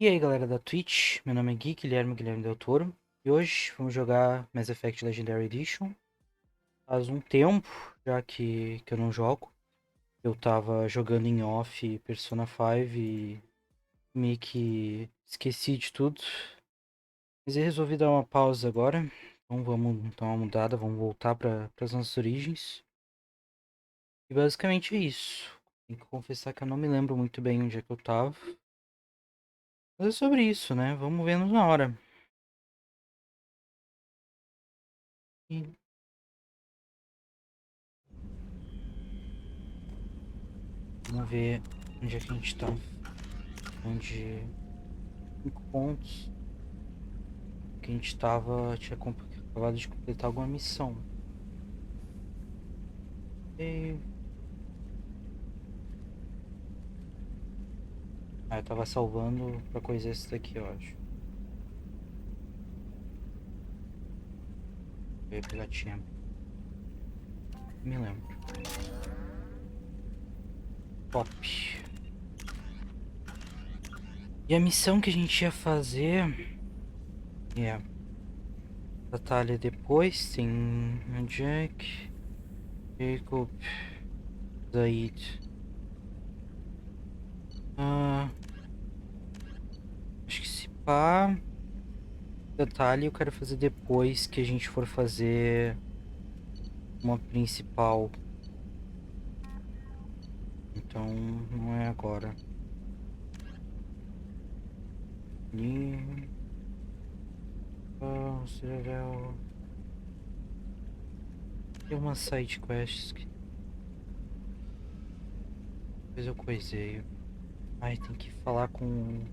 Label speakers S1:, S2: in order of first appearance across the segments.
S1: E aí galera da Twitch, meu nome é Guilherme Del Toro e hoje vamos jogar Mass Effect Legendary Edition. Faz um tempo já que eu não jogo, eu tava jogando em off Persona 5 e meio que esqueci de tudo, mas eu resolvi dar uma pausa agora, então vamos dar uma mudada, vamos voltar para as nossas origens. E basicamente é isso, tenho que confessar que eu não me lembro muito bem onde é que eu tava, mas é sobre isso, né, vamos vendo na hora. E vamos ver onde é que a gente tá. Onde 5 pontos que a gente tava. Tinha acabado de completar alguma missão. E... Ah, eu tava salvando pra coisa esse daqui, eu acho. Eu ia pegar tempo. Me lembro. Top. E a missão que a gente ia fazer. É. Batalha depois. Tem o Jack. Jacob. Zaid. Ah, acho que se pá. Detalhe eu quero fazer depois que a gente for fazer uma principal. Então não é agora. E... Tem umas side quests que depois eu coiseio. Ai, tem que falar com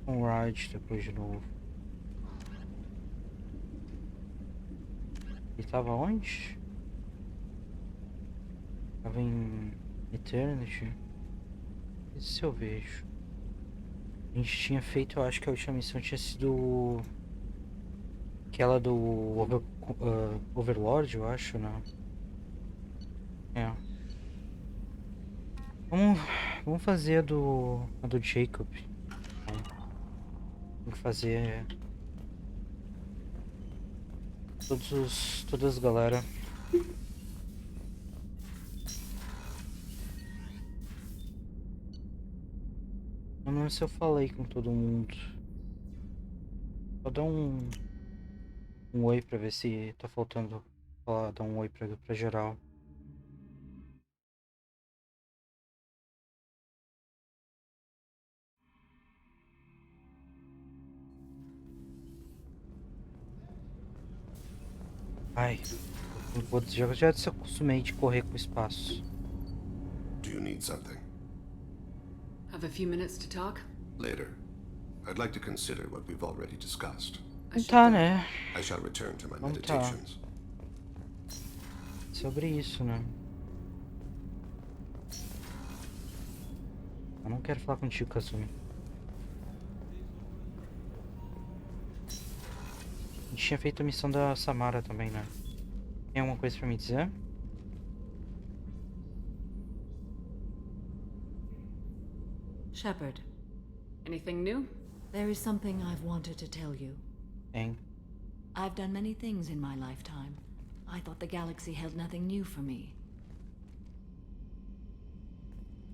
S1: o Raj depois de novo. Ele tava onde? Tava em Eternity? Esse se eu vejo. A gente tinha feito, eu acho que a última missão tinha sido aquela do Overlord, eu acho, né? É. Vamos, vamos fazer a do Jacob. Então, tem que fazer todas as galera. Eu não lembro se eu falei com todo mundo. Só dá um oi pra ver se tá faltando falar, dar um oi pra geral. Ai, já se acostumei de correr com espaço.
S2: Do you need something?
S3: Have a few minutes to talk?
S2: Later. I'd like to consider what we've already discussed.
S1: Não tá, né?
S2: I shall return to my
S1: Vamos tá.
S2: meditations.
S1: Sobre isso, né? Eu não quero falar contigo, Kazumi. A gente tinha feito a missão da Samara também, né? Tem alguma coisa pra me dizer?
S4: Shepard,
S3: Anything new?
S4: there is something I've wanted to tell you.
S1: Tem.
S4: I've done many things in my lifetime. I thought the galaxy held nothing new for me.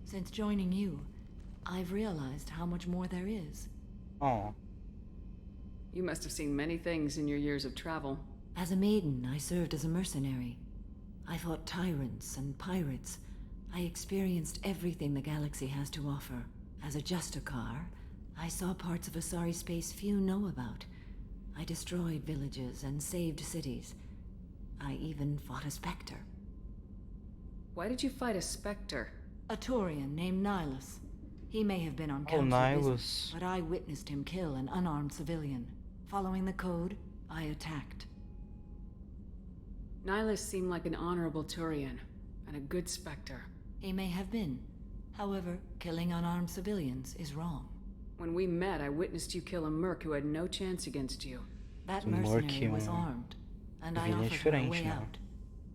S4: Since joining you, I've realized how much more there is.
S1: Oh,
S3: You must have seen many things in your years of travel.
S4: As a maiden, I served as a mercenary. I fought tyrants and pirates. I experienced everything the galaxy has to offer. As a Justicar, I saw parts of a sorry space few know about. I destroyed villages and saved cities. I even fought a Spectre.
S3: Why did you fight a Spectre?
S4: A Turian named Nihilus. He may have been on
S1: oh,
S4: council
S1: Nihilus.
S4: business, but I witnessed him kill an unarmed civilian. Following the code, I attacked.
S3: Nihilus seemed like an honorable Turian, and a good Spectre.
S4: He may have been. However, killing unarmed civilians is wrong.
S3: When we met, I witnessed you kill a merc who had no chance against you.
S4: That
S1: Um
S4: mercenary was
S1: merc,
S4: armed, and I
S1: Ele é
S4: offered her a
S1: diferente,
S4: way
S1: né?
S4: out.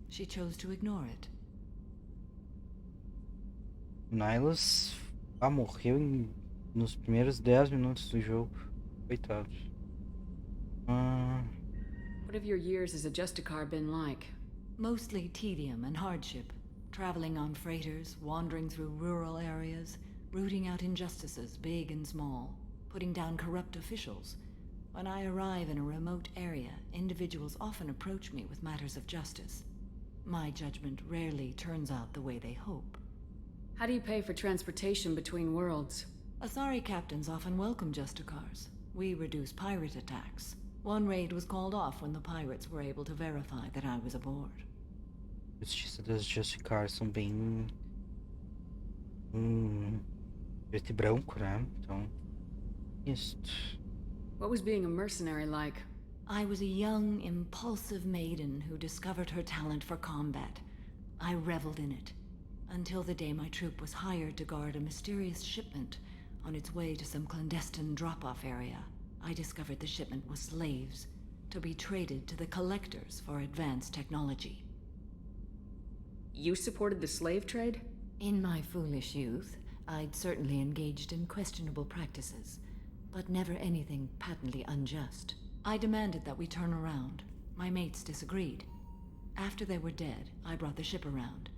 S4: She chose to ignore it.
S1: Nihilus morreu em nos primeiros 10 minutos do jogo. Coitados.
S3: What have your years as a Justicar been like?
S4: Mostly tedium and hardship. Traveling on freighters, wandering through rural areas, rooting out injustices, big and small, putting down corrupt officials. When I arrive in a remote area, individuals often approach me with matters of justice. My judgment rarely turns out the way they hope.
S3: How do you pay for transportation between worlds?
S4: Asari captains often welcome Justicars. We reduce pirate attacks. One raid was called off when the pirates were able to verify that I was aboard.
S1: Justiça das Justicar são bem. Preto e branco, né? Então. Isso.
S3: What was being a mercenary like?
S4: I was a young, impulsive maiden who discovered her talent for combat. I reveled in it, until the day my troop was hired to guard a mysterious shipment on its way to some clandestine drop-off area. I discovered the shipment was slaves, to be traded to the collectors for advanced technology.
S3: You supported the slave trade?
S4: In my foolish youth, I'd certainly engaged in questionable practices, but never anything patently unjust. I demanded that we turn around. My mates disagreed. After they were dead, I brought the ship around.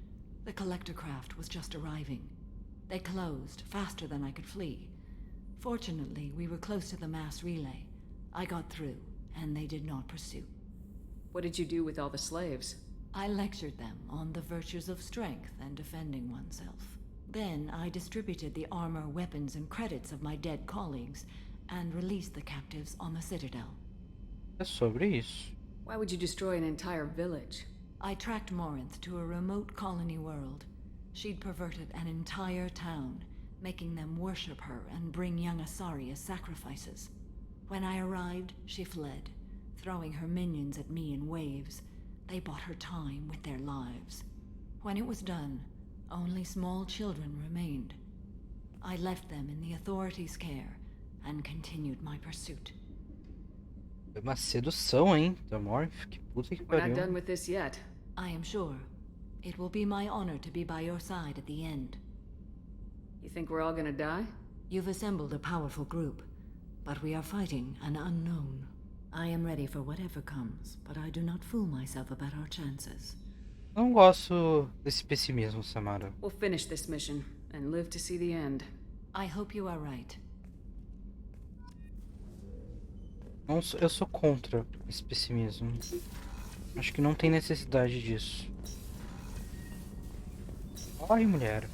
S4: The collector craft was just arriving. They closed faster than I could flee. Fortunately, we were close to the mass relay. I got through, and they did not pursue.
S3: What did you do with all the slaves?
S4: I lectured them on the virtues of strength and defending oneself. Then I distributed the armor, weapons, and credits of my dead colleagues, and released the captives on the Citadel.
S1: É sobre isso.
S3: Why would you destroy an entire village?
S4: I tracked Morinth to a remote colony world. She'd perverted an entire town, making them worship her and bring young Asari as sacrifices. When I arrived, she fled, throwing her minions at me in waves. They bought her time with their lives. When it was done, only small children remained. I left them in the authorities' care and continued my pursuit.
S1: Foi uma sedução, hein? Da Morph. Que puta que
S3: We're not
S1: pariu.
S3: done with this yet.
S4: I am sure. It will be my honor to be by your side at the end.
S3: You think we're all gonna die?
S4: You've assembled a powerful group, but we are fighting an unknown. I am ready for whatever comes, but I do not fool myself about our chances.
S1: Não gosto desse pessimismo, Samara.
S3: We'll finish this mission and live to see the end.
S4: I hope you are right.
S1: Eu sou contra esse pessimismo. Acho que não tem necessidade disso. Ai, mulher.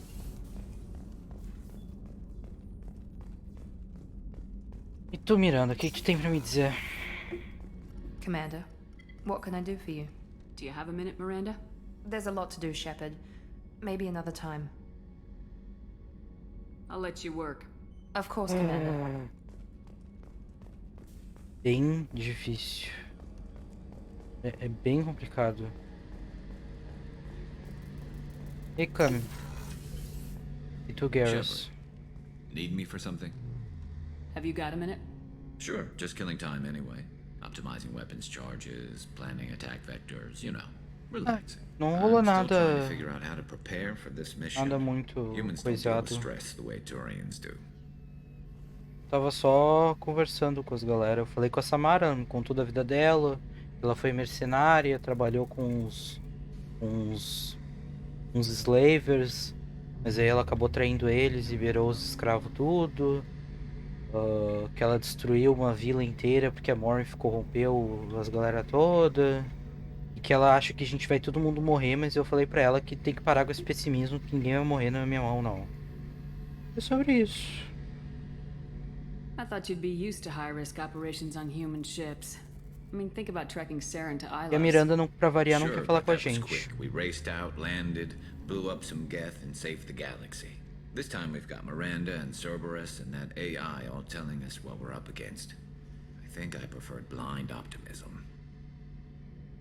S1: E tu, Miranda, o que tu tem pra me dizer?
S5: Commander, what can I do for you?
S3: Do you have a minute, Miranda?
S5: There's a lot to do, Shepard. Maybe another time.
S3: I'll let you work.
S5: Of course, Commander.
S1: Bem difícil. É bem complicado. E Cam? E tu, Garrus?
S6: Shepard, need me for something?
S3: Have you got a minute?
S6: Sure, just killing time anyway. Optimizing weapons charges, planning attack vectors, you know. Relaxing.
S1: Não rolou
S6: I'm still trying
S1: nada.
S6: to figure out how to prepare for this mission.
S1: Nada muito
S6: Humans don't deal with
S1: coisado.
S6: stress the way Turians do.
S1: Tava só conversando com as galera. Eu falei com a Samara, me contou da vida dela. Ela foi mercenária, trabalhou com uns slavers. Mas aí ela acabou traindo eles e virou os escravos tudo. Que ela destruiu uma vila inteira porque a Morph corrompeu as galera toda. E que ela acha que a gente vai todo mundo morrer, mas eu falei pra ela que tem que parar com esse pessimismo, que ninguém vai morrer na minha mão, não. É sobre isso.
S3: I thought you'd be used to high-risk operations on human ships. I mean, think about trekking Saren to Ilos.
S1: E a Miranda, não, pra variar, não
S6: Sure,
S1: quer falar
S6: but
S1: com a
S6: that was
S1: gente.
S6: quick. We raced out, landed, blew up some Geth, and saved the galaxy. This time we've got Miranda and Cerberus and that AI all telling us what we're up against. I think I preferred blind optimism.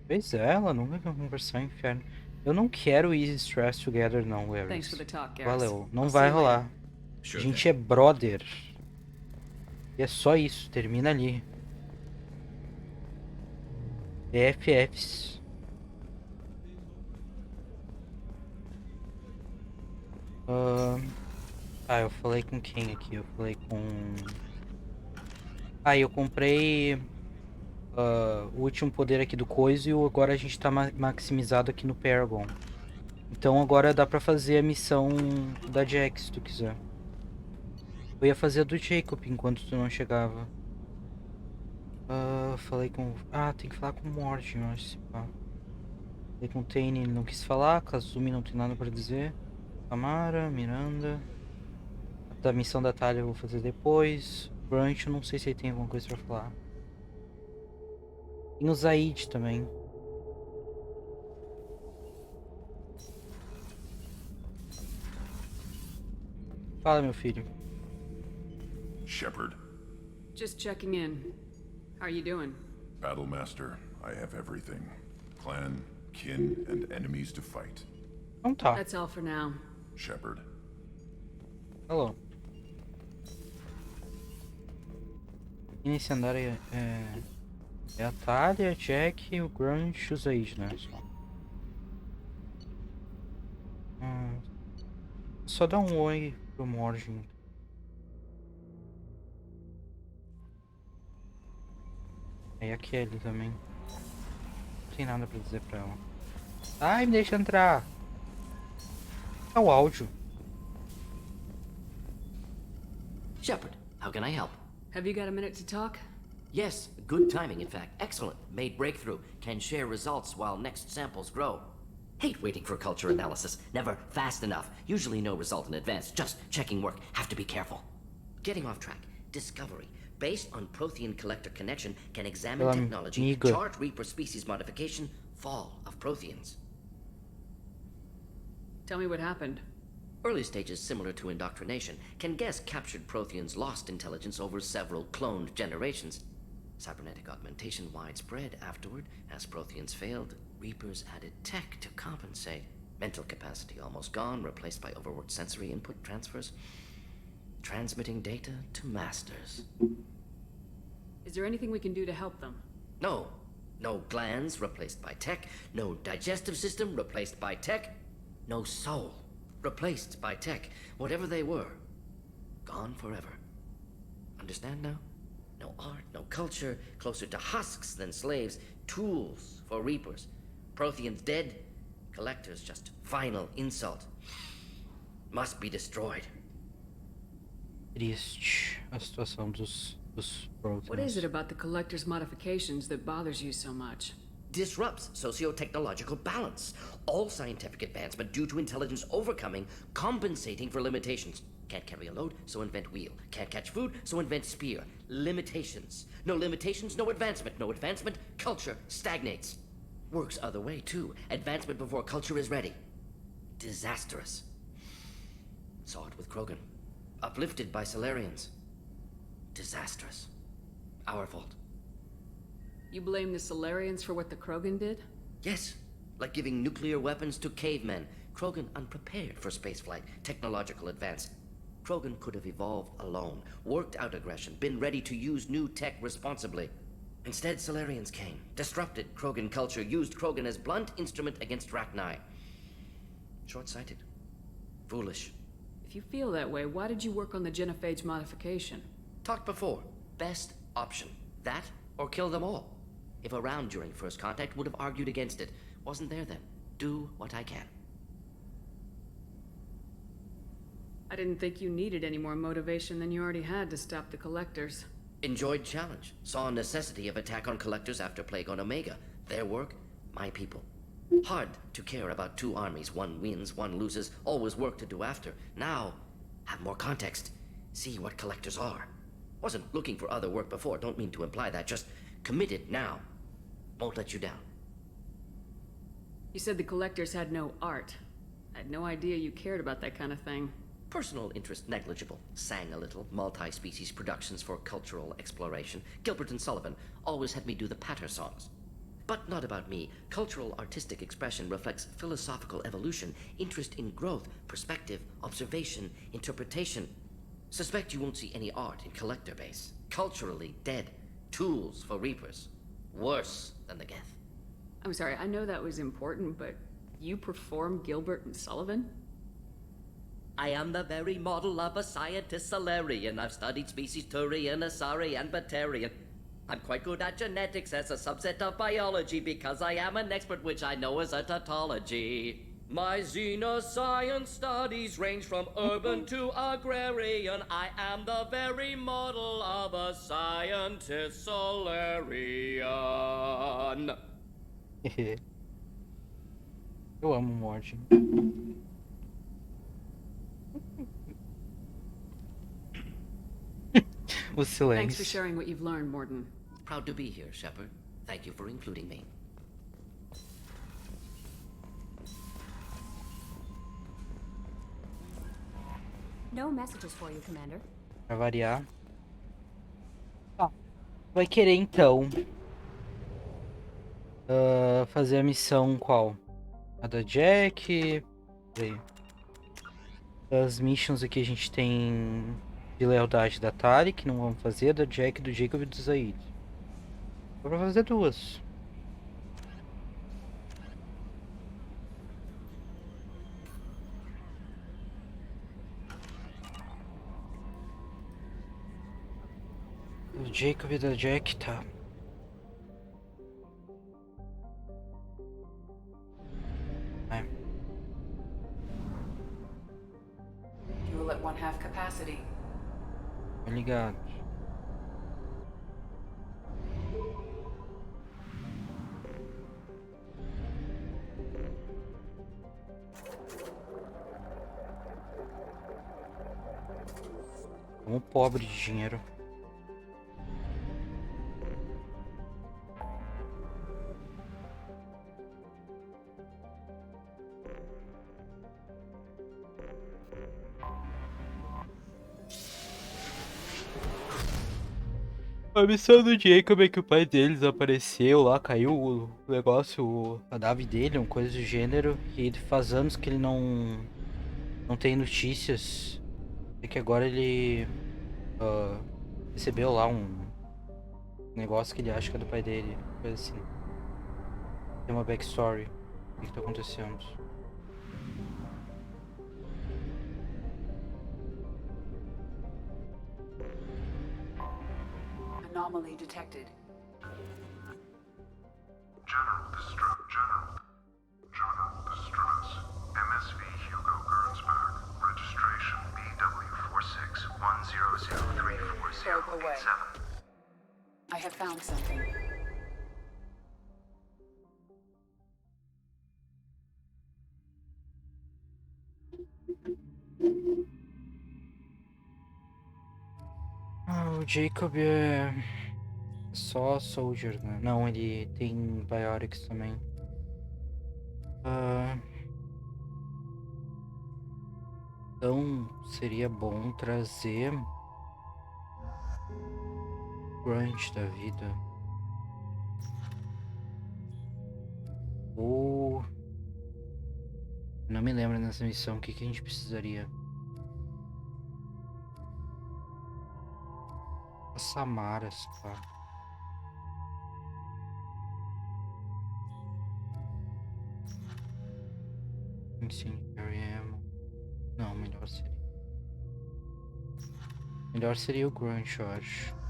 S1: Pois é, ela nunca quer conversar, inferno. Eu não quero Easy Stress Together, não,
S3: Thanks for
S1: Garrus.
S3: the talk, Garrus.
S1: Valeu, não
S3: I'll
S1: vai
S3: see you later.
S1: rolar. A
S6: Sure
S1: gente
S6: thing.
S1: é brother. E é só isso, termina ali. BFFs. Ah, eu falei com quem aqui? Eu falei com... Ah, eu comprei o último poder aqui do coisa e agora a gente tá maximizado aqui no Paragon. Então agora dá pra fazer a missão da Jack, se tu quiser. Eu ia fazer a do Jacob enquanto tu não chegava. Falei com... Ah, tem que falar com o Morty, eu acho. Falei com o Tane, ele não quis falar. Kazumi não tem nada pra dizer. Tamara, Miranda. A da missão da Talia eu vou fazer depois. Brunch, eu não sei se ele tem alguma coisa pra falar. Tem o Zaid também. Fala, meu filho.
S7: Shepard,
S3: Just checking in. How are you doing?
S7: Battlemaster, I have everything. Clan, kin, and enemies to fight.
S1: Então tá.
S3: That's all for now.
S7: Shepard,
S1: Falou. E nesse andar é a Talia, a Jack, o Grunge e o Zaid, né? Só dá um oi pro Morgan. É a Kelly também. Não tem nada pra dizer pra ela. Ai, me deixa entrar. É o áudio.
S8: Shepard, how can I help?
S3: Have you got a minute to talk?
S8: Yes, good timing, in fact. Excellent. Made breakthrough. Can share results while next samples grow. Hate waiting for culture analysis. Never fast enough. Usually no result in advance. Just checking work. Have to be careful. Getting off track. Discovery. Based on Prothean collector connection, can examine technology, chart Reaper species modification, fall of Protheans.
S3: Tell me what happened.
S8: Early stages similar to indoctrination. Can guess captured Protheans lost intelligence over several cloned generations. Cybernetic augmentation widespread afterward. As Protheans failed, Reapers added tech to compensate. Mental capacity almost gone, replaced by overworked sensory input transfers. Transmitting data to masters.
S3: Is there anything we can do to help them?
S8: No. No glands replaced by tech. No digestive system replaced by tech. No soul replaced by tech. Whatever they were, gone forever. Understand now? No art, no culture, closer to husks than slaves. Tools for reapers. Protheans dead. Collectors just final insult. Must be destroyed.
S1: Triste a situação dos Protheans.
S3: What is it about the Collector's modifications that bothers you so much?
S8: Disrupts socio-technological balance. All scientific advancement due to intelligence overcoming, compensating for limitations. Can't carry a load, so invent wheel. Can't catch food, so invent spear. Limitations. No limitations, no advancement. No advancement, culture stagnates. Works other way, too. Advancement before culture is ready. Disastrous. Saw it with Krogan. Uplifted by Solarians. Disastrous. Our fault.
S3: You blame the Solarians for what the Krogan did?
S8: Yes, like giving nuclear weapons to cavemen. Krogan unprepared for spaceflight, technological advance. Krogan could have evolved alone, worked out aggression, been ready to use new tech responsibly. Instead, Solarians came, disrupted Krogan culture, used Krogan as blunt instrument against Rachni. Short-sighted. Foolish.
S3: If you feel that way, why did you work on the genophage modification?
S8: Talked before. Best option. That or kill them all. If around during first contact, would have argued against it. Wasn't there then. Do what I can.
S3: I didn't think you needed any more motivation than you already had to stop the Collectors.
S8: Enjoyed challenge. Saw necessity of attack on Collectors after Plague on Omega. Their work, my people. Hard to care about two armies. One wins, one loses. Always work to do after. Now, have more context. See what Collectors are. Wasn't looking for other work before. Don't mean to imply that. Just committed now. Won't let you down.
S3: You said the Collectors had no art. I had no idea you cared about that kind of thing.
S8: Personal interest negligible. Sang a little. Multi-species productions for cultural exploration. Gilbert and Sullivan always had me do the patter songs. But not about me. Cultural artistic expression reflects philosophical evolution, interest in growth, perspective, observation, interpretation. Suspect you won't see any art in Collector base. Culturally dead. Tools for Reapers. Worse than the Geth.
S3: I'm sorry, I know that was important, but you perform Gilbert and Sullivan?
S8: I am the very model of a scientist Solarian. I've studied species Turian, Asari, and Batarian. I'm quite good at genetics as a subset of biology because I am an expert, which I know is a tautology. My xenoscience studies range from urban to agrarian. I am the very model of a scientist Solarian.
S1: Eu amo mod. O
S3: Thanks for
S1: silêncio.
S3: sharing what you've learned, Morden.
S8: Proud to be here, Shepard. Thank you for including me.
S5: No messages for you, Commander.
S1: Pra variar. Vai querer então fazer a missão qual? A da Jack. Peraí. As missions aqui a gente tem de lealdade da Tali, que não vamos fazer, da Jack, do Jacob e do Zaid. Dá pra fazer duas. Do Jacob e da Jack, tá. É.
S3: Fuel at 1/2 capacity.
S1: Tá ligado. Como pobre de dinheiro. A missão do Jacob é que o pai deles apareceu lá, caiu o negócio, a nave dele, uma coisa do gênero, e faz anos que ele não tem notícias. É que agora ele recebeu lá um negócio que ele acha que é do pai dele, coisa assim. Tem uma backstory. O que tá acontecendo?
S3: Anomaly detected.
S9: General distress. MSV Hugo Gernsback. Registration
S3: Probe away.
S9: BW46103407.
S3: I have found something.
S1: O Jacob é só Soldier, né? Não, ele tem Biotics também. Então seria bom trazer Grunge da vida. Ou não me lembro nessa missão o que a gente precisaria. As Samaras, pá. Incendiary Ammo. Não, melhor seria. Melhor seria o Grunge, eu acho.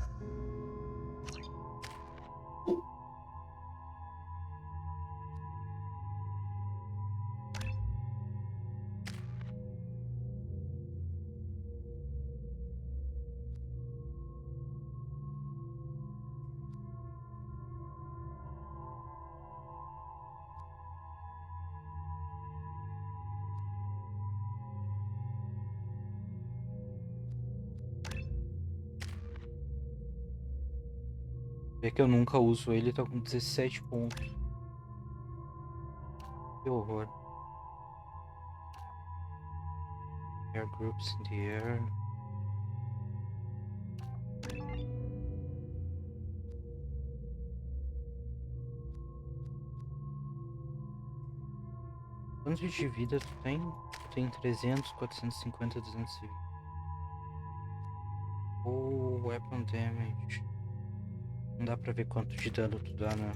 S1: É que eu nunca uso ele, tá com 17 pontos. Que horror. Air groups in the air. Quantos de vida tu tem? Tu tem 300, 450, 220. Oh, weapon damage. Não dá pra ver quanto de dano tu dá, né?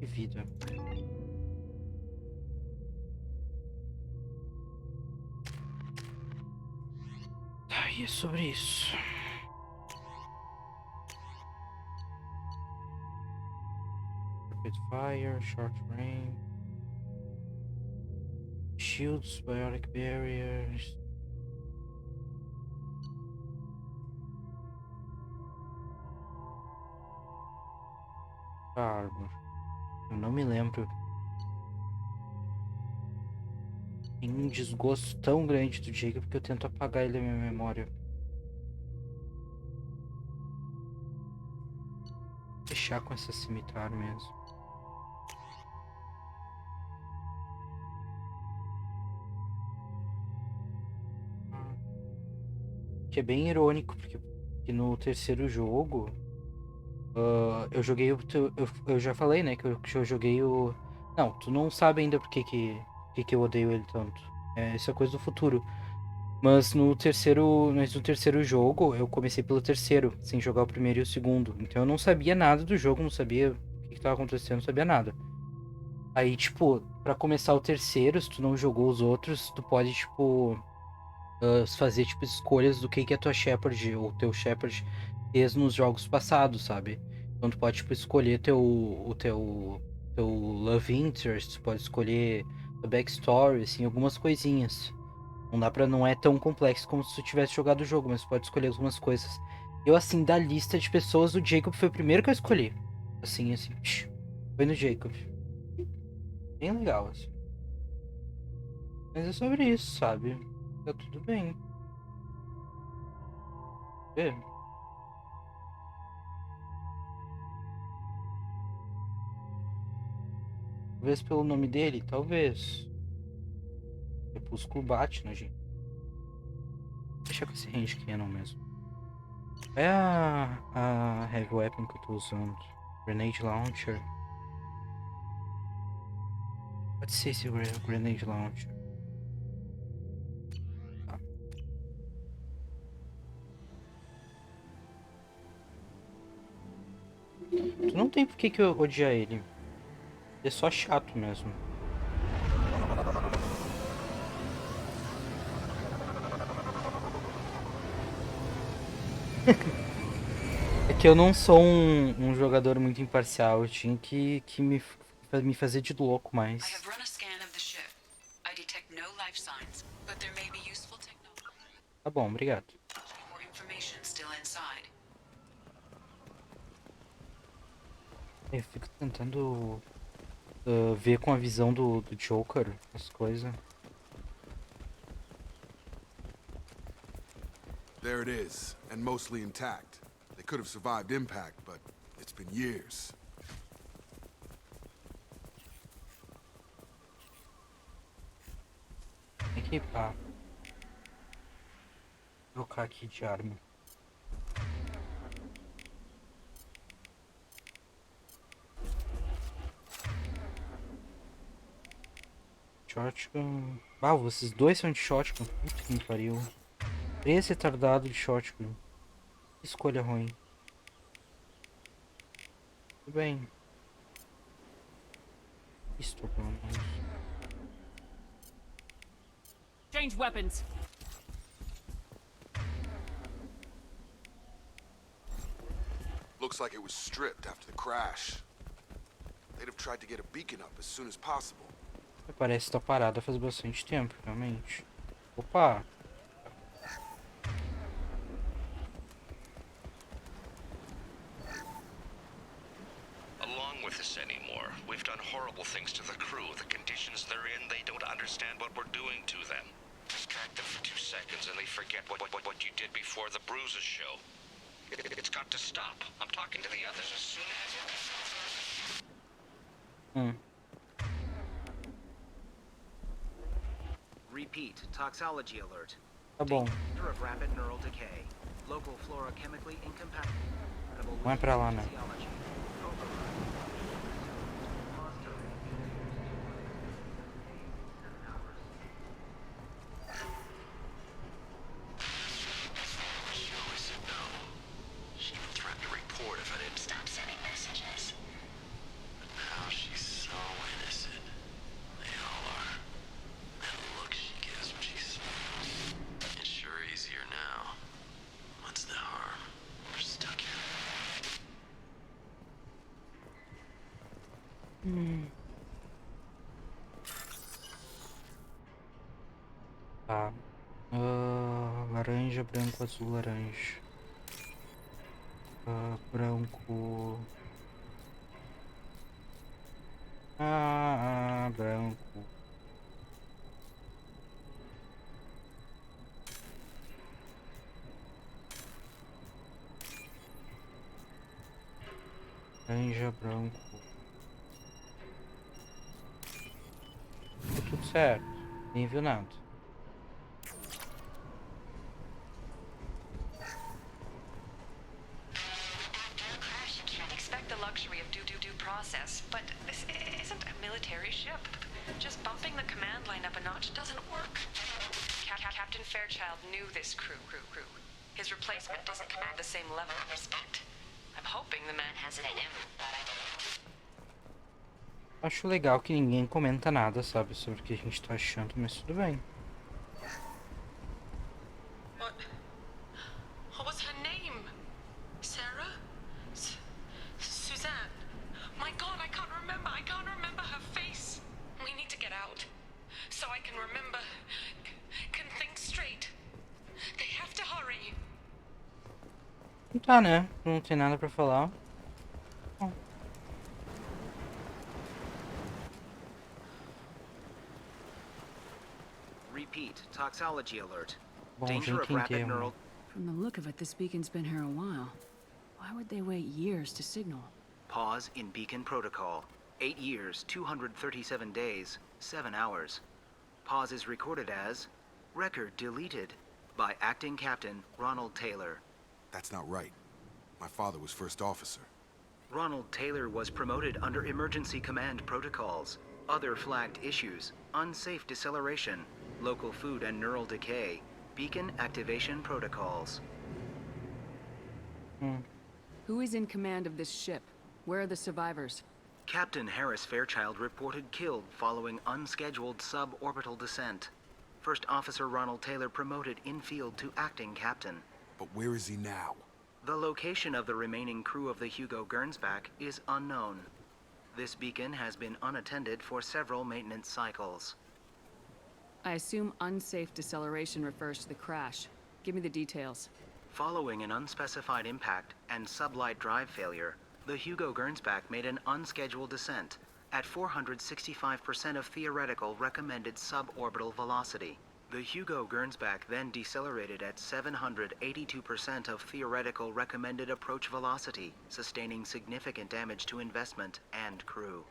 S1: Que vida. Tá, e é sobre isso. Rapid fire, short range. Shields, biotic barriers. Armor. Eu não me lembro. Tem um desgosto tão grande do Jacob que eu tento apagar ele da minha memória. Fechar com essa cemitério mesmo. Que é bem irônico, porque no terceiro jogo eu joguei eu já falei, né, que eu joguei o. Não, tu não sabe ainda porque que eu odeio ele tanto. Isso é coisa do futuro. Mas no terceiro jogo eu comecei pelo terceiro, sem jogar o primeiro e o segundo. Então eu não sabia nada do jogo, não sabia o que tava acontecendo, não sabia nada. Aí, tipo, pra começar o terceiro, se tu não jogou os outros, tu pode, tipo, fazer, tipo, escolhas do que a tua Shepard ou teu Shepard fez nos jogos passados, sabe? Então tu pode, tipo, escolher teu Love Interest, tu pode escolher a backstory, assim, algumas coisinhas. Não é tão complexo como se tu tivesse jogado o jogo, mas tu pode escolher algumas coisas. Eu, assim, da lista de pessoas, o Jacob foi o primeiro que eu escolhi. Assim, foi no Jacob. Bem legal, assim. Mas é sobre isso, sabe? Tá tudo bem. É. Talvez pelo nome dele, talvez. Crepúsculo bate na gente. Deixa com esse range cannon mesmo. É a heavy weapon que eu tô usando. Grenade launcher. Pode ser esse grenade launcher. Tá. Tu não tem por que eu odiar ele. Ele é só chato mesmo. É que eu não sou um jogador muito imparcial. Eu tinha que me fazer de louco mais.
S3: I have run a scan of the ship. I detect no life signs, but there may be useful technology.
S1: Tá bom, obrigado.
S3: More information still inside.
S1: Eu fico tentando ver com a visão do Joker as coisas.
S10: There it is, and mostly intact. They could have survived impact, but it's been years.
S1: Equipar. Trocar aqui de arma. Shotgun. Ah, vocês dois são de shotgun. Puta que me pariu. 3 retardado de shotgun. Que escolha ruim. Tudo bem. Estou pelo menos.
S3: Change weapons.
S10: Looks like it was stripped after the crash. They'd have tried to get a beacon up as soon as possible.
S1: Parece estar parada faz bastante tempo, realmente. Opa!
S11: Along with this anymore. We've done horrible things to the crew. The conditions they're in, they don't understand what we're doing to them. Distract them for 2 seconds and they forget what you did before the bruises show. It's got to stop. I'm talking to the others as soon as...
S12: Repeat, toxology alert.
S1: Tá bom.
S12: Danger of rapid neural decay. Local flora chemically incompatible
S1: Não é pra lá, né?
S12: physiology.
S11: She threatened to report if I didn't stop sending messages. But now she's
S1: Laranja, branco, azul, laranja. Branco. Branco. Laranja, branco. Tudo certo. Nem viu nada.
S13: Process, but this isn't a military ship. Just bumping the command line up a notch doesn't work. Captain Fairchild knew this crew. His replacement doesn't command the same level of respect. I'm hoping the man has it in him, but I don't.
S1: Acho legal que ninguém comenta nada, sabe, sobre o que a gente tá achando, mas tudo bem.
S13: What was her name? Sarah? Suzanne? My God, I can't remember her face. We need to get out. So I can remember, can think straight. They have to hurry.
S1: Tá, né? Não tem nada pra falar. Bom.
S12: Repeat, toxology alert.
S1: Bom,
S12: Danger of rapid neural...
S3: From the look of it, this beacon's been here a while. Why would they wait years to signal?
S12: Pause in beacon protocol. 8 years, 237 days, 7 hours. Pause is recorded as... Record deleted by Acting Captain Ronald Taylor.
S10: That's not right. My father was first officer.
S12: Ronald Taylor was promoted under emergency command protocols. Other flagged issues: unsafe deceleration, local food and neural decay, beacon activation protocols.
S3: Who is in command of this ship? Where are the survivors?
S12: Captain Harris Fairchild reported killed following unscheduled suborbital descent. First Officer Ronald Taylor promoted in-field to acting captain.
S10: But where is he now?
S12: The location of the remaining crew of the Hugo Gernsback is unknown. This beacon has been unattended for several maintenance cycles.
S3: I assume unsafe deceleration refers to the crash. Give me the details.
S12: Following an unspecified impact and sublight drive failure, the Hugo Gernsback made an unscheduled descent at 465% of theoretical recommended suborbital velocity. The Hugo Gernsback then decelerated at 782% of theoretical recommended approach velocity, sustaining significant damage to investment and crew.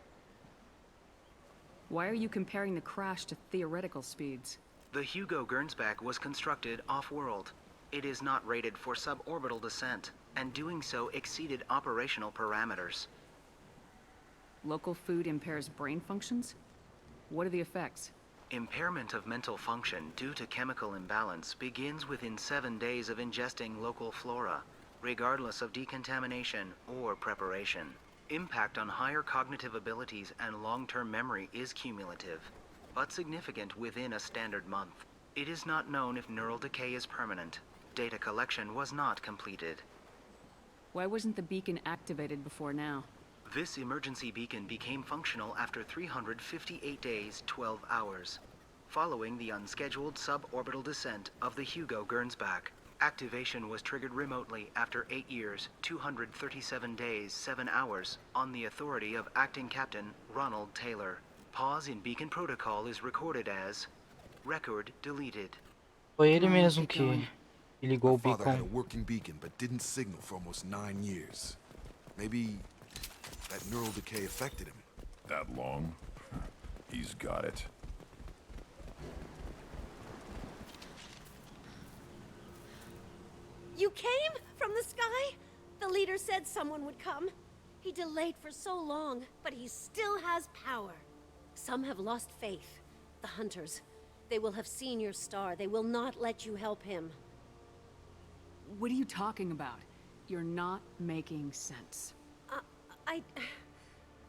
S3: Why are you comparing the crash to theoretical speeds?
S12: The Hugo Gernsback was constructed off-world. It is not rated for suborbital descent, and doing so exceeded operational parameters.
S3: Local food impairs brain functions? What are the effects?
S12: Impairment of mental function due to chemical imbalance begins within 7 days of ingesting local flora, regardless of decontamination or preparation. Impact on higher cognitive abilities and long-term memory is cumulative, but significant within a standard month. It is not known if neural decay is permanent. Data collection was not completed.
S3: Why wasn't the beacon activated before now?
S12: This emergency beacon became functional after 358 days, 12 hours. Following the unscheduled suborbital descent of the Hugo Gernsback, activation was triggered remotely after 8 years, 237 days, 7 hours, on the authority of Acting Captain Ronald Taylor. Pause in beacon protocol is recorded as record deleted.
S1: Foi ele mesmo que ligou o
S10: My father had a
S1: beacon.
S10: working beacon, but didn't signal for almost 9 years. Maybe that neural decay affected him.
S7: That long? He's got it.
S14: You came from the sky? The leader said someone would come. He delayed for so long, but he still has power. Some have lost faith. The hunters. They will have seen your star. They will not let you help him.
S3: What are you talking about? You're not making sense.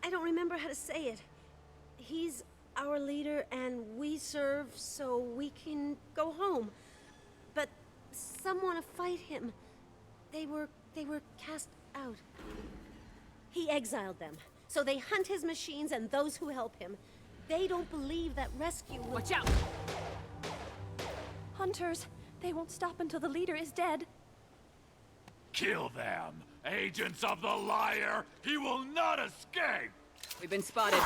S14: I don't remember how to say it. He's our leader and we serve so we can go home. But some want to fight him. They were cast out. He exiled them. So they hunt his machines and those who help him. They don't believe that rescue will...
S5: Watch out!
S14: Hunters,
S5: They won't stop until the leader is dead.
S15: Kill them! Agents of the liar! He will not escape!
S3: We've been spotted.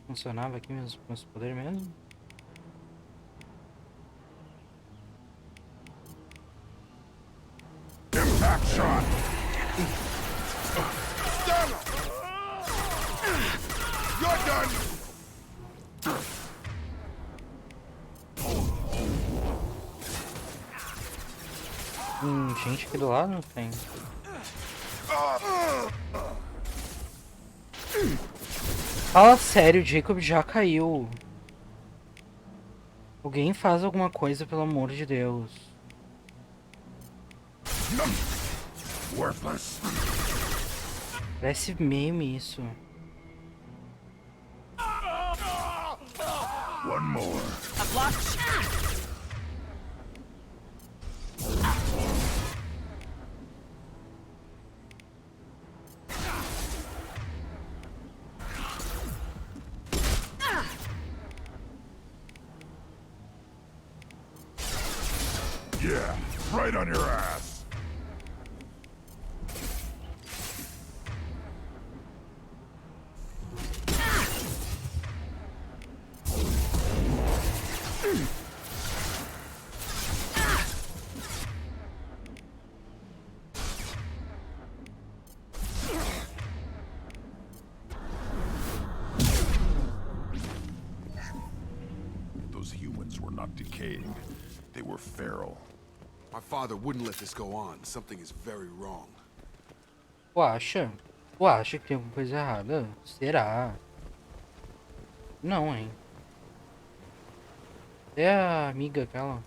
S1: Funcionava aqui meus poderes mesmo?
S7: Impact shot!
S10: Stun him! You're done!
S1: Gente aqui do lado não tem. Fala sério, Jacob já caiu. Alguém faz alguma coisa, pelo amor de Deus.
S7: Worthless.
S1: Parece meme isso.
S7: One more.
S3: I've lost.
S7: Yeah, right on your ass. Those humans were not decaying. They were feral.
S10: My father wouldn't let this go on. Something is very wrong.
S1: Tu acha? Tu acha que tem alguma coisa errada? Será? Não, hein? É a amiga aquela.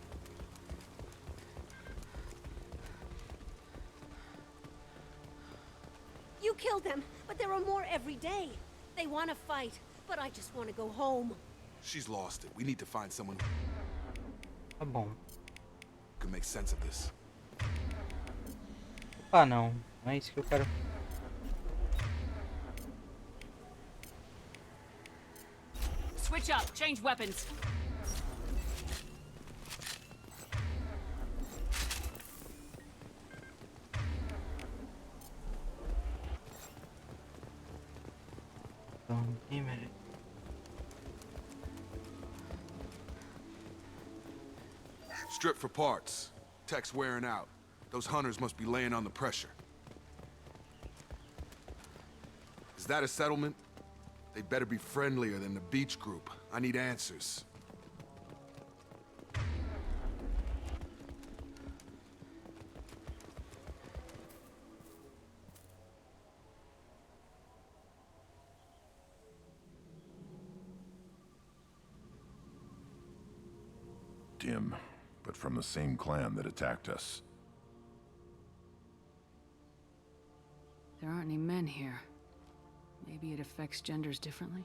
S14: You killed them, but there are more every day. They want to fight, but I just want to go home.
S10: She's lost it. We need to find someone
S1: Tá bom.
S10: who can make sense of this.
S1: Ah, não. Não é isso que eu quero.
S3: Switch up. Change weapons.
S1: Damn it.
S10: Strip for parts. Tech's wearing out. Those hunters must be laying on the pressure. Is that a settlement? They'd better be friendlier than the beach group. I need answers.
S7: Dim, but from the same clan that attacked us.
S3: There aren't any men here. Maybe it affects genders differently?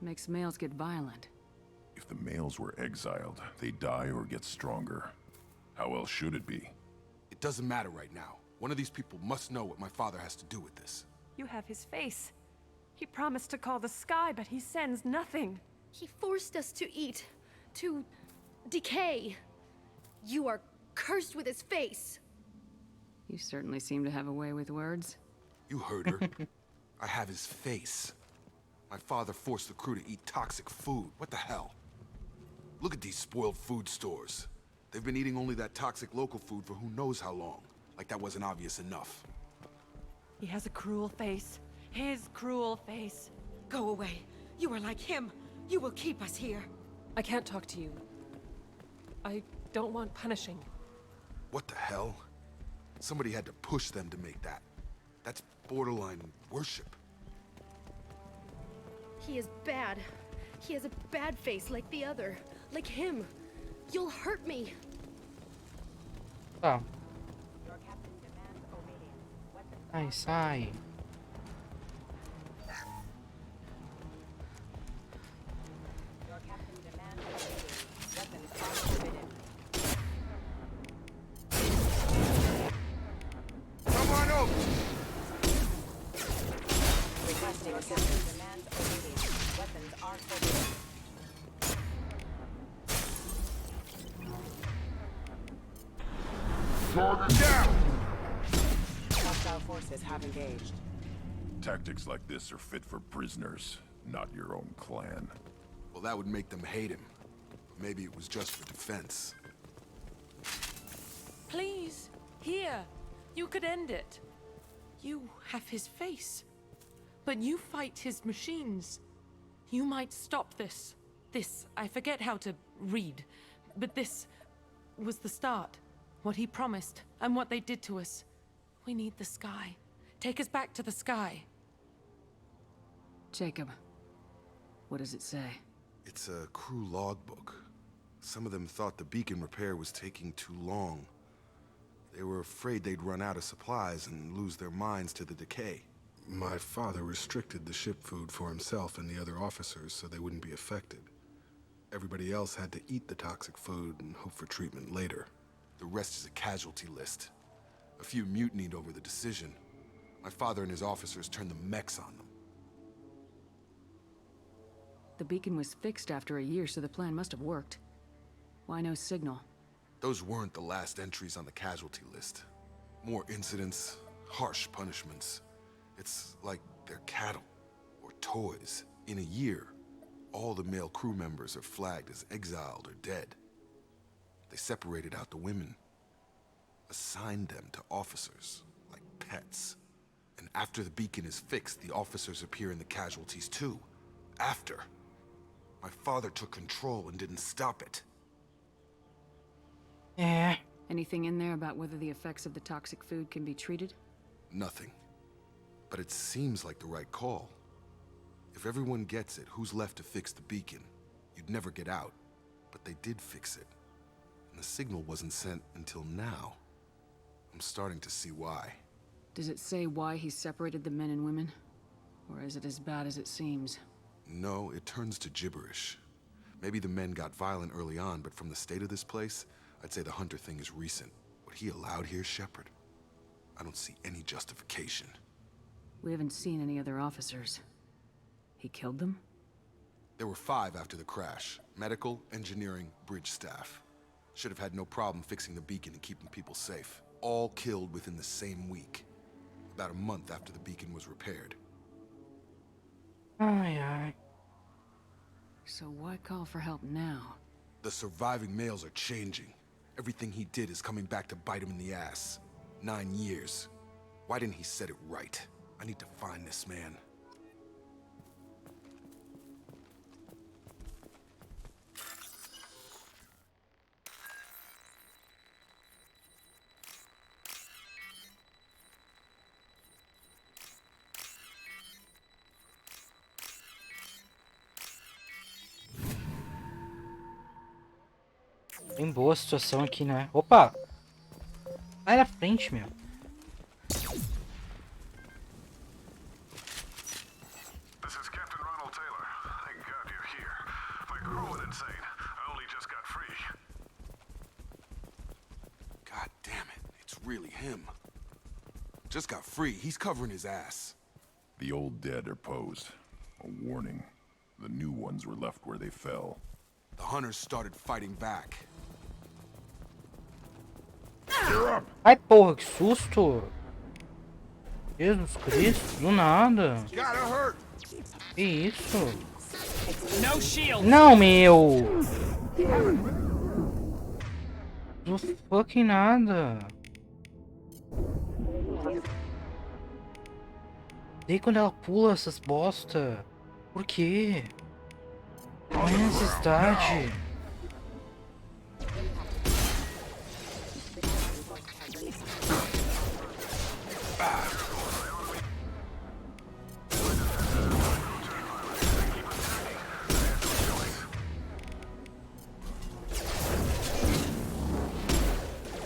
S3: Makes males get violent.
S7: If the males were exiled, they die or get stronger. How else should it be?
S10: It doesn't matter right now. One of these people must know what my father has to do with this.
S5: You have his face. He promised to call the sky, but he sends nothing.
S14: He forced us to eat, to decay. You are cursed with his face.
S3: You certainly seem to have a way with words.
S10: You heard her. I have his face. My father forced the crew to eat toxic food. What the hell? Look at these spoiled food stores. They've been eating only that toxic local food for who knows how long. Like that wasn't obvious enough.
S5: He has a cruel face. His cruel face.
S14: Go away. You are like him. You will keep us here.
S5: I can't talk to you. I don't want punishing.
S10: What the hell? Somebody had to push them to make that. That's borderline worship.
S14: He is bad. He has a bad face like the other. Like him. You'll hurt me.
S1: Tá. Ai, sai.
S10: Someone else!
S16: Requesting assistance. Demands obedience. Weapons are forbidden. Hostile forces have engaged.
S7: Tactics like this are fit for prisoners, not your own clan.
S10: Well, that would make them hate him. Maybe it was just for defense.
S5: Please, here. You could end it. You have his face. But you fight his machines. You might stop this. This, I forget how to read. But this was the start. What he promised, and what they did to us. We need the sky. Take us back to the sky.
S3: Jacob, what does it say?
S10: It's a crew logbook. Some of them thought the beacon repair was taking too long. They were afraid they'd run out of supplies and lose their minds to the decay. My father restricted the ship food for himself and the other officers so they wouldn't be affected. Everybody else had to eat the toxic food and hope for treatment later. The rest is a casualty list. A few mutinied over the decision. My father and his officers turned the mechs on them.
S3: The beacon was fixed after a year, so the plan must have worked. Why no signal?
S10: Those weren't the last entries on the casualty list. More incidents, harsh punishments. It's like they're cattle, or toys. In a year, all the male crew members are flagged as exiled or dead. They separated out the women, assigned them to officers, like pets. And after the beacon is fixed, the officers appear in the casualties too. After. My father took control and didn't stop it.
S1: Yeah.
S3: Anything in there about whether the effects of the toxic food can be treated?
S10: Nothing. But it seems like the right call. If everyone gets it, who's left to fix the beacon? You'd never get out. But they did fix it. And the signal wasn't sent until now. I'm starting to see why.
S3: Does it say why he separated the men and women? Or is it as bad as it seems?
S10: No, it turns to gibberish. Maybe the men got violent early on, but from the state of this place, I'd say the Hunter thing is recent. What he allowed here, Shepard, I don't see any justification.
S3: We haven't seen any other officers. He killed them?
S10: There were 5 after the crash. Medical, engineering, bridge staff. Should have had no problem fixing the beacon and keeping people safe. All killed within the same week. About a month after the beacon was repaired.
S1: Aye, aye.
S3: So why call for help now?
S10: The surviving males are changing. Everything he did is coming back to bite him in the ass. 9 years. Why didn't he set it right? I need to find this man.
S1: Bem boa a situação aqui, né? Opa! Sai da frente, meu.
S9: This is Captain Ronald Taylor. Thank God you're here. My crew went insane. I only just got free.
S10: God damn it, it's really him. Just got free, he's covering his ass.
S7: The old dead are posed. A warning. The new ones were left where they fell.
S10: The hunters started fighting back.
S1: Ai, porra, que susto! Jesus Cristo, do nada. Que isso?
S15: No shield.
S1: Não, meu! Do fucking nada. Daí quando ela pula essas bosta. Por quê? Qual é a necessidade?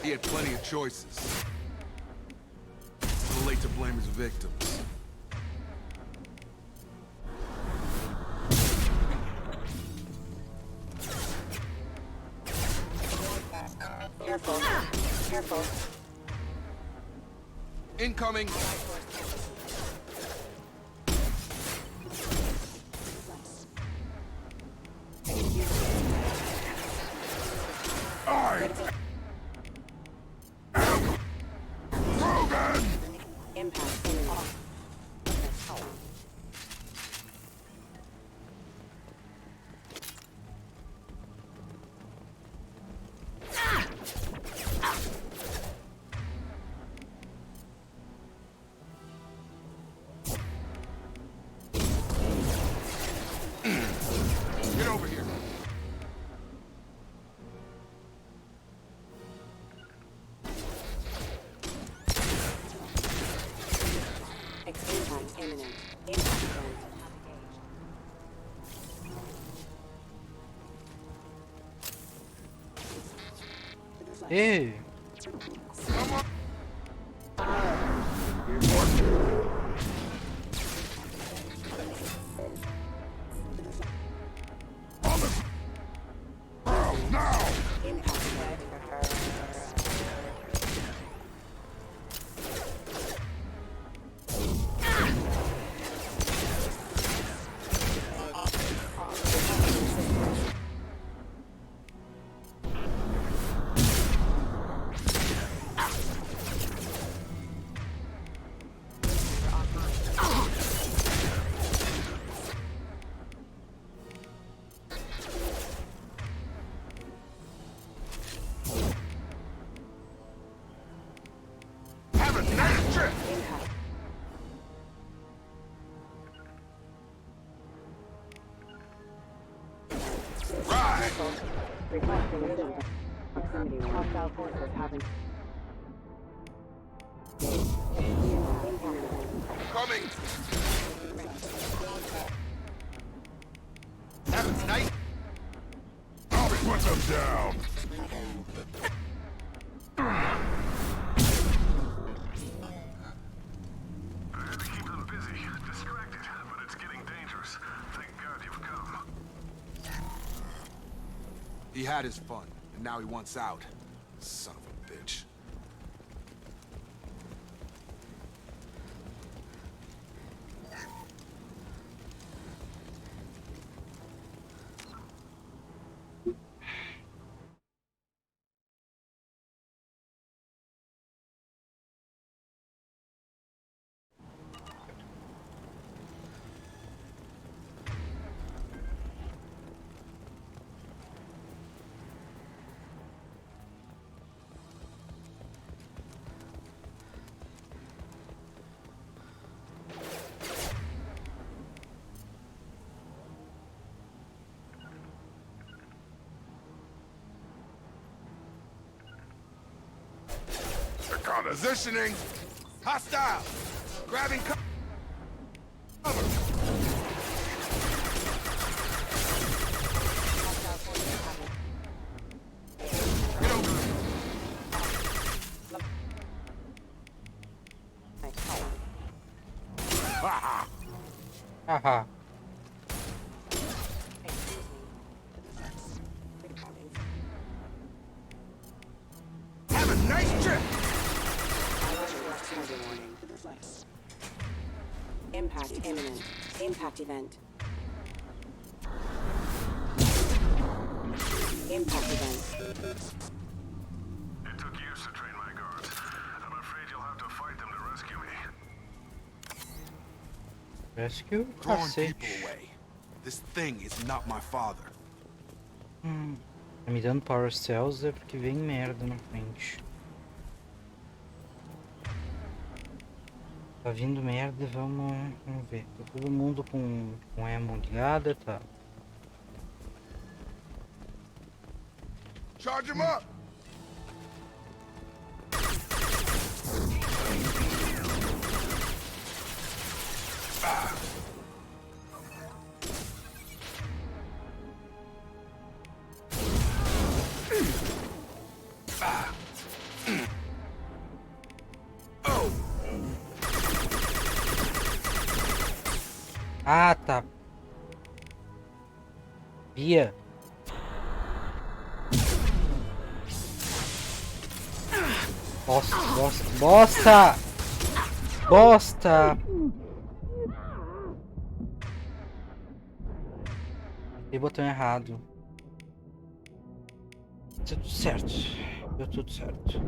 S10: He had plenty of choices. Too late to blame his victims.
S16: Careful. Careful.
S10: Incoming!
S16: Impact imminent. Help.
S10: Get over here.
S16: Impact imminent. Impact event.
S1: Ei!
S10: Have a nice trip. Right.
S16: Requesting vision. Proximity. Hostile forces having.
S10: Coming. Have a nice. I'll put them down.
S9: I had to keep them busy, distracted, but it's getting dangerous. Thank God you've come.
S10: He had his fun, and now he wants out. Son of a bitch. Positioning. Hostile. Grabbing cover. Get over it.
S1: Haha.
S10: Have a nice trip.
S16: Impact imminent. Impact event. Impact event.
S9: It took years to train my guards. I'm afraid you'll have to fight them to rescue me.
S1: Rescue?
S10: Throwing
S1: Cacete.
S10: people away. This thing is not my father.
S1: Tá me dando power cells é porque vem merda na frente. Tá vindo merda, vamos ver. Tá todo mundo com emo ligada, tá?
S10: Charge him up.
S1: Ah, tá. Bia. Bosta, bosta, bosta! Bosta! Apertei o botão errado. Deu tudo certo. Deu tudo certo.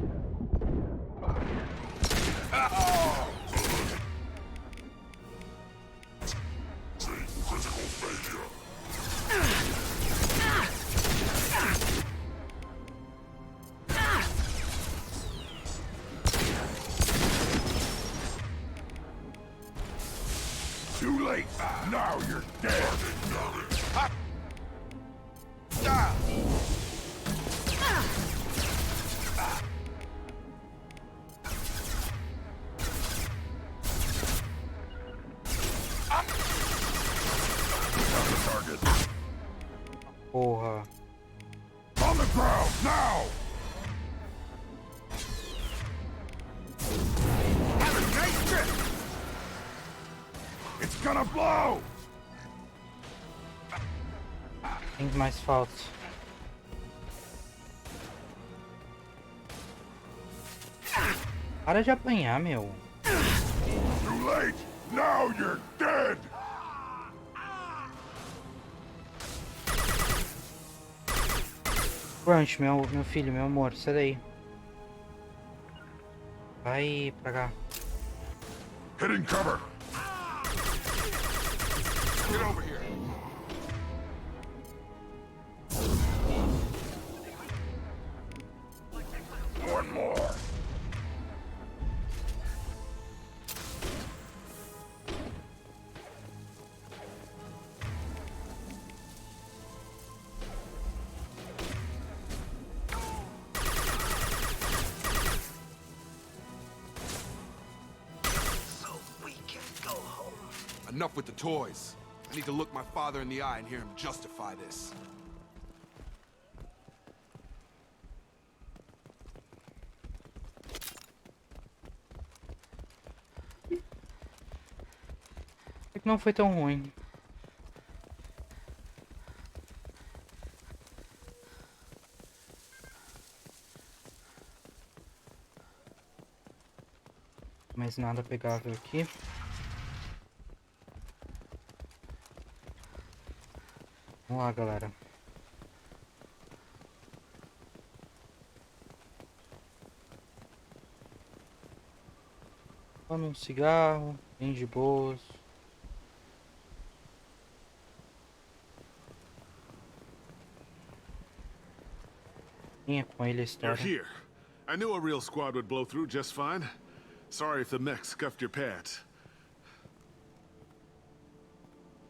S7: Too late! Now you're dead!
S1: Porra.
S7: On the ground, now! Have a nice trip! It's gonna blow!
S1: Tem mais falta. Para de apanhar, meu.
S7: Too late! Now you're dead!
S1: Crunch, meu filho, meu amor, sai daí. Vai pra cá.
S7: Hitting cover! Get over here! One more!
S10: Enough with the toys. I need to look my father in the eye and hear him justify this.
S1: É que não foi tão ruim. Mais nada pegável aqui. Vamos lá, galera. Fumando um cigarro, bem de boas. Tinha com ele a
S9: You're
S1: história.
S9: here. I knew a real squad would blow through just fine. Sorry if the mech scuffed your pads.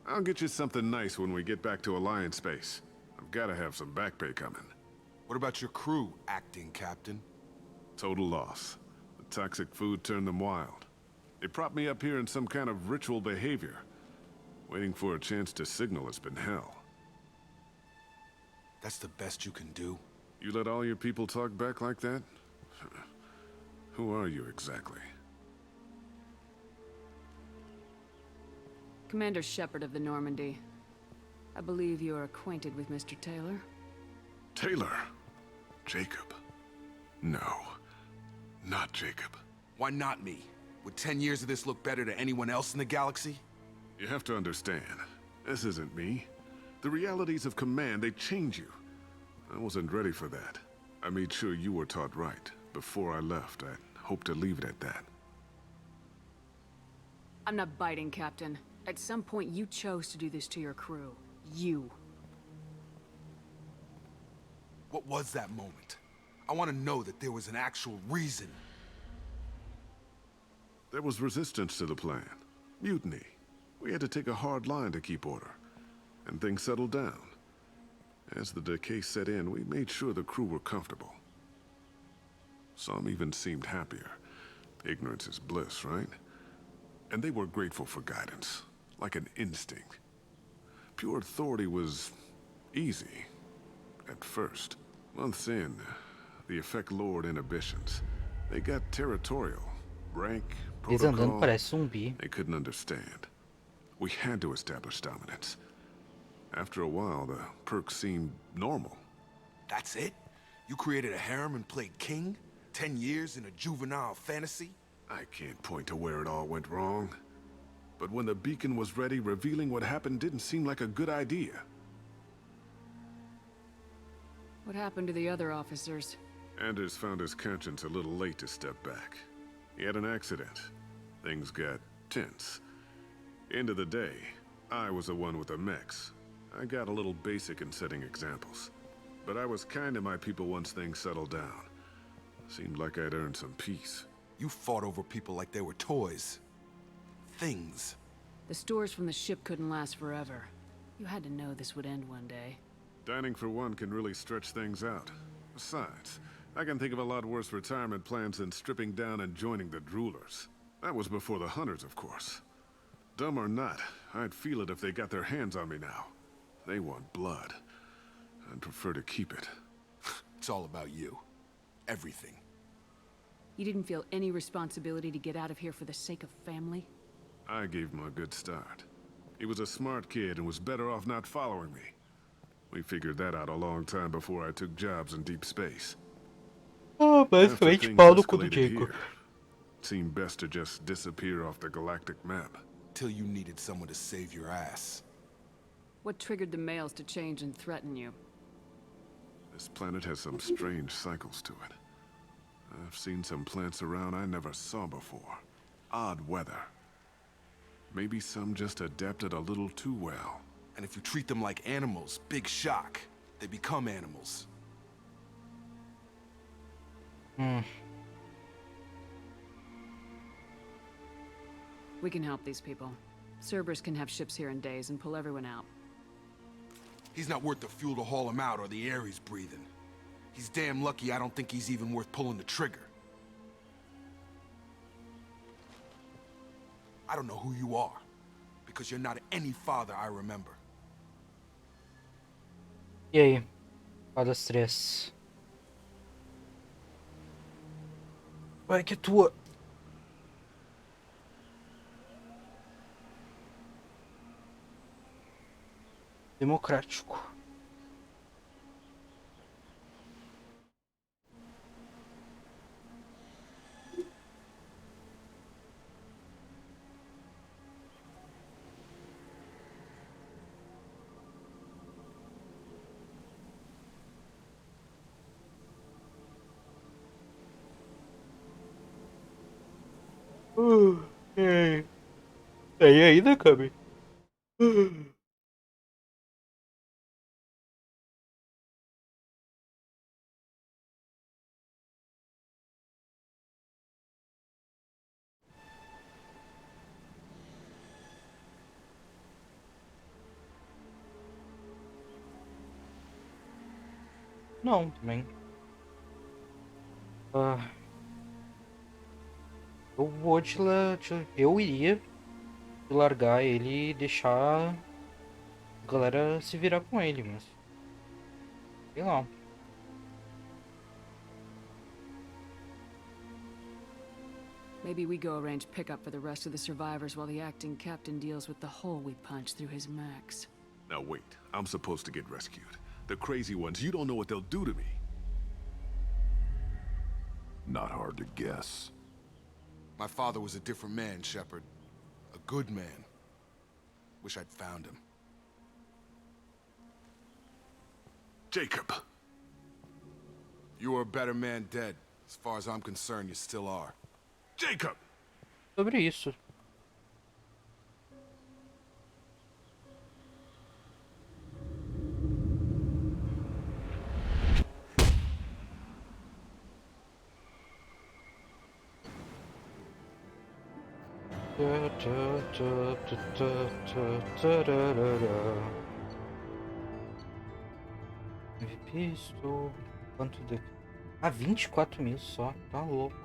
S9: I'll get you something nice when we get back to Alliance space. I've got to have some back pay coming.
S10: What about your crew, acting captain?
S9: Total loss. The toxic food turned them wild. They propped me up here in some kind of ritual behavior. Waiting for a chance to signal has been hell.
S10: That's the best you can do?
S9: You let all your people talk back like that? Who are you exactly?
S3: Commander Shepard of the Normandy. I believe you are acquainted with Mr. Taylor.
S9: Taylor? Jacob? No. Not Jacob.
S10: Why not me? Would 10 years of this look better to anyone else in the galaxy?
S9: You have to understand, this isn't me. The realities of command, they change you. I wasn't ready for that. I made sure you were taught right. Before I left, I hoped to leave it at that.
S3: I'm not biting, Captain. At some point, you chose to do this to your crew. You.
S10: What was that moment? I want to know that there was an actual reason.
S9: There was resistance to the plan. Mutiny. We had to take a hard line to keep order. And things settled down. As the decay set in, we made sure the crew were comfortable. Some even seemed happier. Ignorance is bliss, right? And they were grateful for guidance, like an instinct. Pure authority was easy, at first. Months in, the effect lowered inhibitions. They got territorial, rank, protocol. They couldn't understand. We had to establish dominance. After a while, the perks seemed normal.
S10: That's it? You created a harem and played king? 10 years in a juvenile fantasy?
S9: I can't point to where it all went wrong. But when the beacon was ready, revealing what happened didn't seem like a good idea.
S3: What happened to the other officers?
S9: Anders found his conscience a little late to step back. He had an accident. Things got tense. End of the day, I was the one with the mechs. I got a little basic in setting examples. But I was kind to my people once things settled down. Seemed like I'd earned some peace.
S10: You fought over people like they were toys. Things.
S3: The stores from the ship couldn't last forever. You had to know this would end one day.
S9: Dining for one can really stretch things out. Besides, I can think of a lot worse retirement plans than stripping down and joining the droolers. That was before the hunters, of course. Dumb or not, I'd feel it if they got their hands on me now. They want blood. I'd prefer to keep it.
S10: It's all about you. Everything.
S3: You didn't feel any responsibility to get out of here for the sake of family?
S9: I gave him a good start. He was a smart kid and was better off not following me. We figured that out a long time before I took jobs in deep space.
S1: Ah, basicamente pau no cu do Jacob.
S9: It seemed best to just disappear off the galactic map.
S10: Till you needed someone to save your ass.
S3: What triggered the males to change and threaten you?
S9: This planet has some strange cycles to it. I've seen some plants around I never saw before. Odd weather. Maybe some just adapted a little too well.
S10: And if you treat them like animals, big shock. They become animals.
S3: We can help these people. Cerberus can have ships here in days and pull everyone out.
S10: He's not worth the fuel to haul him out or the air he's breathing. He's damn lucky I don't think he's even worth pulling the trigger. I don't know who you are, because you're not any father I remember.
S1: E aí? Qual das três? Vai que é tua. Democrático. Ei. Tem ainda, Cami? Não, também. Eu vou eu iria largar ele e deixar a galera se virar com ele, mas sei lá.
S3: Maybe we go arrange pickup for the rest of the survivors while the acting captain deals with the hole we punched through his max.
S9: Now wait, I'm supposed to get rescued. The crazy ones, you don't know what they'll do to me.
S7: Not hard to guess.
S10: My father was a different man, Shepard. A good man. Wish I'd found him.
S9: Jacob!
S10: You were a better man dead. As far as I'm concerned, you still are.
S9: Jacob!
S1: Sobre isso. Visto. Quanto de. Ah, 24 mil só. Tá louco.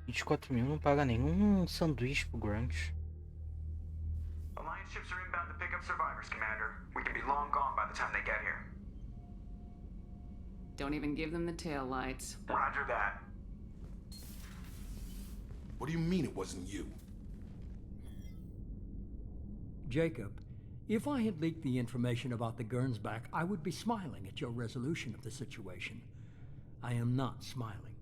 S1: 24 mil não paga nenhum sanduíche pro Grant.
S17: Alliance ships are inbound to pick up survivors, Commander. We can be long gone by the time they get here.
S3: Don't even give them the tail lights.
S17: Roger that.
S10: What do you mean it wasn't you?
S18: Jacob, if I had leaked the information about the Gernsback, I would be smiling at your resolution of the situation. I am not smiling.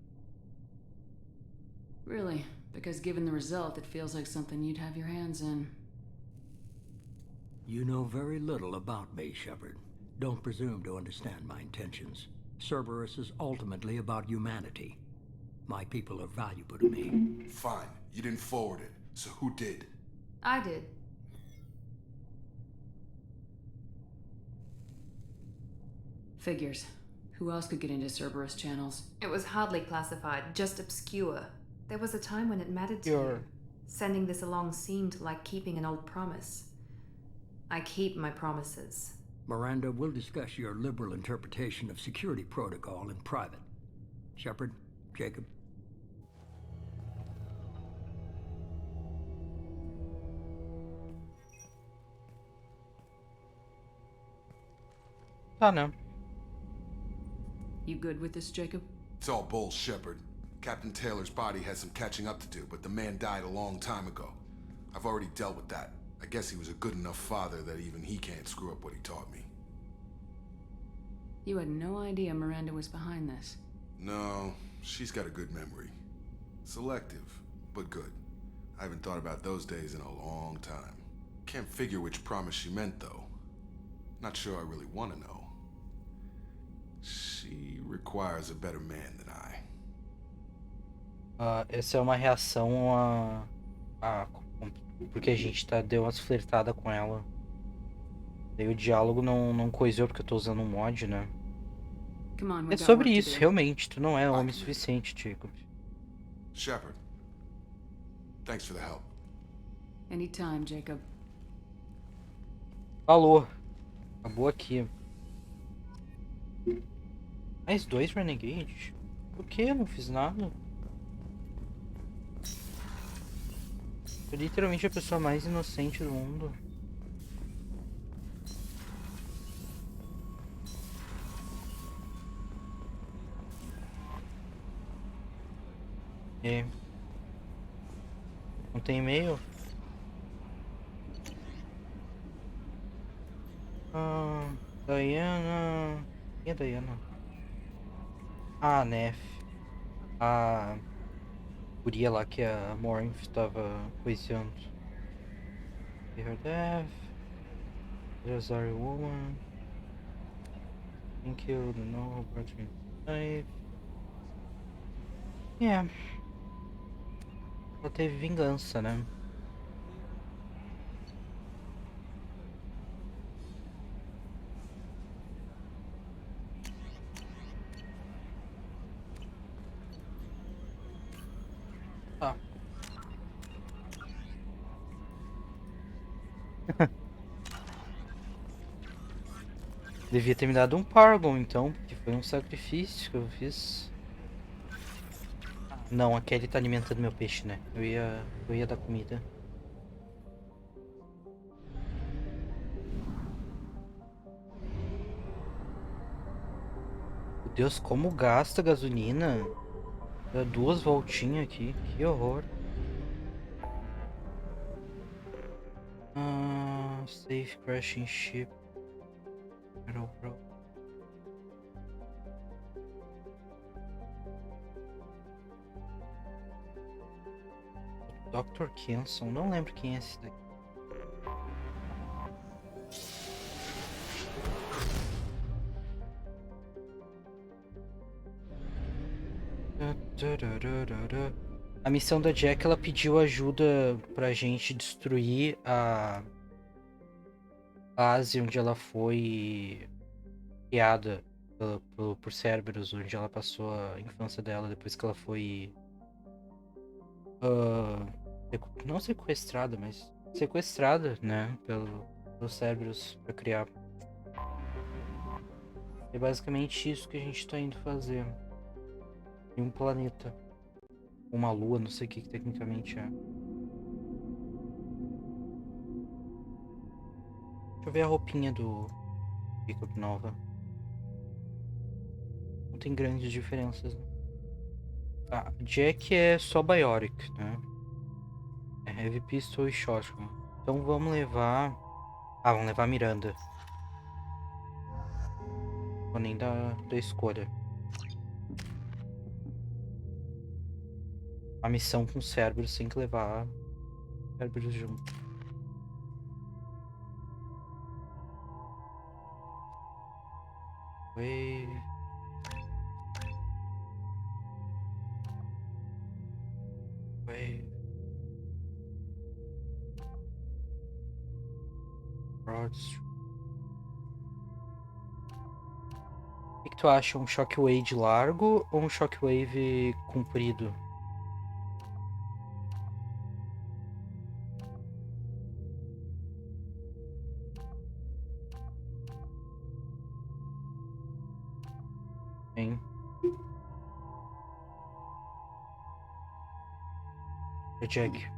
S3: Really? Because given the result, it feels like something you'd have your hands in.
S18: You know very little about me, Shepard. Don't presume to understand my intentions. Cerberus is ultimately about humanity. My people are valuable to me.
S10: Fine. You didn't forward it. So who did?
S13: I did.
S3: Figures. Who else could get into Cerberus channels?
S13: It was hardly classified, just obscure.
S19: There was a time when it mattered to you. Sending this along seemed like keeping an old promise. I keep my promises.
S18: Miranda, we'll discuss your liberal interpretation of security protocol in private. Shepard, Jacob.
S1: Tá, né?
S3: You good with this, Jacob?
S10: It's all bull, Shepard. Captain Taylor's body has some catching up to do, but the man died a long time ago. I've already dealt with that. I guess he was a good enough father that even he can't screw up what he taught me.
S3: You had no idea Miranda was behind this.
S10: No, she's got a good memory. Selective, but good. I haven't thought about those days in a long time. Can't figure which promise she meant, though. Not sure I really want to know. She requires a better man than I.
S1: Essa é uma reação porque a gente deu umas flertadas com ela. Daí o diálogo não coisou porque eu tô usando um mod, né? É sobre isso, realmente. Tu não é homem suficiente, Jacob.
S10: Shepard, thanks for the help.
S3: Anytime, Jacob.
S1: Falou. Acabou aqui. Mais 2 Renegade? Por que? Eu não fiz nada. Sou literalmente a pessoa mais inocente do mundo. E... não tem e-mail? Diana... quem é Diana? Nef. A guria lá que a Morinth estava coisando. Her death. Lazari woman. Thank you, no, Project Knife. Ela teve vingança, né? Tá. Devia ter me dado um Paragon, então, porque foi um sacrifício que eu fiz. Não, a Kelly tá alimentando meu peixe, né? Eu ia dar comida. Meu Deus, como gasta gasolina? Dá 2 voltinhas aqui, que horror. Safe crashing ship. Bro. Dr. Kenson, não lembro quem é esse daqui. A missão da Jack, ela pediu ajuda pra gente destruir a base onde ela foi criada por Cerberus, onde ela passou a infância dela depois que ela foi não sequestrada, mas sequestrada, né, pelo Cerberus pra criar. É basicamente isso que a gente tá indo fazer em um planeta, uma lua, não sei o que tecnicamente é. Deixa eu ver a roupinha do Jacob nova. Não tem grandes diferenças. Jack é só Biotic, né? É Heavy Pistol e Shotgun. Então vamos levar... vamos levar a Miranda. Vou nem da escolha. A missão com o Cerberus tem que levar o Cerberus junto. Wave. O que tu acha? Um Shockwave largo ou um Shockwave comprido? Hein? É Jack.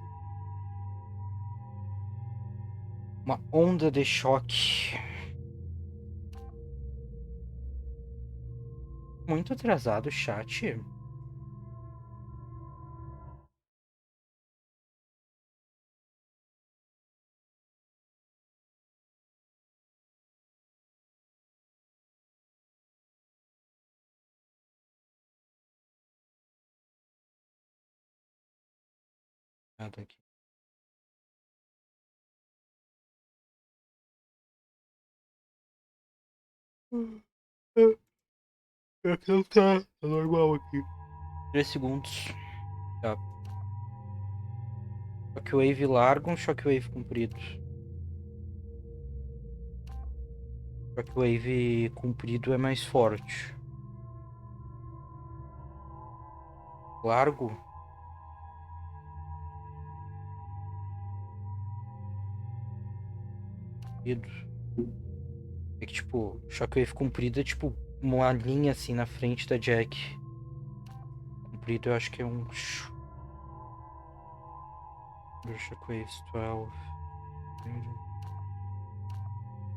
S1: Uma onda de choque. Muito atrasado o chat. Nada aqui. Não tá normal aqui. 3 segundos. Tá. Shockwave largo, um shockwave comprido. Shockwave comprido é mais forte. Largo. Comprido. É que tipo, shockwave comprido é tipo uma linha assim na frente da Jack. Comprido eu acho que é um. Shockwaves 12.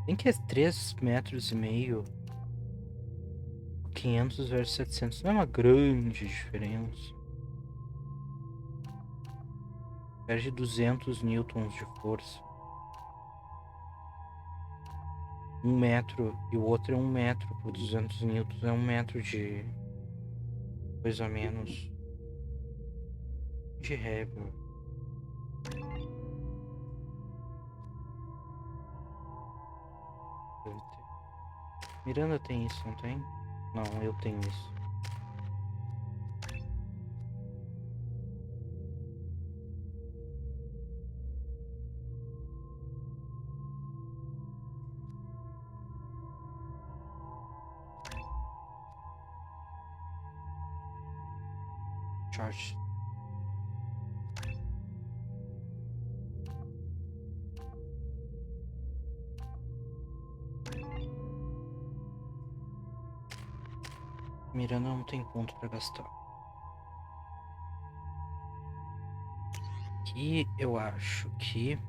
S1: Tem que é 3,5 metros. 500 versus 700 não é uma grande diferença. Perde 200 newtons de força. 1 metro e o outro é 1 metro por 200 newtons. É 1 metro de coisa a menos de regra. Miranda tem isso, não tem? Não, eu tenho isso. Charge. Miranda não tem ponto pra gastar. Aqui eu acho que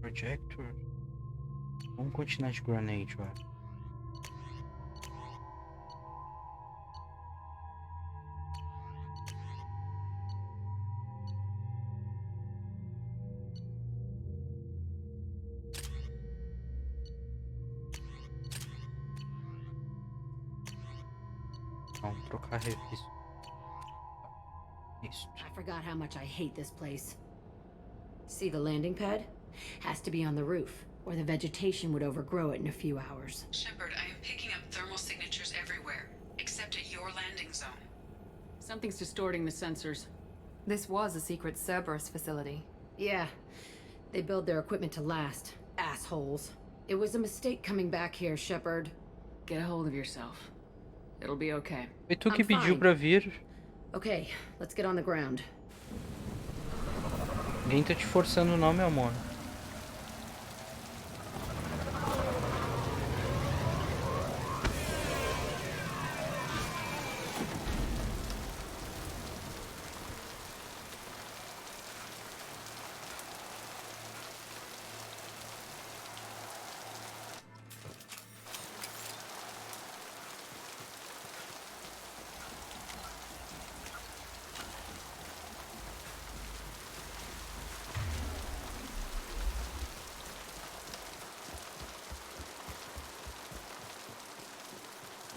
S1: projector. Vamos continuar de grenade, ó. Vamos trocar revista. Isso.
S3: I forgot how much I hate this place. See the landing pad? Has to be on the roof, or the vegetation would overgrow it in a few hours.
S13: Shepard, I am picking up thermal signatures everywhere, except at your landing zone.
S3: Something's distorting the sensors.
S19: This was a secret Cerberus facility.
S3: Yeah, they build their equipment to last. Assholes. It was a mistake coming back here, Shepard.
S5: Get a hold of yourself. It'll be okay.
S1: Foi tu que pediu pra vir.
S3: Okay, let's get on the ground.
S1: Ninguém tá te forçando não, meu amor.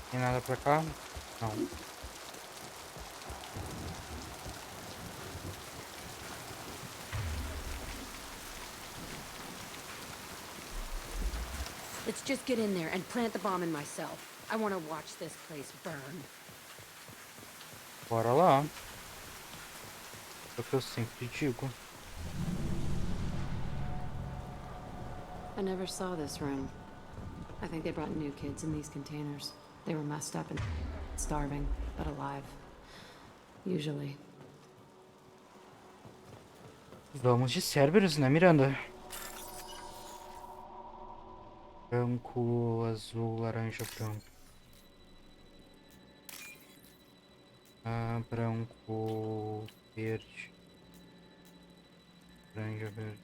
S1: Tem nada pra cá? Não.
S3: Let's just get in there and plant the bomb in myself. I want to watch this place burn.
S1: Bora lá. É o que eu sempre digo.
S3: I never saw this room. I think they brought new kids in these containers. They were messed up and starving, but alive. Usually.
S1: Vamos de Cerberus, né, Miranda? Branco, azul, laranja, branco. Branco, verde. Laranja, verde.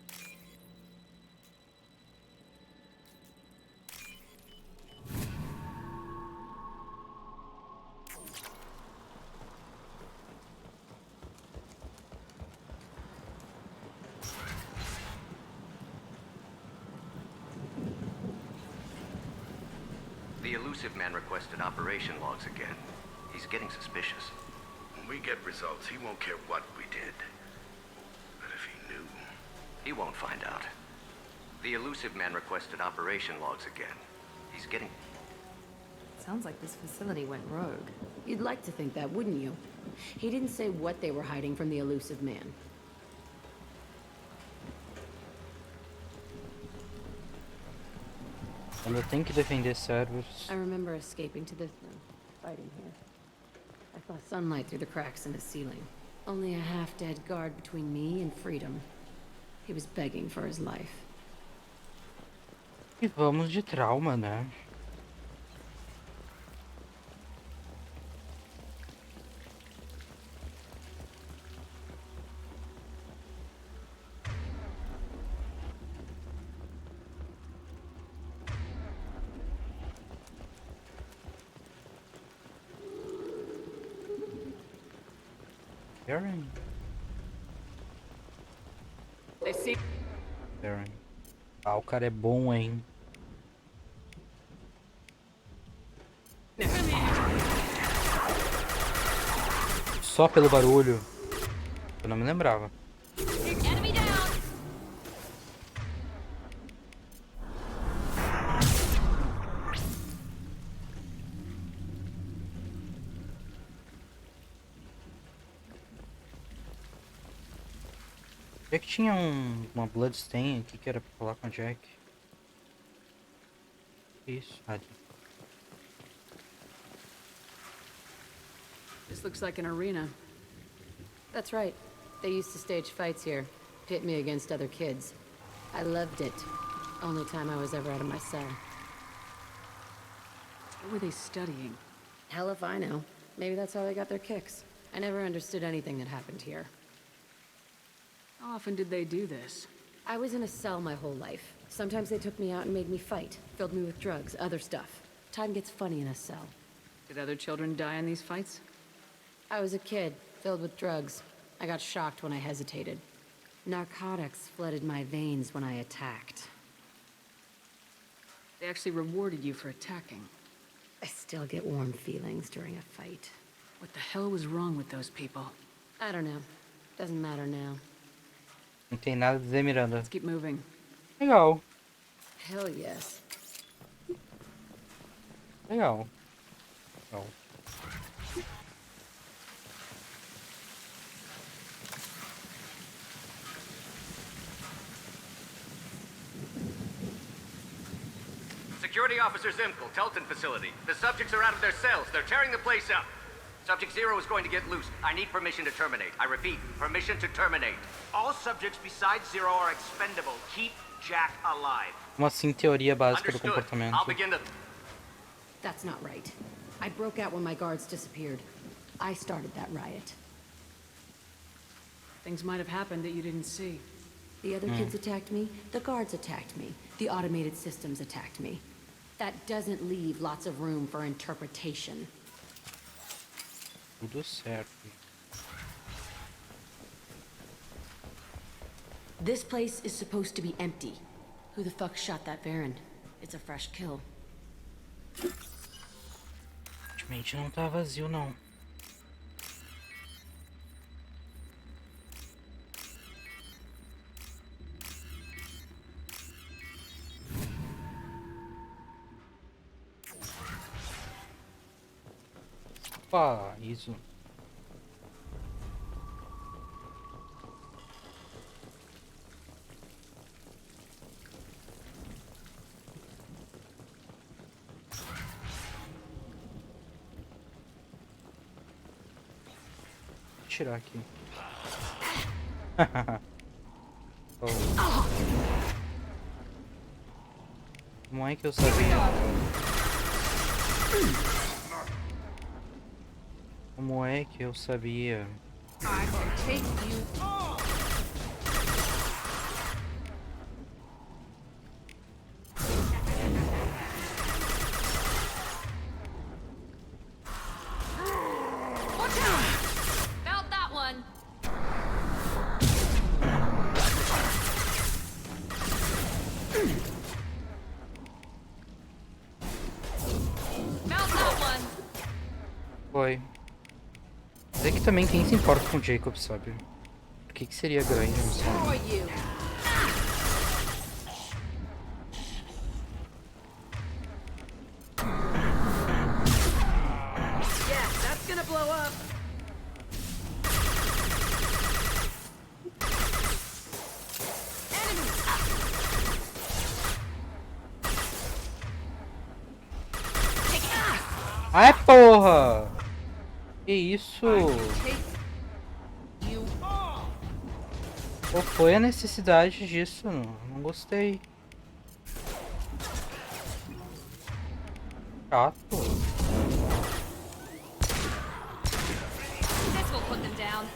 S20: The elusive man requested operation logs again. He's getting suspicious.
S9: When we get results, he won't care what we did. But if he knew...
S20: He won't find out. The elusive man requested operation logs again. He's getting...
S3: Sounds like this facility went rogue. You'd like to think that, wouldn't you? He didn't say what they were hiding from the elusive man.
S1: Ainda tem que defender servers.
S3: I remember escaping to this room, fighting here. I saw sunlight through the cracks in the ceiling. Only a half-dead guard between me and freedom. He was begging for his life.
S1: E vamos de trauma, né? Aaron. Aaron. Ah, o cara é bom, hein? Só pelo barulho. Eu não me lembrava. Já que tinha uma bloodstain aqui que era pra falar com a Jack. Isso, ali.
S3: This looks like an arena. That's right. They used to stage fights here, pit me against other kids. I loved it. Only time I was ever out of my cell.
S19: What were they studying?
S3: Hell if I know. Maybe that's how they got their kicks. I never understood anything that happened here.
S19: How often did they do this?
S3: I was in a cell my whole life. Sometimes they took me out and made me fight, filled me with drugs, other stuff. Time gets funny in a cell.
S19: Did other children die in these fights?
S3: I was a kid, filled with drugs. I got shocked when I hesitated. Narcotics flooded my veins when I attacked.
S19: They actually rewarded you for attacking.
S3: I still get warm feelings during a fight.
S19: What the hell was wrong with those people?
S3: I don't know. Doesn't matter now.
S1: Não tem nada a dizer, Miranda.
S19: Let's keep moving.
S1: Legal.
S3: Hell yes.
S1: Legal. Legal.
S20: Security Officer Zimkel, Telton facility. The subjects are out of their cells. They're tearing the place up. Subject Zero is going to get loose. I need permission to terminate. I repeat, permission to terminate.
S17: All subjects besides Zero are expendable. Keep Jack alive.
S1: Uma assim teoria básica do
S20: Understood.
S1: comportamento.
S20: I'll begin to...
S3: That's not right. I broke out when my guards disappeared. I started that riot.
S19: Things might have happened that you didn't see.
S3: The other kids attacked me. The guards attacked me. The automated systems attacked me. That doesn't leave lots of room for interpretation.
S1: Tudo certo.
S3: This place is supposed to be empty. Who the fuck shot that Baron? It's a fresh kill.
S1: Aparentemente não tá vazio, não. Opa, isso. Vou tirar aqui. Oh. Como é que eu sabia? Como é que eu sabia?
S5: I can take you all.
S13: Watch out! Felt that one. Felt that one.
S1: Foi. Mas é que também quem se importa com o Jacob, sabe? Por que seria grande, não sei.
S5: Destroy you.
S14: Yeah, that's gonna blow up.
S1: Ai, porra! Que isso?
S5: You all.
S1: Qual foi a necessidade disso? Não gostei. Chato.
S13: This will put them down.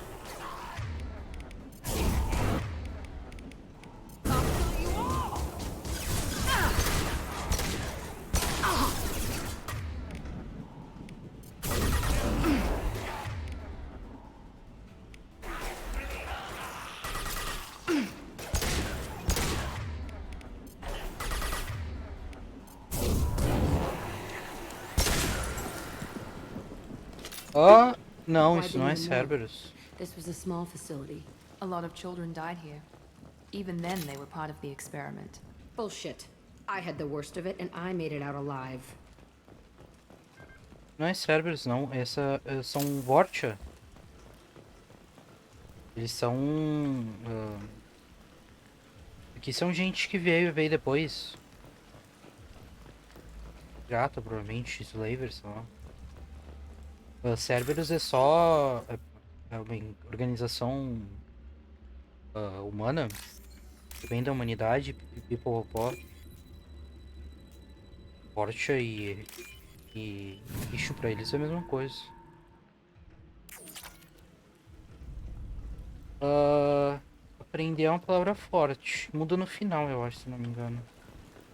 S1: Ah, não, isso não é Cerberus.
S3: This was a small facility.
S19: A lot of children died here. Even then, they were part of the experiment.
S3: Bullshit. I had the worst of it, and I made it out alive.
S1: Não é Cerberus, não. São Vortia. Eles são... aqui são gente que veio depois. Pirata, provavelmente. Slaver, sei lá. Cerberus é só... é uma organização humana. Que vem da humanidade. Pipipopopó. Vortia e bicho pra eles é a mesma coisa. Aprender é uma palavra forte. Muda no final, eu acho, se não me engano.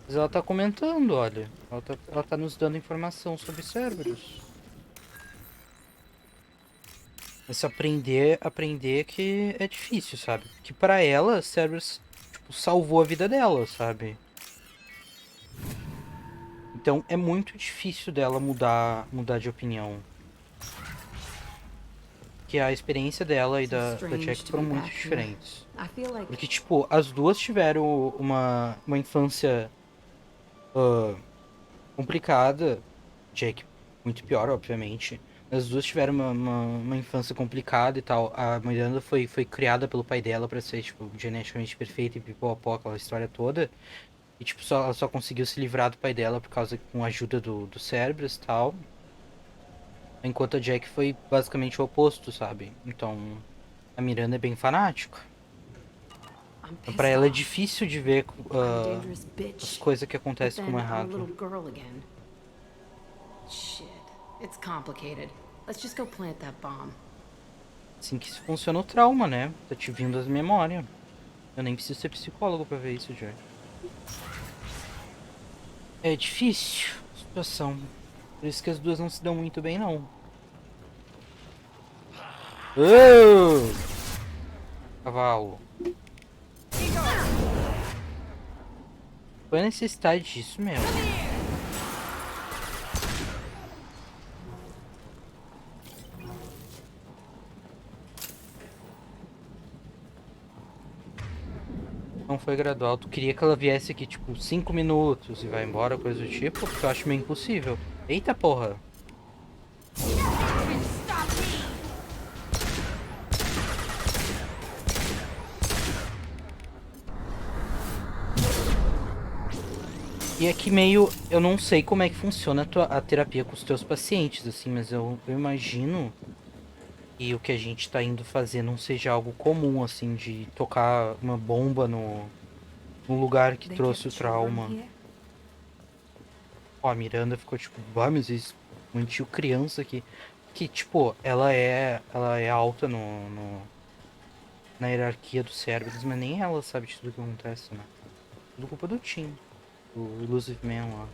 S1: Mas ela tá comentando, olha. Ela tá nos dando informação sobre Cerberus. Mas aprender que é difícil, sabe? Que pra ela, Cerberus, tipo, salvou a vida dela, sabe? Então é muito difícil dela mudar de opinião. Que a experiência dela e da Jack foram muito diferentes. Porque, tipo, as duas tiveram uma infância complicada. Jack muito pior, obviamente. As duas tiveram uma infância complicada e tal. A Miranda foi criada pelo pai dela pra ser, tipo, geneticamente perfeita e pipopó, aquela história toda. E, tipo, ela só conseguiu se livrar do pai dela com a ajuda do Cerberus e tal. Enquanto a Jack foi basicamente o oposto, sabe? Então, a Miranda é bem fanática. Então, pra ela é difícil de ver as coisas que acontecem como errado.
S3: Shit. It's complicated. Let's just go plant that bomb.
S1: Assim que funciona o trauma, né? Tá te vindo as memórias. Eu nem preciso ser psicólogo pra ver isso, Jack. É difícil a situação. Por isso que as duas não se dão muito bem, não. Oh! Cavalo. Foi a necessidade disso mesmo. Não foi gradual. Tu queria que ela viesse aqui, tipo, 5 minutos e vai embora, coisa do tipo, porque eu acho meio impossível. Eita porra! E aqui meio... eu não sei como é que funciona a terapia com os teus pacientes, assim, mas eu imagino que o que a gente tá indo fazer não seja algo comum, assim, de tocar uma bomba no lugar que trouxe o trauma. Ó, a Miranda ficou tipo, ah, mas isso mantiu criança aqui. Que, tipo, ela é alta na hierarquia dos cérebros, mas nem ela sabe de tudo que acontece, né? Tudo culpa do Tim, o Illusive Man lá.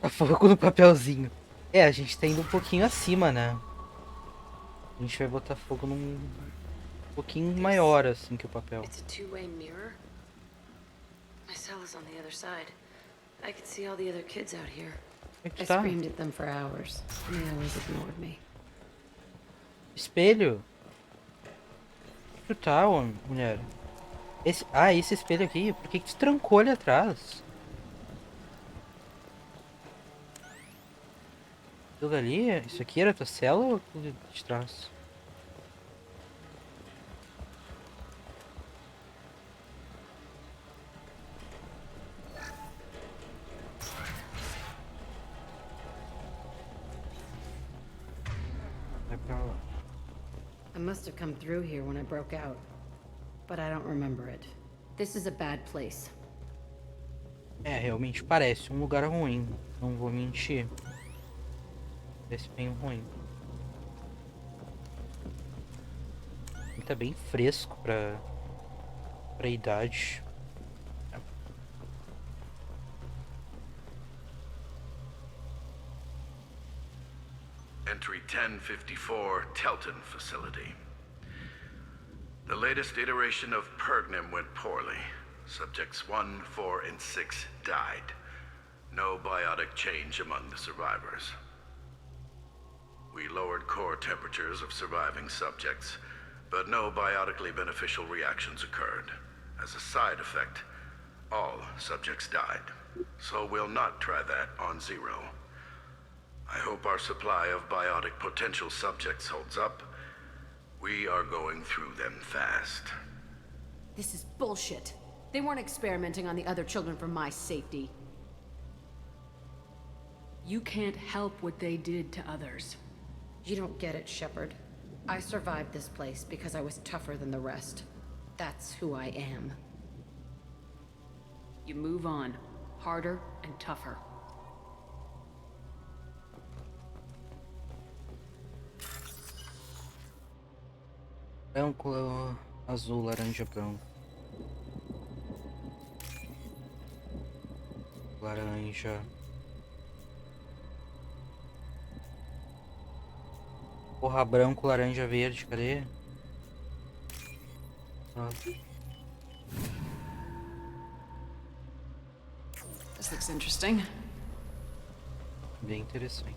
S1: A fogo no papelzinho. É, a gente tá indo um pouquinho acima, né? A gente vai botar fogo num pouquinho maior, assim, que o papel.
S3: It's a two-way mirror. My cell is on the other side. I could see all the other kids out here. I screamed at them for hours, and they always ignored me.
S1: Espelho? Que tá, mulher? Esse espelho aqui, por que tu trancou ali atrás? Aquilo ali, isso aqui era tua cela ou aquilo de trás? Vai pra lá.
S3: I must have come through here when I broke out, but I don't remember it. This is a bad place.
S1: É, realmente parece um lugar ruim, não vou mentir. Parece bem ruim. Ele tá bem fresco pra idade.
S21: Entry 1054, Telton Facility. The latest iteration of Pergnum went poorly. Subjects 1, 4, and 6 died. No biotic change among the survivors. We lowered core temperatures of surviving subjects, but no biotically beneficial reactions occurred. As a side effect, all subjects died. So we'll not try that on Zero. I hope our supply of biotic potential subjects holds up. We are going through them fast.
S3: This is bullshit. They weren't experimenting on the other children for my safety.
S22: You can't help what they did to others.
S3: You don't get it, Shepard. I survived this place because I was tougher than the rest. That's who I am.
S22: You move on. Harder and tougher.
S1: Branco, azul, laranja, branco. Laranja. Porra, branco, laranja, verde, cadê?
S22: This looks interesting.
S1: Bem interessante.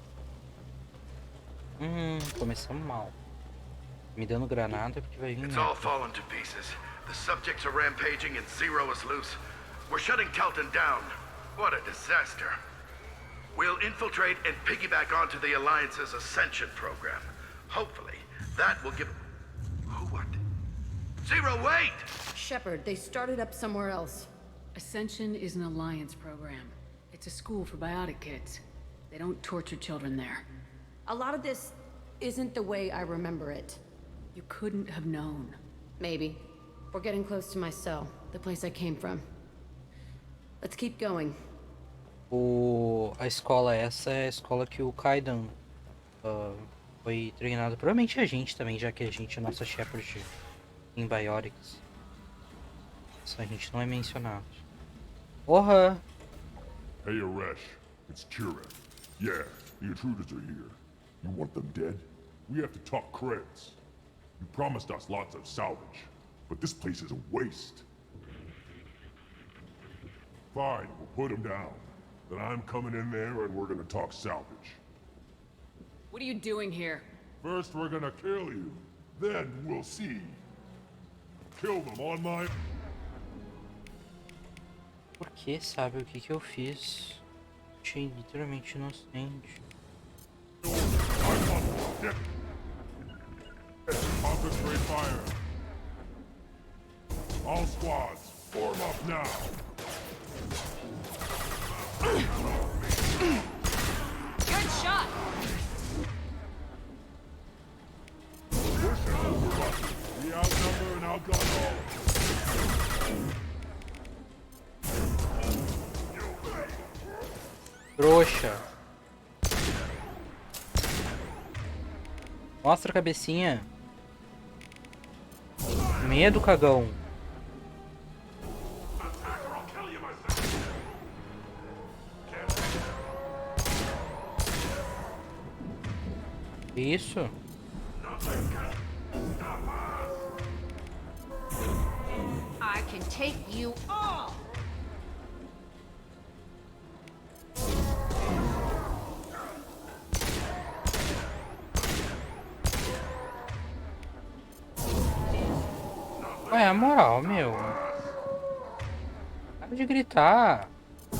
S1: Começamos mal. Me dando granada porque vai vir.
S21: It's all fallen to pieces. The subjects are rampaging and Zero is loose. We're shutting Telton down. What a disaster. We'll infiltrate and piggyback onto the Alliance's Ascension program. Hopefully, that will give... Who, what? Zero, wait!
S3: Shepard, they started up somewhere else.
S22: Ascension is an Alliance program. It's a school for biotic kids. They don't torture children there.
S3: A lot of this isn't the way I remember it.
S22: You couldn't have known.
S3: Maybe. We're getting close to my cell, the place I came from. Let's keep going.
S1: A escola essa é a escola que o Kaidan foi treinado. Provavelmente a gente também, já que a gente é nossa Shepard em Biotics. Isso a gente não é mencionado. Porra!
S7: Hey, Aresh. It's Kira. Yeah, the intruders are here. You want them dead? We have to talk creds. You promised us lots of salvage, but this place is a waste. Fine, we'll put them down. Then I'm coming in there and we're gonna talk salvage.
S22: What are you doing here?
S7: First we're gonna kill you, then we'll see. Kill them on my...
S1: Por que, sabe o que eu fiz? Achei literalmente inocente.
S7: Concentrate fire. All squads, form up now.
S22: Good shot!
S7: Push and overrun. We outnumber and outgun all.
S1: Trouxa. Mostra a cabecinha. Medo, cagão. Isso.
S14: I can take you all.
S1: Ué, a moral, meu. Para de gritar.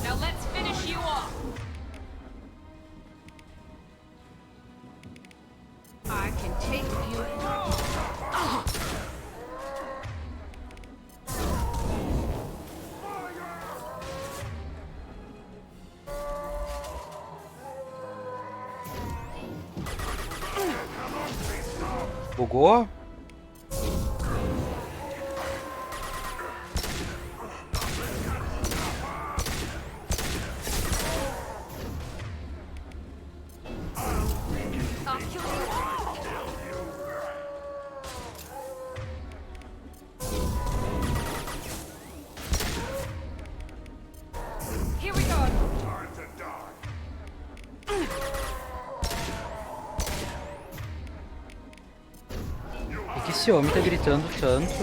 S13: Now let's finish you off.
S14: I can take you all.
S1: Bugou?
S14: I'll kill you all.
S13: Here we go.
S1: Por que esse homem tá gritando tanto?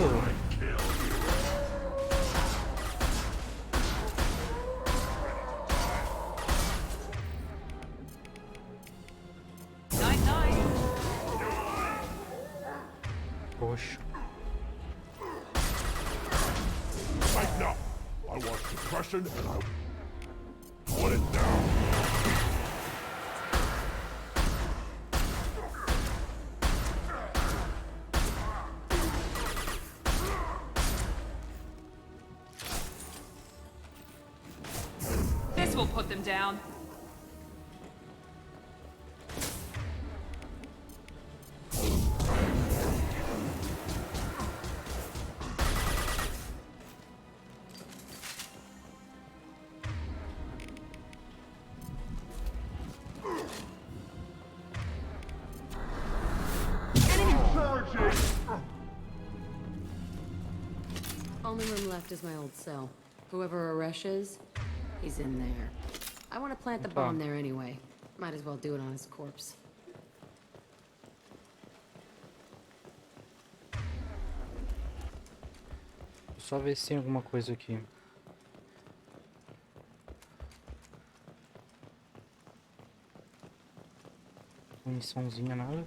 S1: Poxa.
S7: Right now. I want suppression and I want it now.
S13: This will put them down.
S3: Only room left is my old cell. Whoever Aresh is, he's in there. I want to plant the bomb there anyway. Might as well do it on his corpse.
S1: Só ver se tem alguma coisa aqui. Muniçãozinha, nada.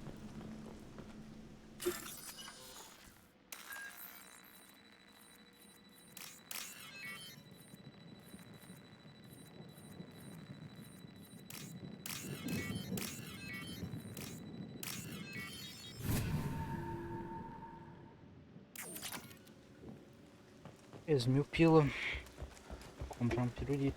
S1: Fez 1000 pila. Vou comprar um pirulito.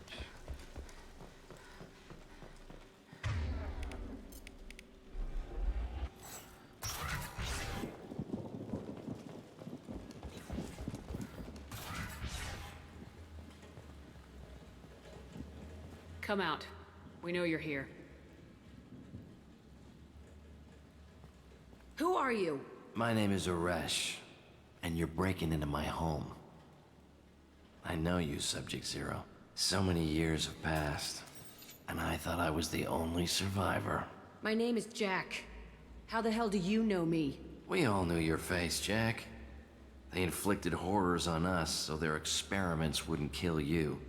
S22: Come out. We know you're here.
S3: Who are you?
S8: My name is Aresh, and you're breaking into my home. I know you, Subject Zero. So many years have passed, and I thought I was the only survivor.
S3: My name is Jack. How the hell do you know me?
S8: We all knew your face, Jack. They inflicted horrors on us so their experiments wouldn't kill you.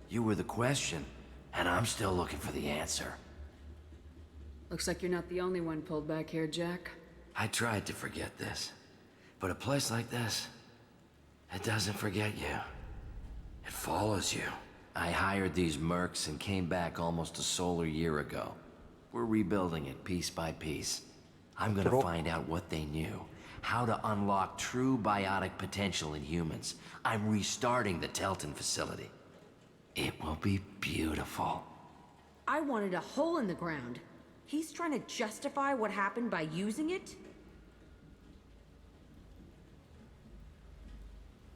S8: You were the question, and I'm still looking for the answer.
S22: Looks like you're not the only one pulled back here, Jack.
S8: I tried to forget this, but a place like this, it doesn't forget you. It follows you. I hired these mercs and came back almost a solar year ago. We're rebuilding it piece by piece. I'm gonna find out what they knew, how to unlock true biotic potential in humans. I'm restarting the Telton facility. It will be beautiful.
S3: I wanted a hole in the ground. He's trying to justify what happened by using it?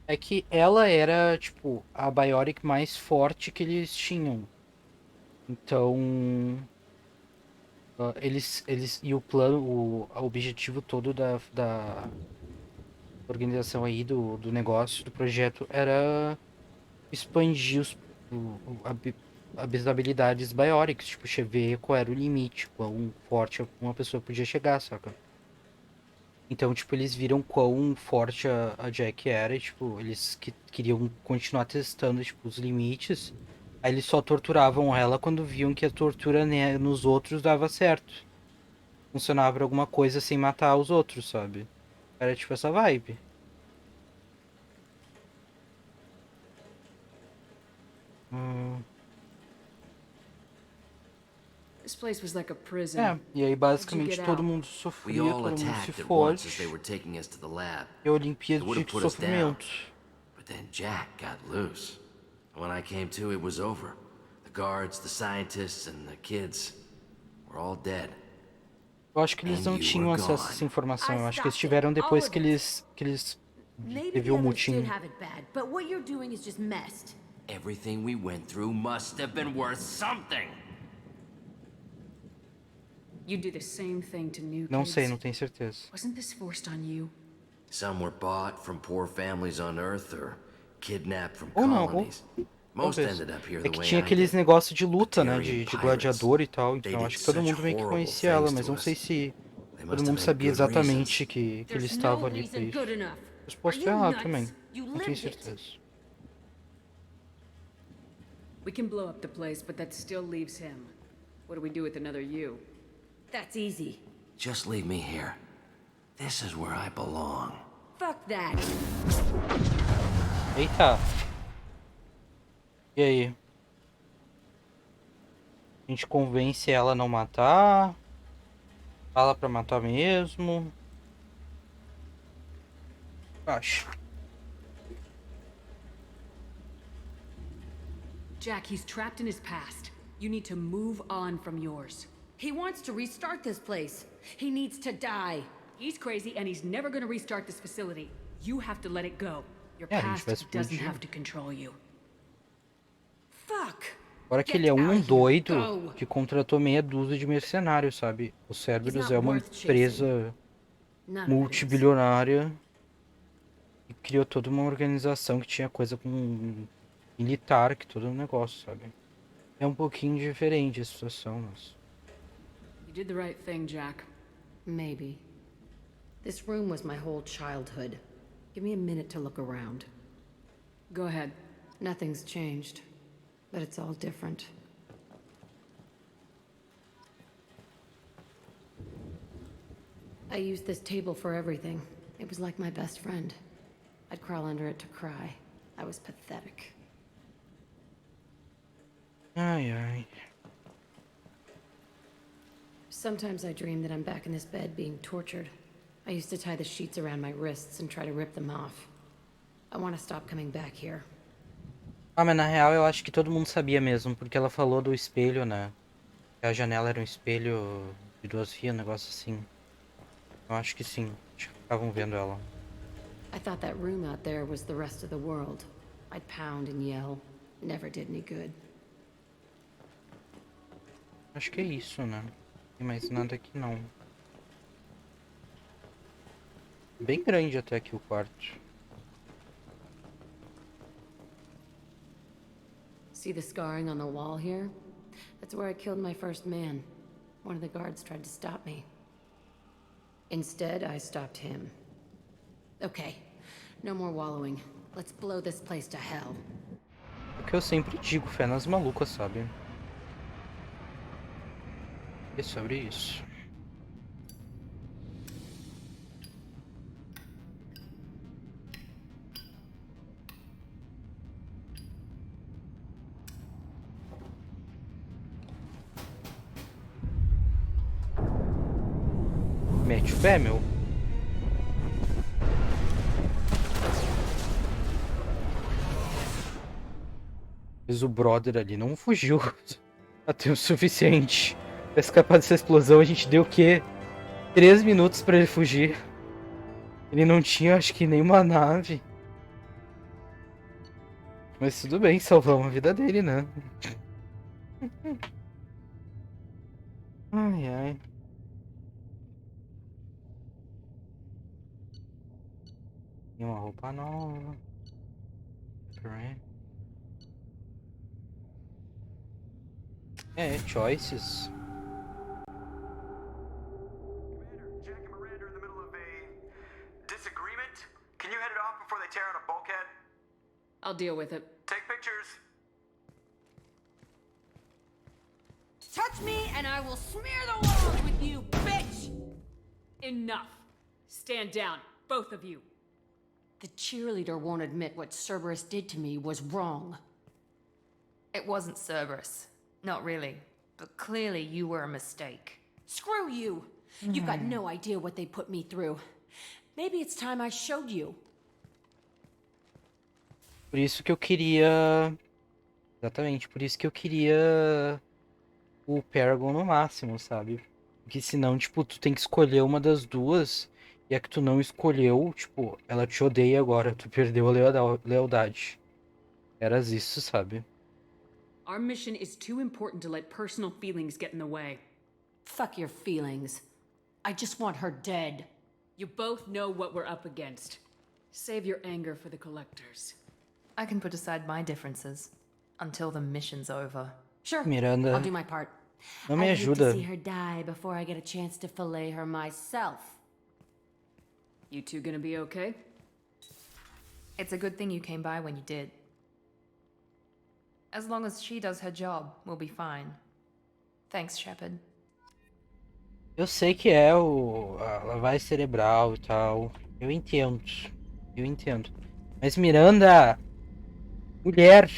S1: É que ela era, tipo, a Bioric mais forte que eles tinham. Então, eles e o plano, o objetivo todo da organização aí do negócio, do projeto, era expandir as habilidades biónicas, tipo, ver qual era o limite, quão forte uma pessoa podia chegar, saca? Então, tipo, eles viram quão forte a Jack era e, tipo, eles queriam continuar testando, tipo, os limites. Aí eles só torturavam ela quando viam que a tortura nos outros dava certo. Funcionava pra alguma coisa sem matar os outros, sabe? Era tipo essa vibe.
S22: This place was like a prison.
S1: E aí basicamente todo mundo sofria, todo mundo se fode. E a Olimpíada de sofrimento.
S8: But then Jack got loose. When I came to, it was over. The guards, the scientists, and the kids were all dead.
S1: Eu acho que eles não tinham acesso a essa informação. Eu acho que eles tiveram depois que eles teve o mutim.
S14: But what you're doing is just messed.
S8: Everything we went through must have been worth something.
S22: You do the same thing to new kids.
S1: Não sei, não tenho certeza.
S22: Wasn't this forced on you?
S8: Some were bought from poor families on Earth or kidnapped from
S1: Ou não,
S8: colonies. Most ended up here
S1: é
S8: the
S1: que
S8: way
S1: tinha
S8: I
S1: aqueles
S8: did.
S1: negócios de luta, né, de
S8: Pirates.
S1: gladiador e tal, então
S8: They
S1: acho
S8: did
S1: que todo
S8: such
S1: mundo meio que
S8: horrible
S1: conhecia ela,
S8: things
S1: mas
S8: to
S1: não
S8: us.
S1: sei se
S8: They
S1: todo
S8: must
S1: mundo
S8: have
S1: sabia
S8: had good
S1: exatamente
S8: reasons.
S1: que ele
S14: There's
S1: estava
S14: no
S1: ali pra
S14: reason
S1: isso.
S14: good enough.
S1: Eu posso
S14: Are
S1: estar
S14: you
S1: errado
S14: nuts?
S1: também,
S14: You
S1: não tenho
S14: lived it.
S1: certeza.
S22: We can blow up the place, but that still leaves him. What do we do with another you?
S14: That's easy.
S8: Just leave me here. This is where I belong.
S14: Fuck that.
S1: Eita. E aí? A gente convence ela a não matar? Fala pra matar mesmo? Acho.
S22: Jack, he's trapped in his past. You need to move on from yours.
S14: He wants to restart this place. He needs to die.
S22: He's crazy and he's never gonna restart this facility. You have to let it go. Your
S1: É, a gente vai
S22: past doesn't
S1: explodir.
S22: have to control you.
S14: Fuck.
S1: Agora que ele é um doido que contratou meia dúzia de mercenários, sabe? O Cerberus é uma empresa multibilionária e criou toda uma organização que tinha coisa com militar, que todo um negócio, sabe? É um pouquinho diferente a situação, mas...
S22: You did the right thing, Jack.
S3: Maybe. This room was my whole childhood. Give me a minute to look around.
S22: Go ahead.
S3: Nothing's changed, but it's all different. I used this table for everything. It was like my best friend. I'd crawl under it to cry. I was pathetic.
S1: Ai, ai.
S3: Sometimes I dream that I'm back in this bed being tortured. I used to tie the sheets around my wrists and try to rip them off. I want to stop coming back here.
S1: Ah, mas na real eu acho que todo mundo sabia mesmo, porque ela falou do espelho, né? Que a janela era um espelho de duas vias, um negócio assim. Eu acho que sim. Acho que estavam vendo ela.
S3: I thought that room out there was the rest of the world. I'd pound and yell. Never did any good.
S1: Acho que é isso, né? Não tem mais nada aqui não. Bem grande até aqui o quarto.
S3: See the scarring on the wall here? That's where I killed my first man. One of the guards tried to stop me. Instead, I stopped him. Okay, no more wallowing. Let's blow this place to hell.
S1: O que eu sempre digo, fé nas malucas, sabe? É sobre isso. Mete o pé, meu. Mas o brother ali não fugiu até o suficiente pra escapar dessa explosão. A gente deu o quê? 3 minutos pra ele fugir. Ele não tinha, acho que, nenhuma nave. Mas tudo bem, salvamos a vida dele, né? Ai, ai. Tem uma roupa nova. É, choices.
S17: Jack and Miranda are in the middle of a disagreement. Can you head it off before they tear out a bulkhead?
S22: I'll deal with it.
S17: Take pictures.
S22: Touch me and I will smear the walls with you, bitch! Enough. Stand down, both of you.
S3: The cheerleader won't admit what Cerberus did to me was wrong.
S13: It wasn't Cerberus. Not really. But clearly you were a mistake.
S3: Screw you! You've got no idea what they put me through. Maybe it's time I showed you.
S1: Por isso que eu queria... Exatamente, por isso que eu queria o Paragon no máximo, sabe? Porque senão, tipo, tu tem que escolher uma das duas, e a que tu não escolheu, tipo, ela te odeia agora, tu perdeu a lealdade. Eras isso, sabe?
S22: Our mission is too important to let personal feelings get in the way.
S3: Fuck your feelings. I just want her dead.
S22: You both know what we're up against. Save your anger for the collectors.
S13: I can put aside my differences until the mission's over.
S3: Sure,
S1: Miranda,
S3: I'll do my part.
S1: não me
S3: I'd hate
S1: ajuda.
S3: to see her die before I get a chance to fillet her myself.
S22: You two gonna be okay?
S13: It's a good thing you came by when you did. As long as she does her job, we'll be fine. Thanks, Shepard.
S1: Eu sei que é a lavagem cerebral e tal. Eu entendo. Eu entendo. Mas Miranda... Mulher...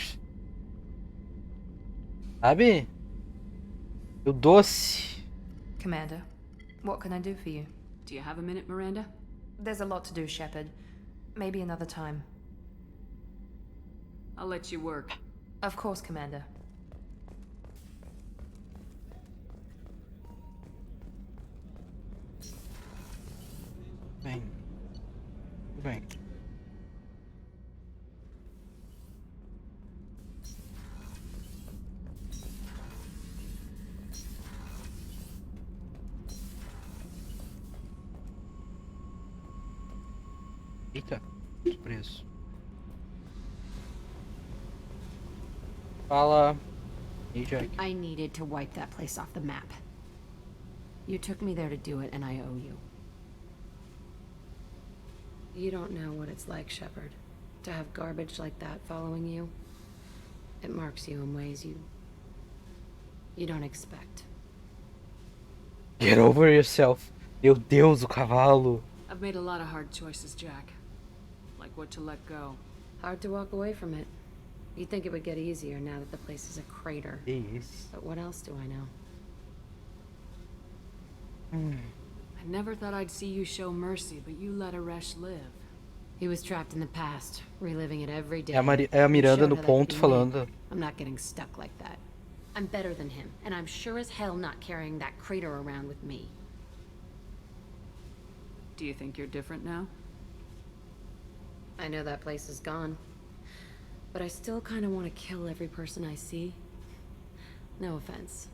S1: Sabe? O doce.
S13: Commander, what can I do for you?
S22: Do you have a minute, Miranda?
S13: There's a lot to do, Shepard. Maybe another time.
S22: I'll let you work.
S13: Of course, Commander.
S1: Bem. Tudo bem. Eita, surpreso. Fala. Hey, Jack.
S3: I needed to wipe that place off the map. You took me there to do it, and I owe you. You don't know what it's like, Shepard, to have garbage like that following you. It marks you in ways you don't expect.
S1: Get over yourself. Meu Deus, o cavalo.
S22: I've made a lot of hard choices, Jack. Like what to let go.
S3: Hard to walk away from it. You'd think it would get easier now that the place is a crater.
S1: Yes.
S3: But what else do I know?
S22: I never thought I'd see you show mercy, but you let Aresh live.
S3: He was trapped in the past, reliving it every day.
S1: É a Miranda no ponto falando.
S3: I'm not getting stuck like that. I'm better than him, and I'm sure as hell not carrying that crater around with me.
S22: Do you think you're different now?
S3: I know that place is gone. But I still kind of want to kill every person I see. No offense.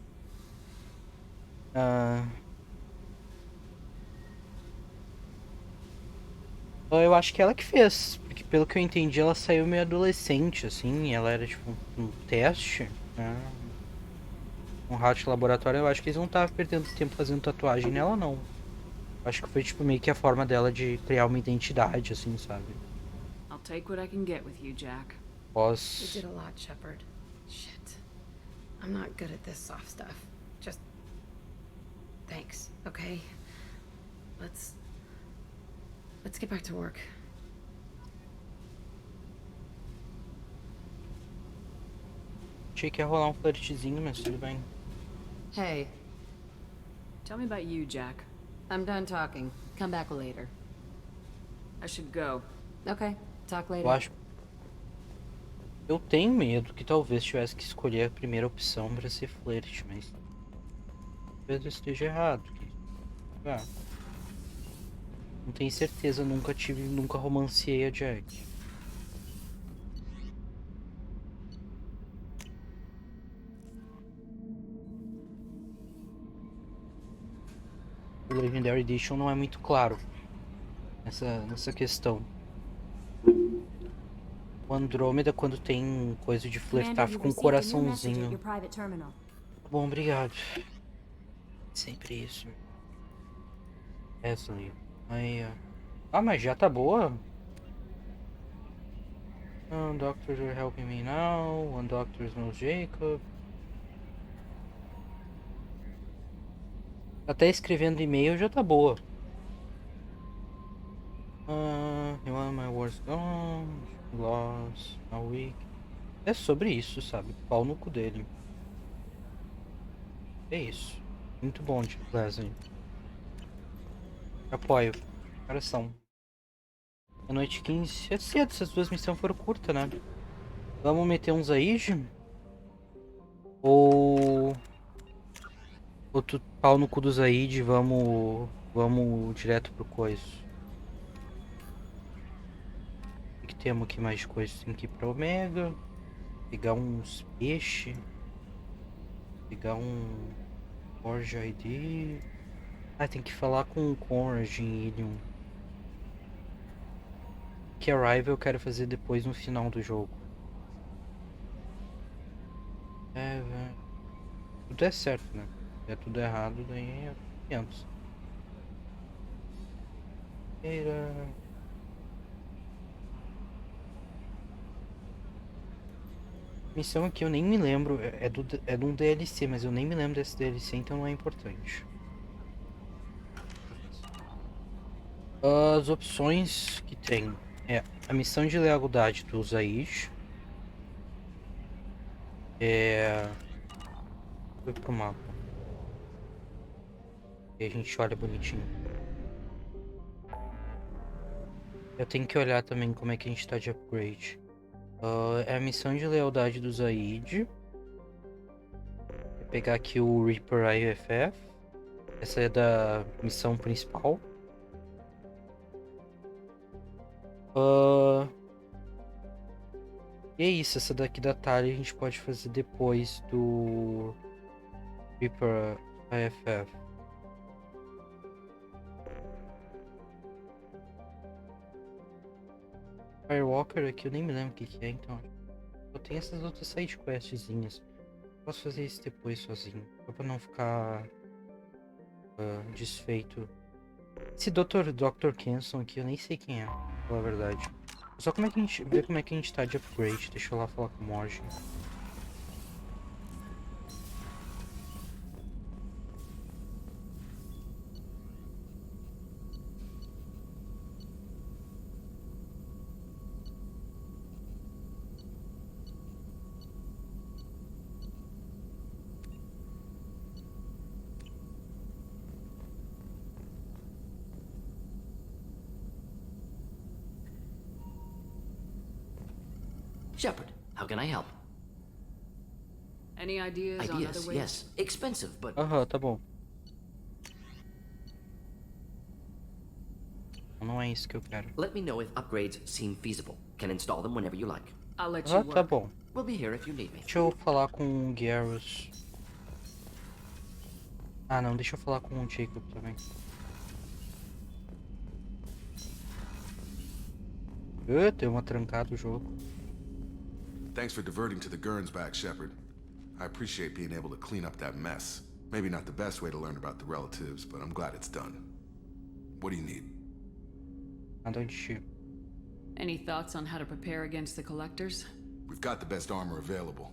S1: Eu acho que ela que fez. Porque pelo que eu entendi, ela saiu meio adolescente, assim. Ela era tipo um teste, né? Um rato de laboratório. Eu acho que eles não estavam perdendo tempo fazendo tatuagem nela, não. Acho que foi tipo meio que a forma dela de criar uma identidade, assim, sabe?
S22: I'll take what I can get with you, Jack.
S3: You did a lot, Shepard. Shit. I'm not good at this soft stuff. Just... Thanks, okay? Let's get back to work.
S1: Achei que ia rolar um flirtzinho, mas tudo bem.
S3: Hey.
S22: Tell me about you, Jack.
S3: I'm done talking. Come back later.
S22: I should go.
S3: Okay, talk later.
S1: Eu acho... Eu tenho medo que talvez tivesse que escolher a primeira opção pra ser flerte, mas... Talvez eu esteja errado. Não tenho certeza, nunca romancei a Jack. Legendary Edition não é muito claro nessa questão. O Andrômeda, quando tem coisa de flertar, fica um coraçãozinho. Bom, obrigado. Sempre isso. Wesley. Aí, ah, mas já tá boa? Doctors are helping me now. One doctor knows Jacob. Até escrevendo e-mail já tá boa. You want my words gone? Lost. A week. É sobre isso, sabe? Pau no cu dele. É isso. Muito bom, de Leslie. Apoio. Coração. Meia-noite 15. É cedo, essas duas missões foram curtas, né? Vamos meter uns aí, ou tu pau no cu do Zaid, vamos direto pro coisa. O que temos aqui mais de coisa? Tem que ir pra Omega, pegar uns peixes, pegar um Forge ID. Ah, tem que falar com o Conrad em Ilium. Que Arrival eu quero fazer depois no final do jogo. Tudo é certo, né? É tudo errado, daí é 500. Missão aqui eu nem me lembro, é de um DLC, mas eu nem me lembro desse DLC, então não é importante. As opções que tem é a missão de lealdade do Zaid. Foi pro mapa. E a gente olha bonitinho. Eu tenho que olhar também como é que a gente tá de upgrade. É a missão de lealdade do Zaid. Vou pegar aqui o Reaper IFF. Essa é da missão principal. E é isso, essa daqui da Thalia a gente pode fazer depois do Reaper IFF. Firewalker aqui eu nem me lembro o que é, então eu tenho essas outras side questzinhas. Posso fazer isso depois sozinho, só pra não ficar desfeito. Esse Dr. Kenson aqui eu nem sei quem é, pra falar a verdade. Só como é que a gente vê como é que a gente tá de upgrade. Deixa eu lá falar com o Morgan.
S8: Shepard, how can I help?
S22: Any ideas on other ways?
S8: Yes. Expensive, but...
S1: tá bom. Não é isso que eu quero.
S8: Let me know if upgrades seem feasible. Can install them whenever you like.
S22: I'll let you
S1: Tá bom.
S8: We'll be here if you need me.
S1: Deixa eu falar com o Garrus. Ah, não, deixa eu falar com o Jacob também. Deu uma trancada o jogo.
S10: Thanks for diverting to the Gurns back, Shepard. I appreciate being able to clean up that mess. Maybe not the best way to learn about the relatives, but I'm glad it's done. What do you need?
S1: Nada de tiro.
S22: Any thoughts on how to prepare against the collectors?
S10: We've got the best armor available.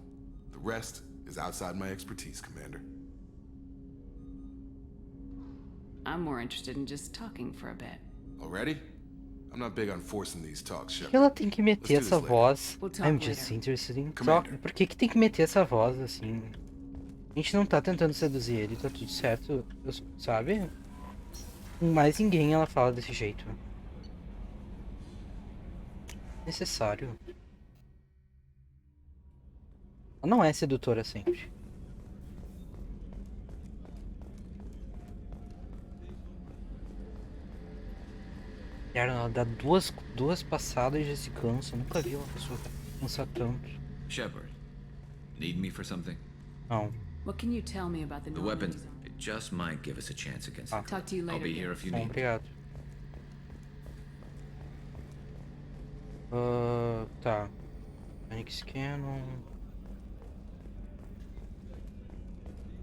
S10: The rest is outside my expertise, Commander.
S22: I'm more interested in just talking for a bit.
S10: Already? I'm not big on forcing these talks,
S1: Por
S10: Shepard.
S1: que ela tem que meter essa voz?
S22: We'll talk
S1: I'm
S22: later.
S1: just interested in talk. Por que tem que meter essa voz assim? A gente não tá tentando seduzir ele, tá tudo certo, sabe? Com mais ninguém ela fala desse jeito. Necessário. Ela não é sedutora sempre. Cara, ela dá duas passadas e já se cansa. Eu nunca vi uma pessoa cansar tanto.
S6: Shepard, need me for something?
S1: Não.
S22: What can you tell me about the
S6: The weapon,
S22: Normandy's
S6: just might give us a chance against the crew.
S22: Talk to you later.
S6: I'll be here if you need me.
S1: Obrigado. Tá. Panic Cannon.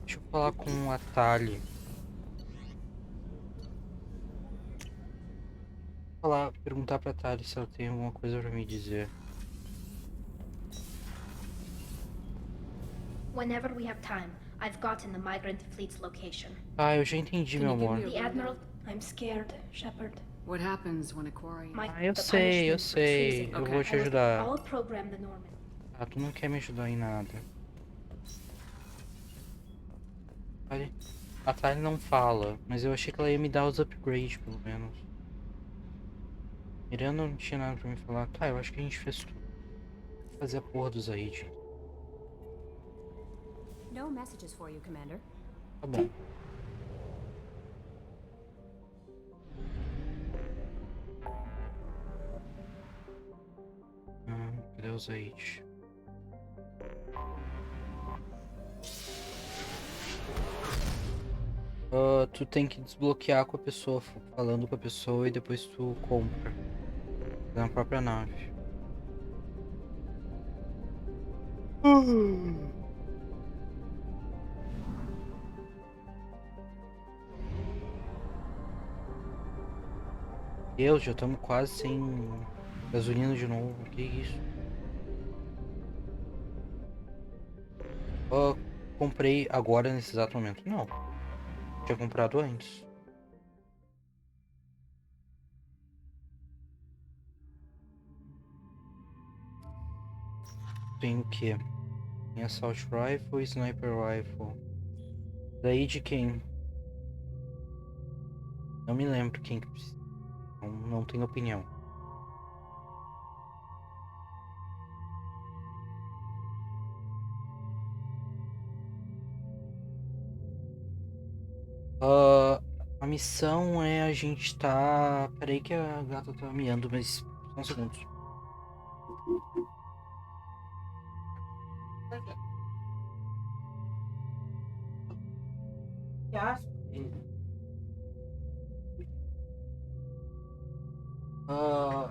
S1: Deixa eu falar com a Tali. Perguntar pra Tali se ela tem alguma coisa pra me dizer.
S2: Whenever we have time, I've gotten the migrant fleet's location.
S1: Ah, eu já entendi, meu amor.
S2: The Admiral, I'm scared, Shepard.
S22: What happens when a quarry...
S1: Eu sei. Eu vou te ajudar.
S2: I'll program the Norman.
S1: Ah, tu não quer me ajudar em nada. A Tali não fala, mas eu achei que ela ia me dar os upgrades, pelo menos. Miranda não tinha nada pra me falar. Tá, eu acho que a gente fez tudo. Vou fazer a porra do Zaid.
S4: No messages for you, Commander.
S1: Tá bom. Cadê o Zaid? Tu tem que desbloquear com a pessoa, falando com a pessoa, e depois tu compra na própria nave. Deus, já estamos quase sem gasolina de novo. Que isso? Comprei agora nesse exato momento? Não. Tinha comprado antes. Tem o que? Tem Assault Rifle e Sniper Rifle. Daí de quem? Não me lembro quem que precisa. Não tenho opinião. A missão é a gente tá... Peraí que a gata tá miando, mas... Só um segundo.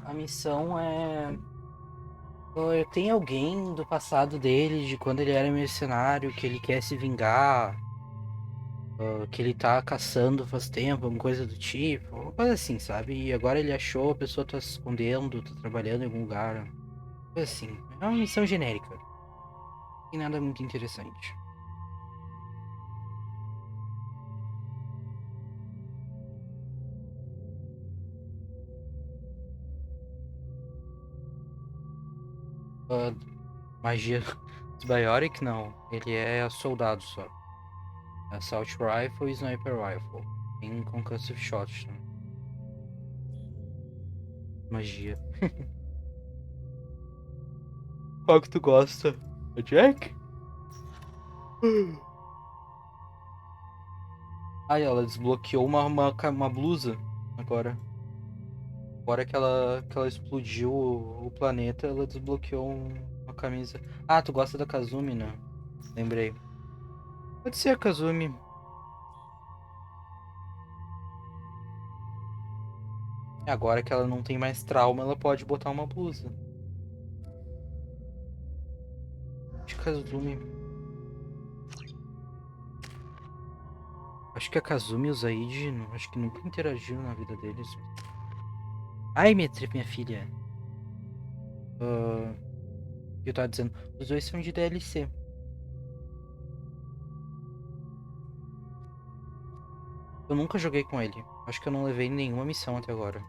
S1: A missão é... tem alguém do passado dele, de quando ele era mercenário, que ele quer se vingar. Que ele tá caçando faz tempo, alguma coisa do tipo. Uma coisa assim, sabe? E agora ele achou, a pessoa tá se escondendo, tá trabalhando em algum lugar. Coisa assim. É uma missão genérica. Não tem nada muito interessante. Magia dos Biotic, não. Ele é soldado só. Assault Rifle e Sniper Rifle. Tem Concussive Shot também. Magia. Qual que tu gosta? A Jack? Ai, ela desbloqueou uma blusa agora. Agora que ela explodiu o planeta, ela desbloqueou uma camisa. Ah, tu gosta da Kazumi, né? Lembrei. Pode ser a Kazumi. Agora que ela não tem mais trauma, ela pode botar uma blusa. De Kazumi. Acho que a Kazumi e o Zaid, acho que nunca interagiram na vida deles. Ai, minha filha. Eu tava dizendo, os dois são de DLC. Eu nunca joguei com ele. Acho que eu não levei nenhuma missão até agora.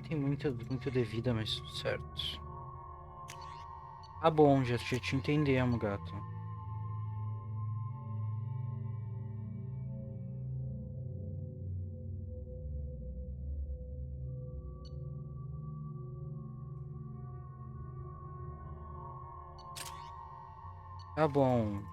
S1: tem muito de vida, mas tudo certo. Tá bom, já te entendemos, gato. Tá bom.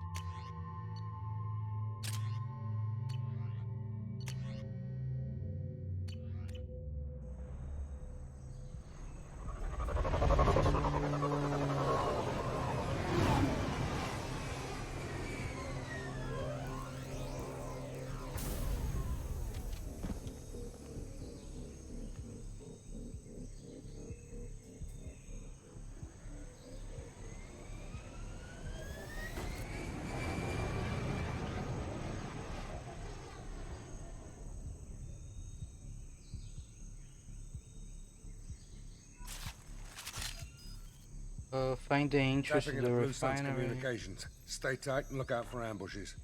S1: Find the entrance to
S11: Tapping
S1: the
S11: into Blue Sun's
S1: refinery.
S11: communications. Stay tight and look out for ambushes.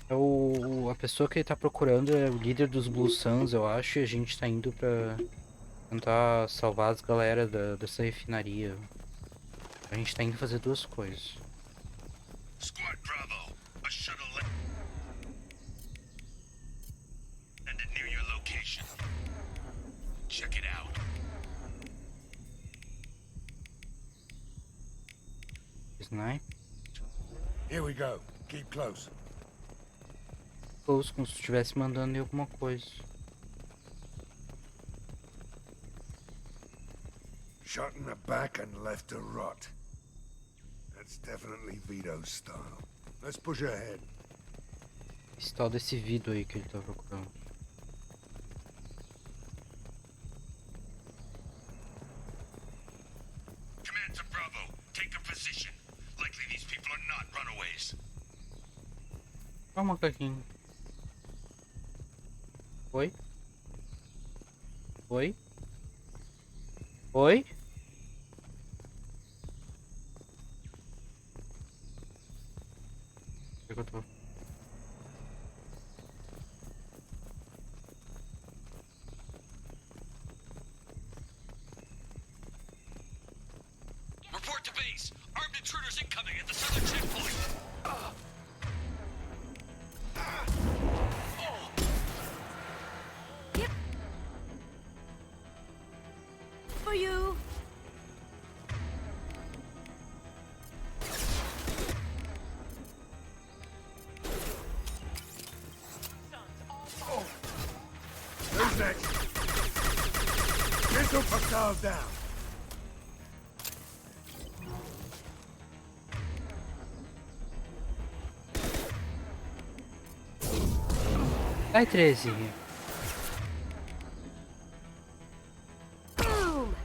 S1: A pessoa que ele tá procurando é o líder dos Blue Suns, eu acho, e a gente tá indo pra tentar salvar as galera dessa refinaria. A gente tá indo fazer duas coisas.
S21: Squad Bravo, a shuttle landed near your location. Check it out.
S1: Snipe.
S11: Here we go. Keep close.
S1: Close, como se estivesse mandando em alguma coisa.
S11: Shot in the back and left to rot. That's definitely Vito's style. Let's push ahead.
S1: Esse tal desse vidro aí que ele tá procurando.
S21: Command to Bravo, take a position. Likely these people are not runaways.
S1: Ó o macaquinho. Oi? Oi? Oi? Onde é que eu tô?
S21: Report to base. Armed intruders incoming at the southern checkpoint.
S14: For you.
S11: Who's next? Missile hostiles down.
S1: Ai, 13.
S14: Boom.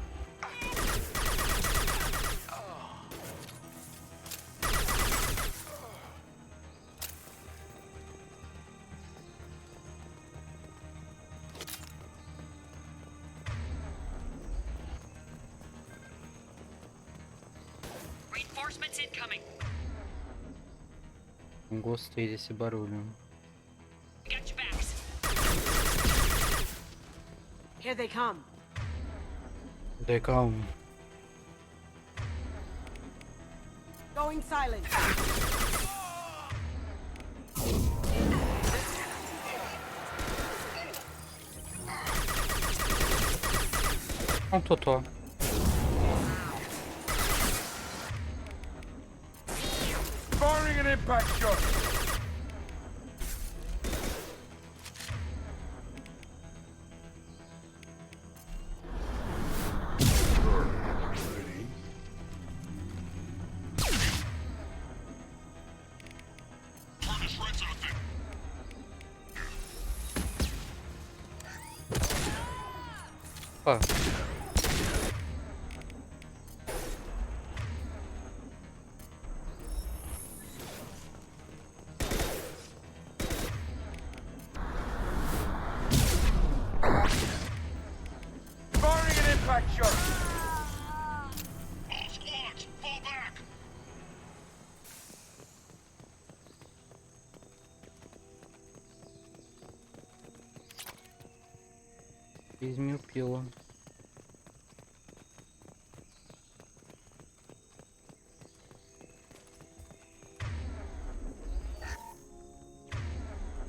S13: Reinforcements incoming.
S1: Não gostei desse barulho.
S13: Got your backs.
S22: Here they come.
S1: Decão.
S22: Going silent.
S1: Um totó.
S11: Firing an impact shot. Ready?
S21: Target's right to the thing.
S1: Opa.
S11: Firing an impact shot.
S21: All squads, fall back.
S1: $6.000 pila.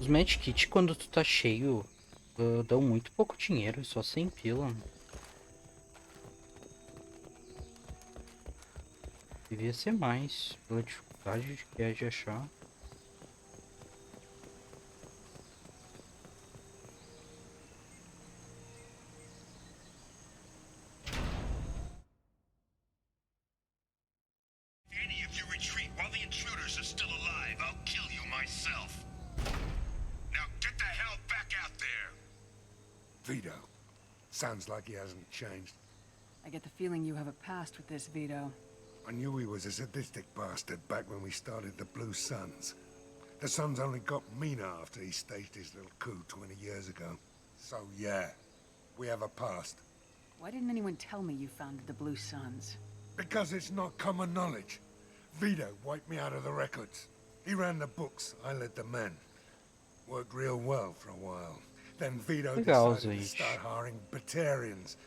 S1: Os medkits quando tu tá cheio dão muito pouco dinheiro, só 100 pila. Devia ser mais, pela dificuldade que é de achar.
S11: Any of you retreat while the intruders are still alive, I'll kill you myself. Now get the hell back out there! Vito. Sounds like he hasn't changed.
S22: I get the feeling you have a past with this, Vito.
S11: I knew he was a sadistic bastard back when we started the Blue Suns. The Suns only got meaner after he staged his little coup 20 years ago. So yeah, we have a past.
S22: Why didn't anyone tell me you founded the Blue Suns?
S11: Because it's not common knowledge. Vito wiped me out of the records. He ran the books, I led the men. Worked real well for a while. Then Vito decided to start hiring Batarians.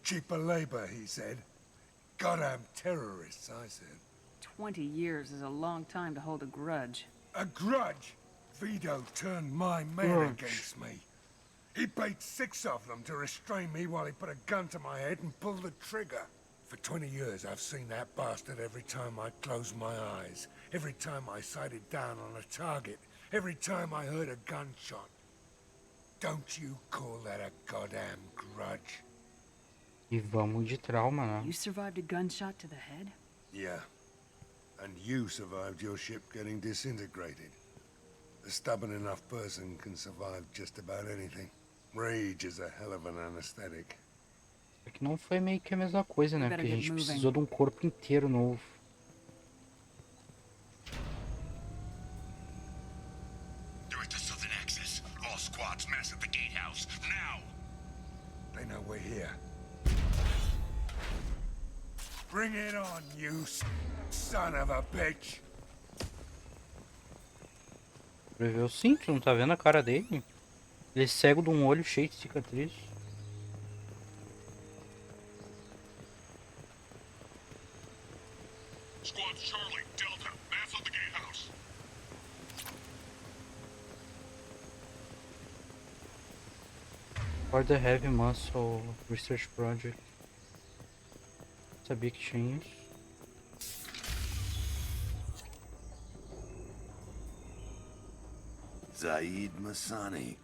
S11: Cheaper labor, he said. Goddamn terrorists, I said.
S22: 20 years is a long time to hold a grudge.
S11: A grudge? Vito turned my men against me. He paid 6 of them to restrain me while he put a gun to my head and pulled the trigger. For 20 years, I've seen that bastard every time I closed my eyes. Every time I sighted down on a target. Every time I heard a gunshot. Don't you call that a goddamn grudge?
S1: E vamos de trauma, né?
S22: You survived a gunshot to the head?
S11: Yeah. And you survived your ship getting disintegrated. A stubborn enough person can survive just about anything. Rage is a hell of an anesthetic.
S1: É que não foi meio que a mesma coisa, né? Porque a gente precisou de um corpo inteiro novo.
S11: Director Southern Access. All squads mass at the gatehouse. Now! They know we're here. Bring it on, you son of a bitch!
S1: Sobreviveu sim, tu não tá vendo a cara dele? Ele é cego de um olho cheio de cicatriz.
S11: Squad Charlie, Delta, mass at the gatehouse.
S1: For the Heavy Muscle Research Project. Sabia que tinha isso.
S12: Zaid Masani,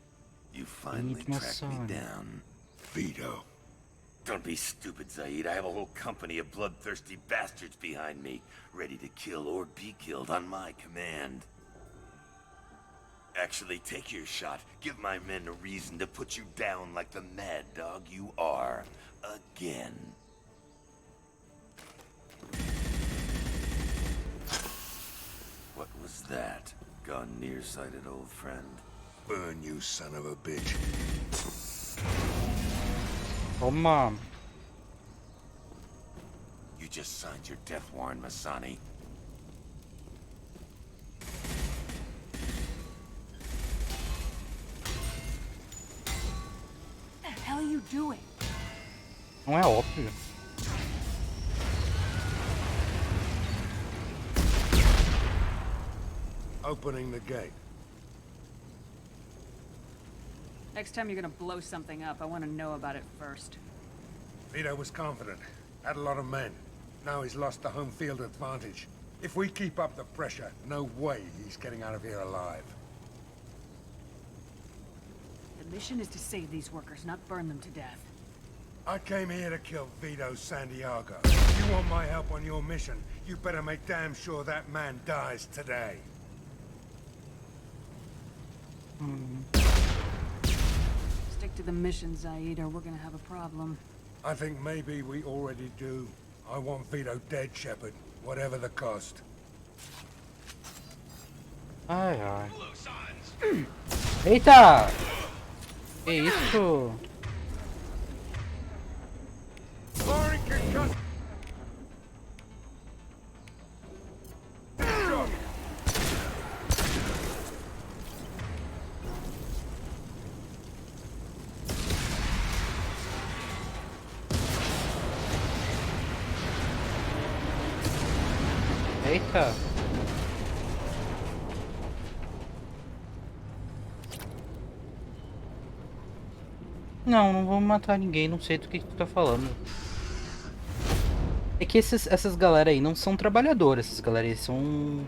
S12: you finally tracked me down.
S11: Vito.
S12: Don't be stupid, Zaid. I have a whole company of bloodthirsty bastards behind me, ready to kill or be killed on my command. Actually, take your shot. Give my men a reason to put you down like the mad dog you are. Again. What was that? Gone nearsighted, old friend.
S11: Burn, you son of a bitch.
S1: Oh, Mom.
S12: You just signed your death warrant, Masani.
S22: What the hell are you doing?
S1: Não é óbvio.
S11: Opening the gate.
S22: Next time you're gonna blow something up, I want to know about it first.
S11: Vito was confident. Had a lot of men. Now he's lost the home field advantage. If we keep up the pressure, no way he's getting out of here alive.
S22: The mission is to save these workers, not burn them to death.
S11: I came here to kill Vito Santiago. If you want my help on your mission, you better make damn sure that man dies today.
S22: Stick to the mission, Zaid, or we're gonna have a problem.
S11: I think maybe we already do. I want Vito dead, Shepard. Whatever the cost.
S1: Ai, ai. Eita! Que isso? Eita! Não, não vamos matar ninguém, não sei do que tu tá falando. É que essas galera aí não são trabalhadores, essas galera aí são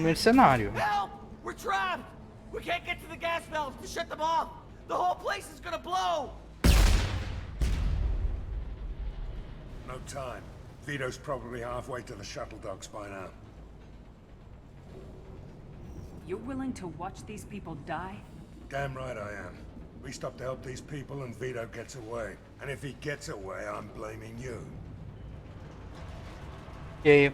S1: mercenário.
S15: Help! We're trapped! We can't get to the gas valves to shut them off! The whole place is gonna blow!
S11: No time. Vito's probably halfway to the shuttle docks by now.
S16: You're willing to watch these people die?
S11: Damn right I am. We stop to help these people and Vito gets away. And if he gets away, I'm blaming you.
S1: E aí?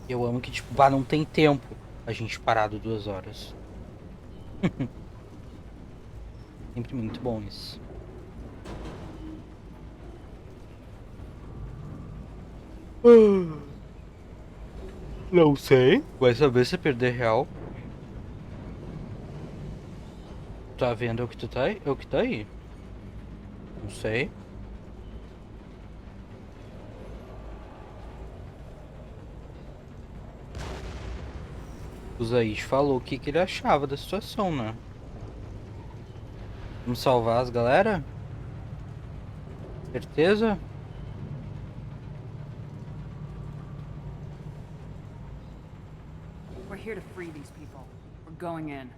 S1: Eu amo que, tipo, não tem tempo a gente parado 2 horas. Sempre muito bom isso. Não sei. Vai saber se perder real. Tá vendo o que tu tá aí? É o que tá aí? Não sei. O Zaid falou o que ele achava da situação, né? Vamos salvar as galera? Certeza?
S16: We're here to free these people. We're going in.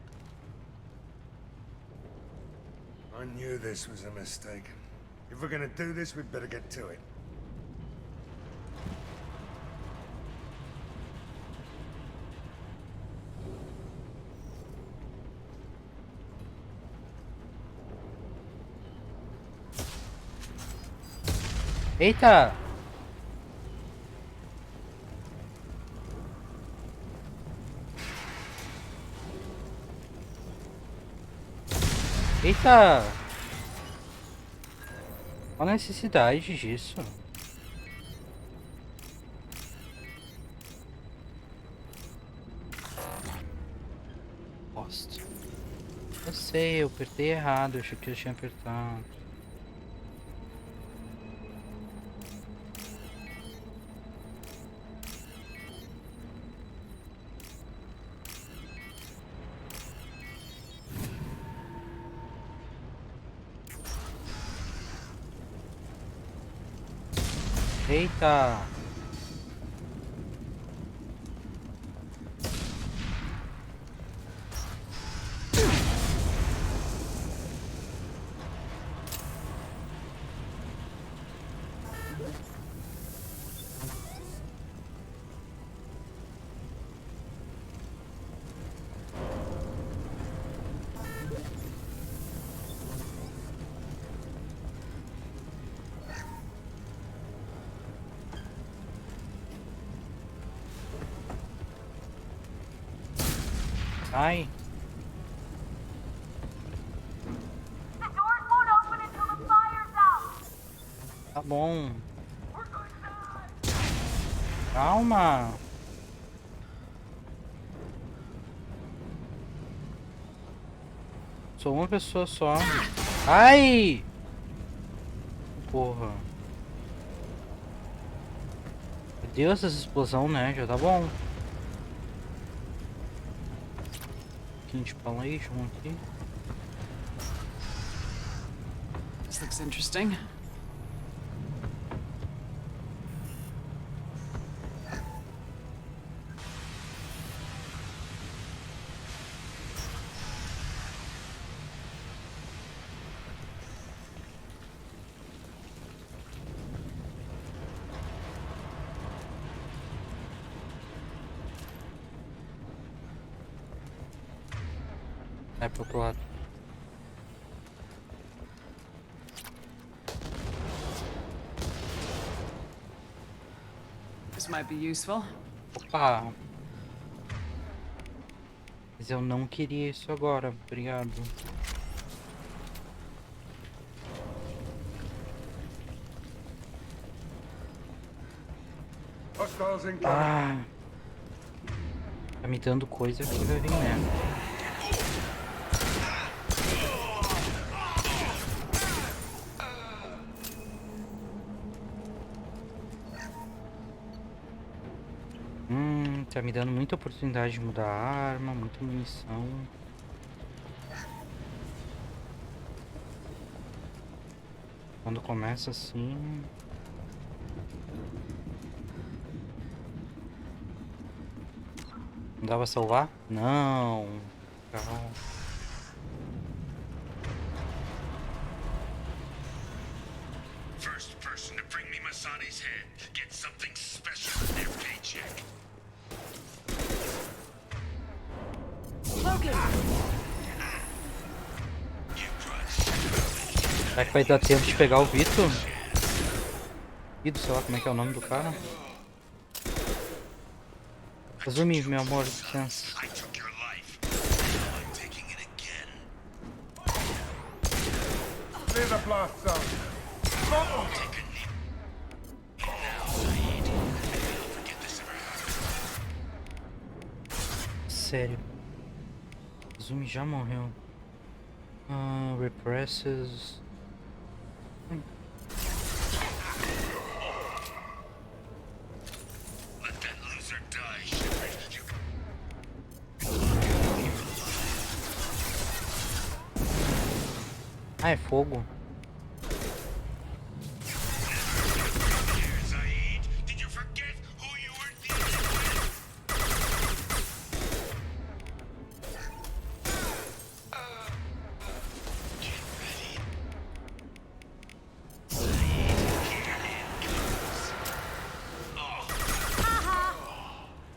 S11: I knew this was a mistake. If we're gonna do this, we'd better get to it.
S1: Eita! Eita! Qual a necessidade disso? Bosta. Eu sei, eu apertei errado, eu achei que eu tinha apertado. Eita! Ai. Tá bom. Calma. Sou uma pessoa só. Ai! Porra. Meu Deus, essa explosão, né? Já tá bom. Installation aqui.
S16: This looks interesting.
S1: É pro outro lado.
S16: This might be useful.
S1: Opa! Mas eu não queria isso agora, obrigado.
S11: Hostiles incoming.
S1: Ah! Tá me dando coisa que vai vir merda. Tá me dando muita oportunidade de mudar a arma, muita munição. Quando começa assim... Não dava pra salvar? Não. Calma.
S9: First person to bring me Masani's head gets something special in their paycheck.
S1: Será que vai dar tempo de pegar o Vitor? Vitor, sei lá como é que é o nome do cara. Azumi, meu amor, licença.
S11: Clear the blast zone.
S1: Sério. Azumi já morreu. Represses. Ah, é fogo.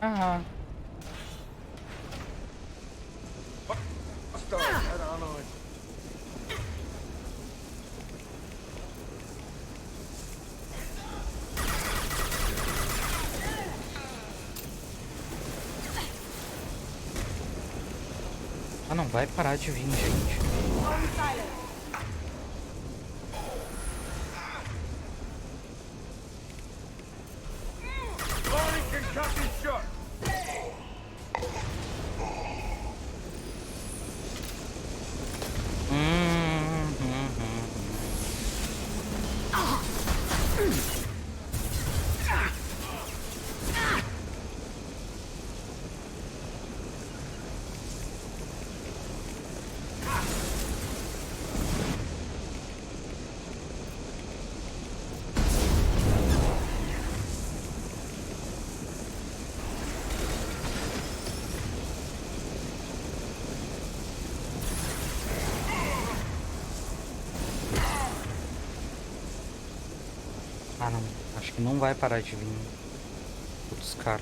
S1: Ah. Ah, não vai parar de vir, gente. Ah, não. Acho que não vai parar de vir outros caras.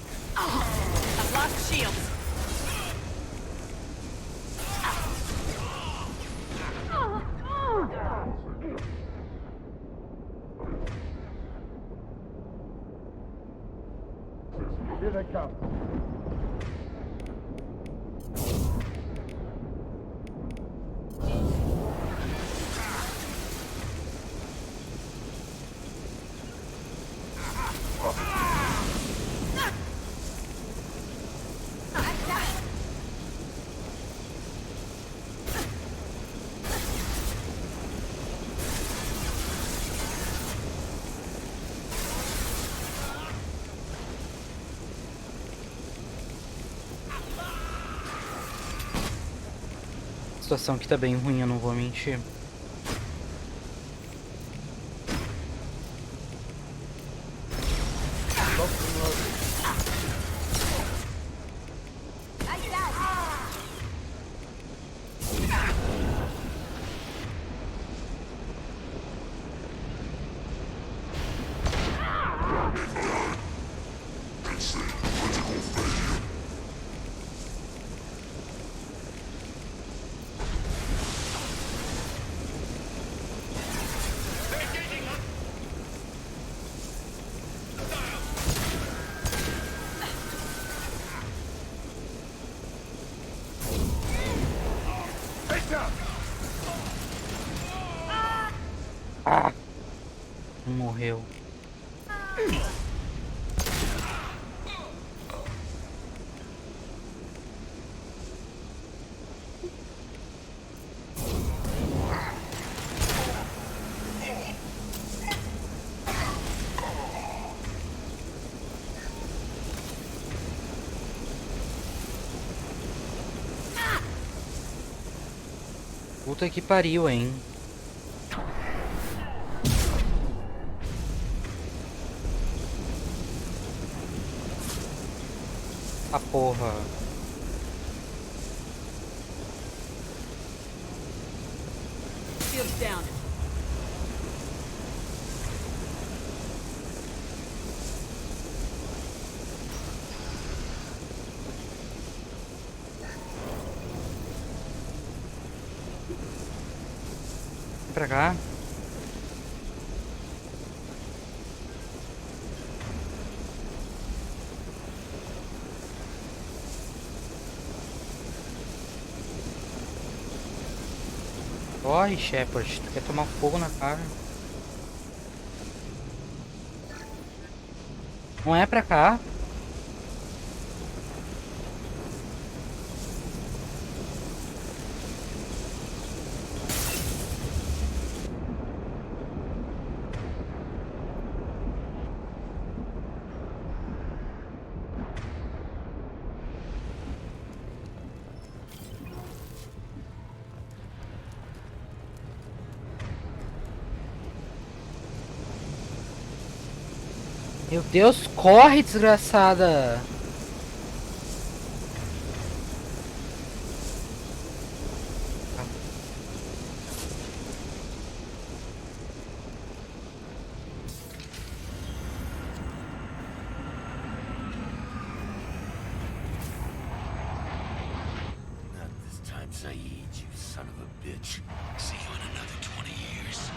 S11: Here they come.
S1: A situação aqui tá bem ruim, eu não vou mentir. Ah! Morreu. Puta que pariu, hein? A porra.
S22: Shields down.
S1: Vem pra cá. Corre, Shepard. Tu quer tomar fogo na cara. Não é pra cá. Meu Deus, corre, desgraçada!
S12: Not this time, Zaid, you son of a bitch. See you in another 20 years.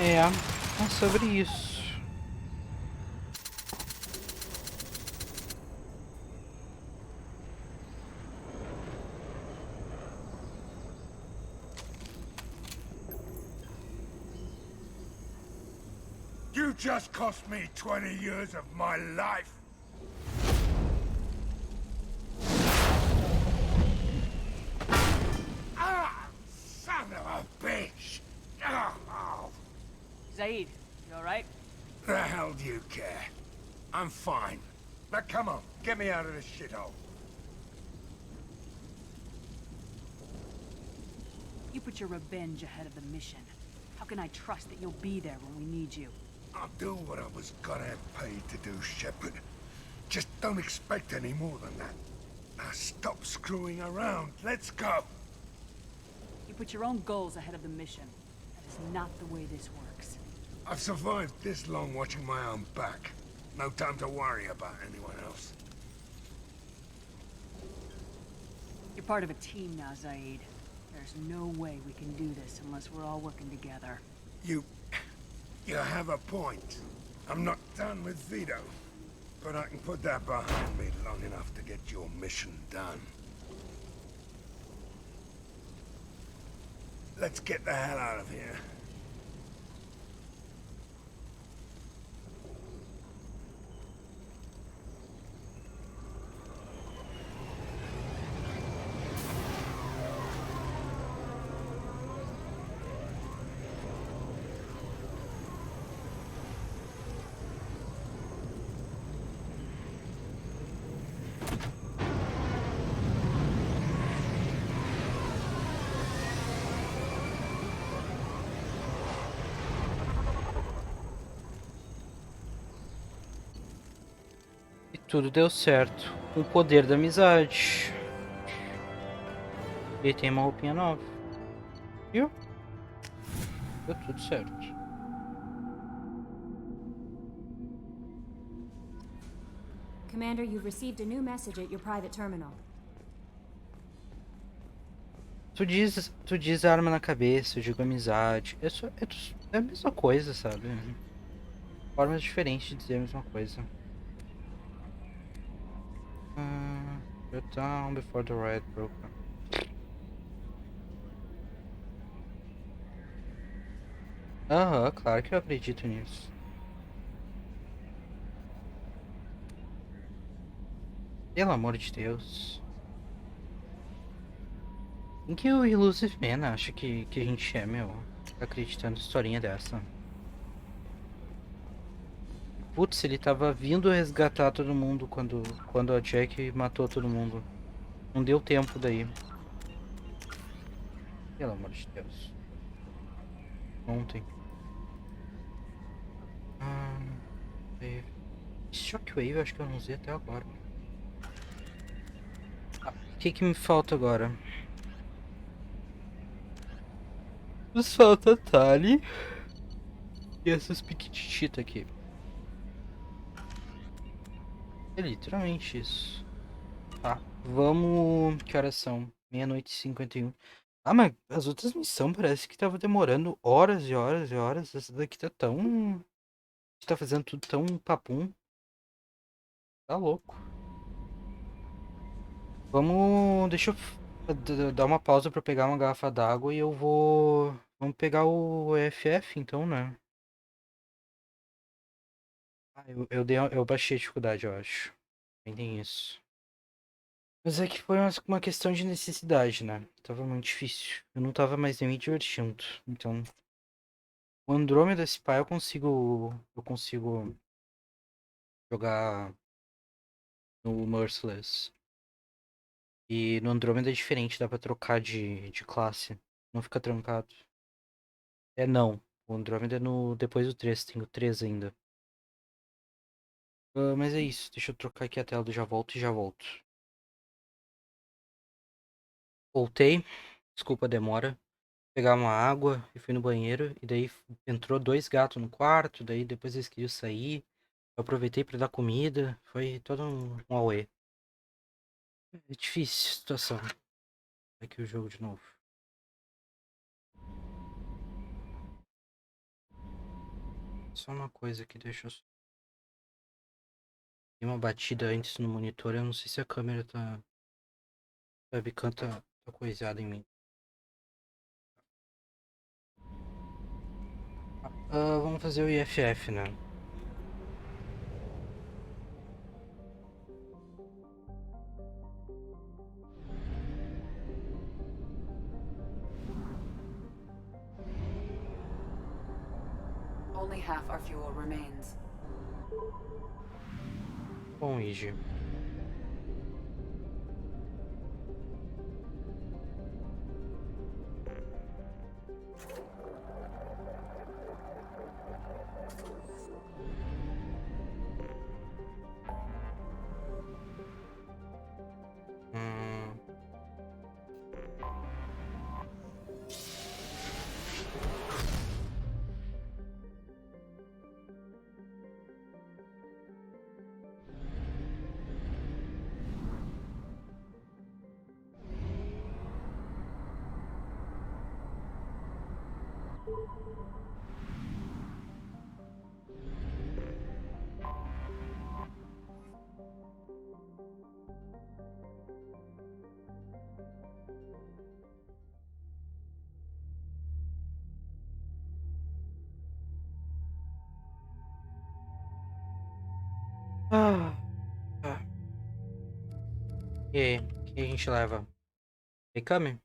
S1: É sobre isso.
S11: You just cost me 20 years of my life. Ah, son of a bitch. Oh.
S22: Zaid, you alright?
S11: The hell do you care? I'm fine. Now come on, get me out of this shithole.
S22: You put your revenge ahead of the mission. How can I trust that you'll be there when we need you?
S11: I'll do what I was gonna have paid to do, Shepard. Just don't expect any more than that. Now stop screwing around. Let's go.
S22: You put your own goals ahead of the mission. That is not the way this works.
S11: I've survived this long watching my own back. No time to worry about anyone else.
S22: You're part of a team now, Zaid. There's no way we can do this unless we're all working together.
S11: You have a point. I'm not done with Vito, but I can put that behind me long enough to get your mission done. Let's get the hell out of here.
S1: Tudo deu certo. Com o poder da amizade. Ele tem uma roupinha nova. Viu? Deu tudo certo.
S4: Commander, you've received a new message at your private terminal.
S1: Tu diz arma na cabeça, eu digo amizade. É a mesma coisa, sabe? Formas diferentes de dizer a mesma coisa. You're down before the riot broke. Aham, claro que eu acredito nisso. Pelo amor de Deus. Em que o Illusive Man acha que a gente é, meu? Acreditando em historinha dessa. putz, ele tava vindo resgatar todo mundo quando a Jack matou todo mundo. Não deu tempo daí. Pelo amor de Deus. Ontem. Shockwave eu acho que eu não usei até agora. O que me falta agora? Nos falta Tali e essas piquititas aqui. É literalmente isso. Tá, vamos... Que horas são? 00:51. Ah, mas as outras missões parece que tava demorando horas e horas e horas. Essa daqui tá tão... A gente tá fazendo tudo tão papum. Tá louco. Vamos... Deixa eu dar uma pausa pra pegar uma garrafa d'água e eu vou... Vamos pegar o EFF então, né? Ah, eu baixei a dificuldade, eu acho. Tem isso. Mas é que foi uma questão de necessidade, né? Tava muito difícil. Eu não tava mais nem me divertindo. Então, o Andrômeda, esse pá, eu consigo jogar no Merciless. E no Andrômeda é diferente, dá pra trocar de classe. Não fica trancado. É não. O Andrômeda é no, depois do 3, tem o 3 ainda. Mas é isso, deixa eu trocar aqui a tela do já volto e já volto. Voltei, desculpa a demora. Pegar uma água e fui no banheiro. E daí entrou 2 gatos no quarto. Daí depois eles queriam sair. Eu aproveitei pra dar comida. Foi todo um auê. É difícil a situação. Aqui o jogo de novo. Só uma coisa que deixa eu... Tem uma batida antes no monitor. Eu não sei se a câmera tá... A webcam tá coisada em mim. Vamos fazer o IFF, né?
S16: Only half our fuel remains.
S1: Bom, Iji. Tá. E aí, o que a gente leva? Recame?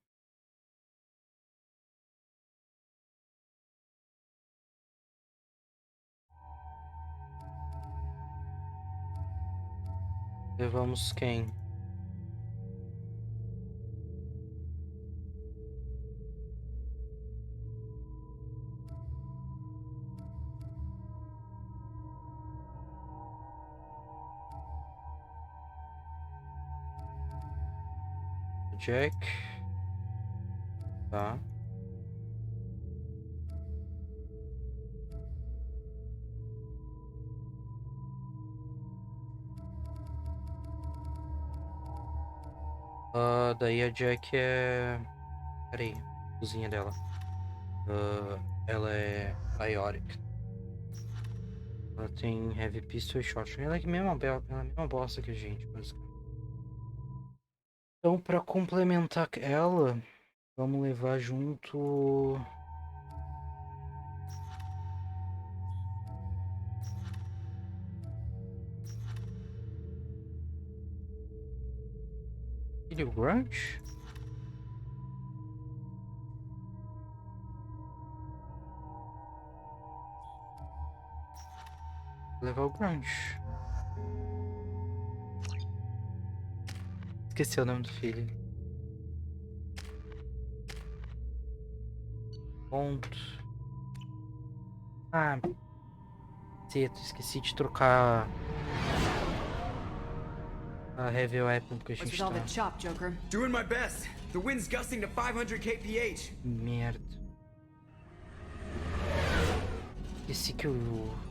S1: Levamos quem? Jack. Tá. Daí a Jack é... Peraí, cozinha dela. Ela é Biotic. Ela tem Heavy Pistol e Shotgun. Ela é a mesma bosta que a gente, basicamente. Então, pra complementar ela, vamos levar junto... Ele o Grunge? Vou levar o gancho. Esqueci o nome do filho. Ponto. Ah, cedo, esqueci de trocar a heavy weapon que a gente tá.
S17: Doing my best. The wind's gusting to 500 kph.
S1: Merda. Esqueci que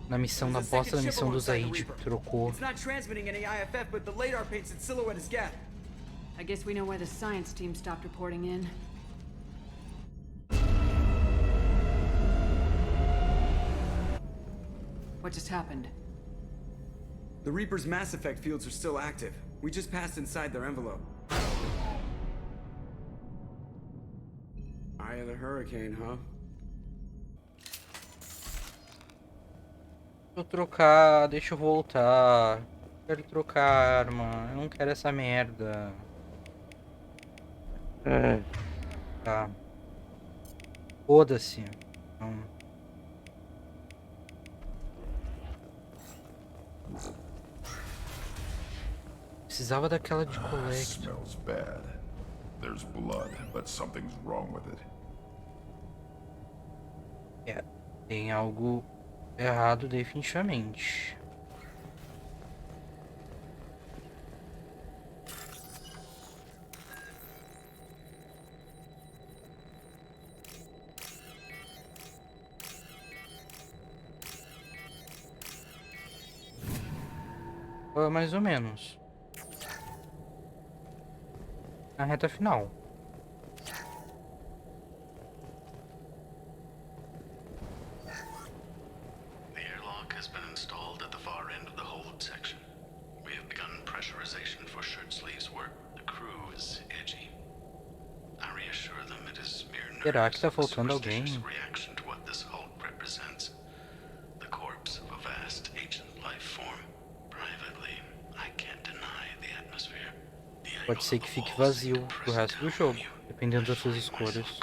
S1: na missão, na bosta da missão do Zaid, trocou.
S17: It's not transmitting any IFF, but the radar paints its silhouette as Geth.
S16: I guess we know why the science team stopped reporting in. What just happened?
S17: The Reaper's mass effect fields are still active. We just passed inside their envelope. Eye of the hurricane, huh?
S1: Deixa eu trocar, deixa eu voltar. Quero trocar a arma, eu não quero essa merda. Tá. Foda-se. Então... Precisava daquela de collect.
S7: Smells bad. There's blood, but something's wrong with it.
S1: É, tem algo errado definitivamente. Mais ou menos. Na reta final.
S21: The airlock has been installed at the far end of the hold section. We have begun pressurization for shirt sleeves work. The crew is edgy. I reassure them it is mere
S1: Será que tá faltando alguém?
S21: reaction to what this hulk represents. The corpse of a vast ancient life form. Privately, I can't deny the atmosphere.
S1: Pode ser que fique vazio pro resto do jogo, dependendo das suas escolhas.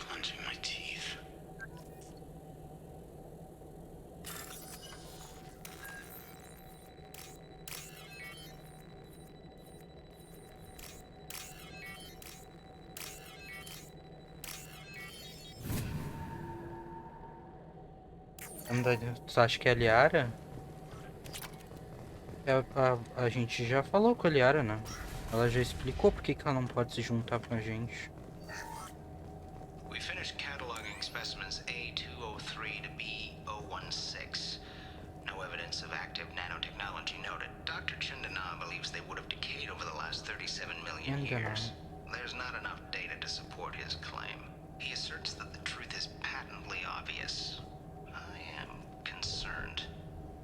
S1: Tu acha que é a Liara? A gente já falou com a Liara, né? Ela já explicou por que ela não pode se juntar com a gente.
S18: We finished cataloging specimens A203 to B016. No evidence of active nanotechnology noted. Dr. Chindana believes they would have decayed over the last 37 million years. There's not enough data to support his claim. He asserts that the truth is patently obvious. I am concerned.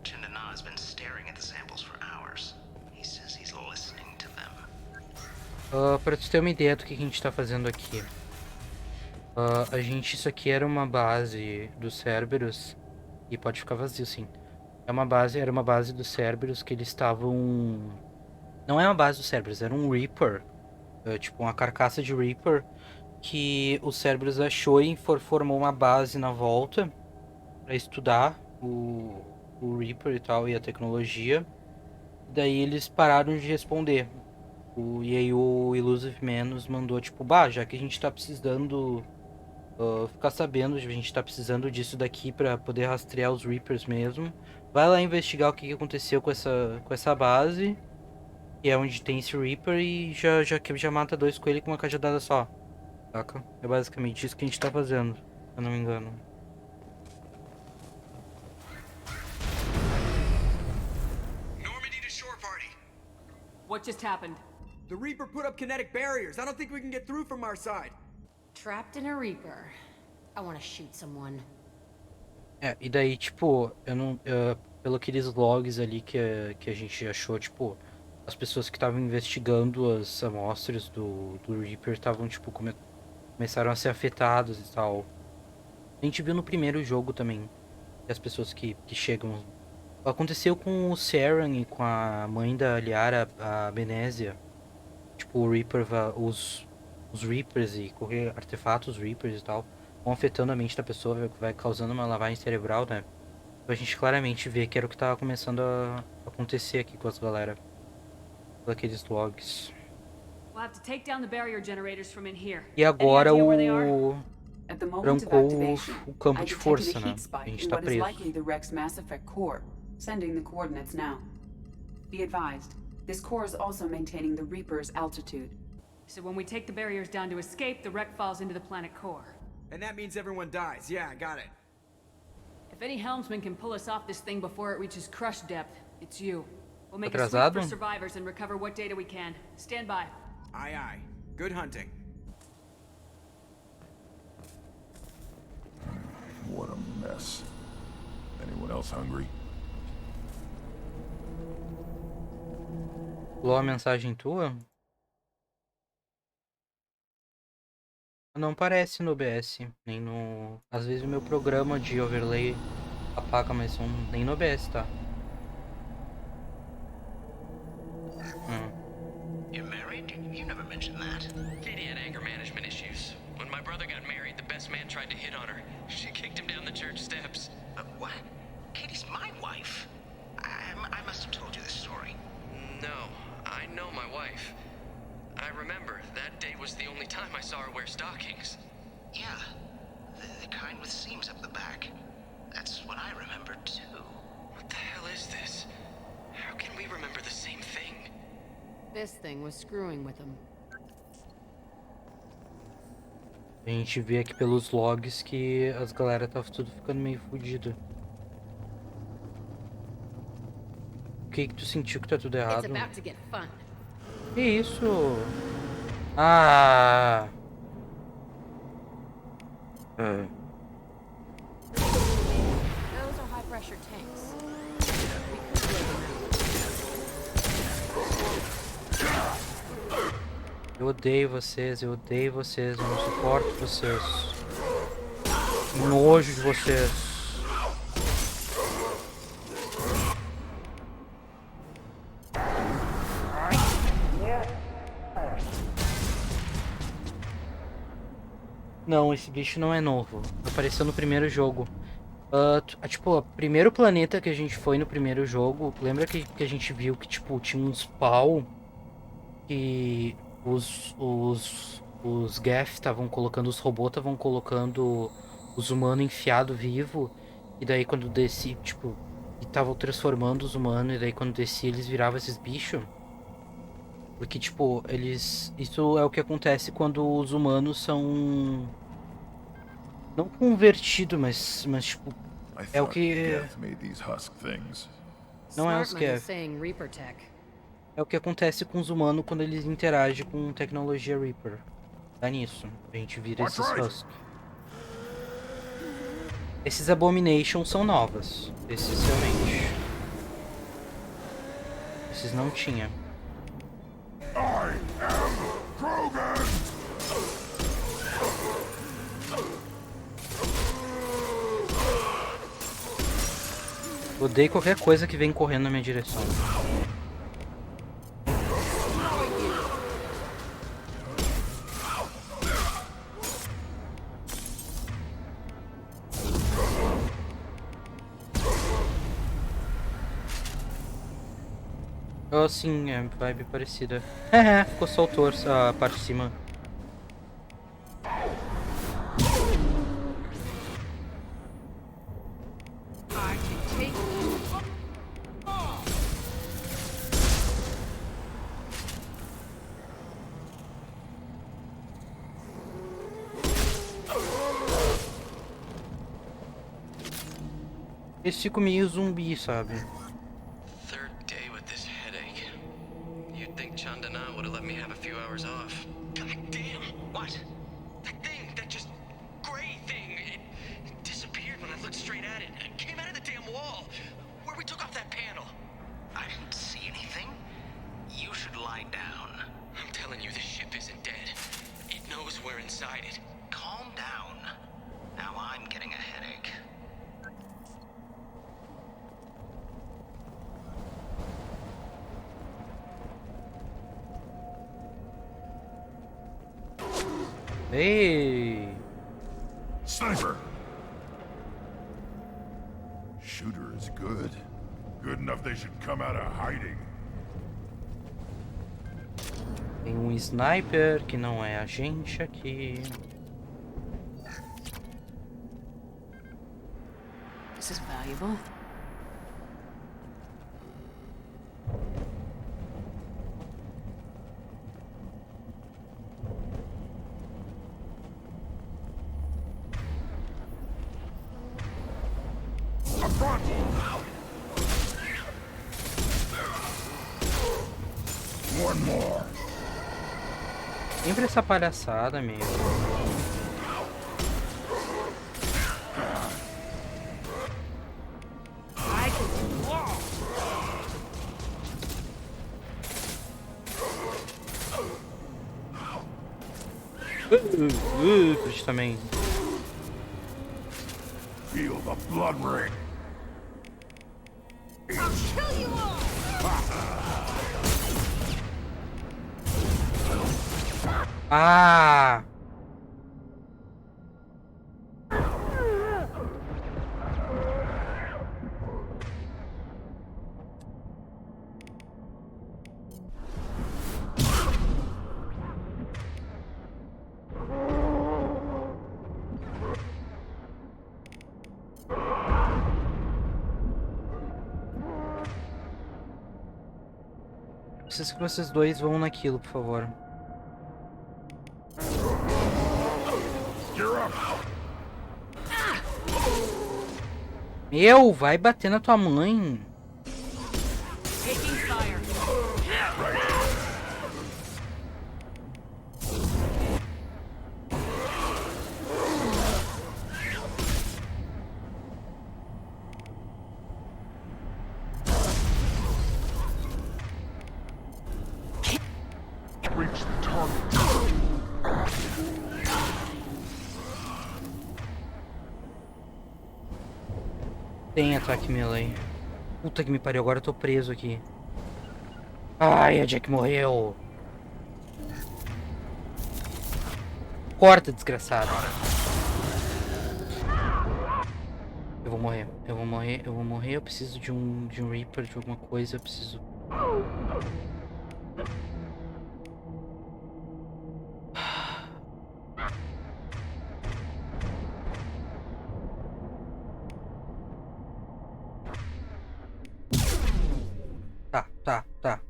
S18: Chindana has been staring at the samples for hours. He says he's listening to them.
S1: Pra tu ter uma ideia do que a gente tá fazendo aqui. Isso aqui era uma base dos Cerberus. E pode ficar vazio, sim. Era uma base dos Cerberus que eles estavam... Não é uma base dos Cerberus, era um Reaper. Tipo, uma carcaça de Reaper. Que o Cerberus achou e formou uma base na volta. Pra estudar o Reaper e tal, e a tecnologia. Daí eles pararam de responder. E aí o Illusive Man nos mandou, tipo, já que a gente tá precisando ficar sabendo, a gente tá precisando disso daqui pra poder rastrear os Reapers mesmo. Vai lá investigar o que aconteceu com essa base, que é onde tem esse Reaper, e já mata 2 coelhos com uma cajadada só. Saca? É basicamente isso que a gente tá fazendo, se eu não me engano.
S22: What just happened?
S17: The Reaper put up kinetic barriers. I don't think we can get through from our side.
S3: Trapped in a Reaper. I want to shoot someone.
S1: E daí, tipo, pelo aqueles logs ali que a gente achou, tipo, as pessoas que estavam investigando as amostras do Reaper estavam, tipo, começaram a ser afetados e tal. A gente viu no primeiro jogo também, que as pessoas que chegam... Aconteceu com o Saren e com a mãe da Liara, a Benésia. Tipo, o Reaper, os Reapers e qualquer artefatos Reapers e tal, vão afetando a mente da pessoa, vai causando uma lavagem cerebral, né? A gente claramente vê que era o que tava começando a acontecer aqui com as galera. Daqueles logs.
S22: We'll have to take down the barrier generators from in here.
S1: E agora
S16: At the moment of
S1: trancou
S16: activation,
S1: o campo
S16: I
S1: de
S16: detected
S1: força,
S16: a
S1: né?
S16: heat spike
S1: A gente
S16: in
S1: tá
S16: what is
S1: preso.
S16: likely the Rex Mass Effect core. Sending the coordinates now. Be advised, this core is also maintaining the Reaper's altitude.
S22: So when we take the barriers down to escape, the wreck falls into the planet core.
S17: And that means everyone dies. Yeah, I got it.
S22: If any helmsman can pull us off this thing before it reaches crush depth, it's you. We'll make a
S1: Atrasado?
S22: sweep for survivors and recover what data we can. Stand by.
S17: Aye, aye. Good hunting.
S7: What a mess. Anyone else hungry?
S1: Pulou a mensagem tua? Não aparece no OBS, nem no... Às vezes o meu programa de overlay apaga, mas nem no OBS, tá?
S5: You're married? You never mentioned that. Katie had anger management issues. When my brother got married, the best man tried to hit on her. She kicked him down the church steps.
S18: What? Katie's my wife. I must have told you this story.
S5: No, I know my wife. I remember, that day was the only time I saw her wear stockings.
S18: Yeah, the kind with seams up the back. That's what I remember too.
S5: What the hell is this? How can we remember the same thing?
S3: This thing was screwing with him.
S1: A gente vê aqui pelos logs que as galera tava tudo ficando meio fudido. O que tu sentiu que tá tudo errado?
S3: It's about to get fun.
S1: Que isso? Ah!
S3: Those are high pressure tanks.
S1: Eu odeio vocês, eu não suporto vocês. Nojo de vocês. Não, esse bicho não é novo. Apareceu no primeiro jogo. Tipo, o primeiro planeta que a gente foi no primeiro jogo, lembra que a gente viu que, tipo, tinha um spawn que os Geth estavam colocando, os robôs estavam colocando os humanos enfiado vivo, e daí quando desci, tipo, estavam transformando os humanos, e daí quando desci eles viravam esses bichos. Porque, tipo, isso é o que acontece quando os humanos são... Não convertidos, mas tipo... É o que... Não é os Geth. É o que acontece com os humanos quando eles interagem com tecnologia Reaper. Dá nisso. A gente vira esses Husks. Esses Abominations são novas. Esses realmente. Esses não tinha. Odeio qualquer coisa que vem correndo na minha direção. Oh, sim, é vibe parecida. Ficou só o torso, a parte de cima. Eles ficam meio zumbi, sabe?
S5: Third day with this headache. You'd think Chandana would have let me have a few hours off. God damn! What? That thing, that just gray thing, it disappeared when I looked straight at it. It came out of the damn wall, where we took off that panel.
S18: I didn't see anything. You should lie down.
S5: I'm telling you, this ship isn't dead. It knows we're inside it.
S18: Calm down. Now I'm getting a headache.
S1: Ei!
S7: Sniper! shooter is good. Good enough they should come out of hiding.
S1: Tem um sniper que não é a gente aqui.
S16: This is valuable.
S7: One more.
S1: Sempre essa palhaçada, meu. Puxa também.
S7: Feel the blood ring.
S14: I'll kill you all!
S1: Ah! Preciso que vocês dois vão naquilo, por favor. Meu, vai bater na tua mãe.
S7: Reach the target.
S1: Tem ataque melee. Puta que me pariu, agora eu tô preso aqui. Ai, a Jack morreu. Corta, desgraçado. Eu vou morrer, eu vou morrer, eu vou morrer. Eu preciso de um Reaper, de alguma coisa. Eu preciso... Tá.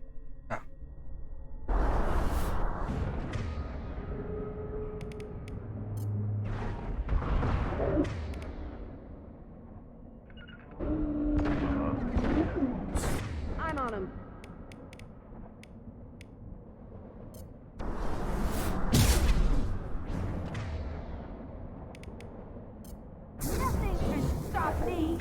S14: I'm on him. Nothing can stop me.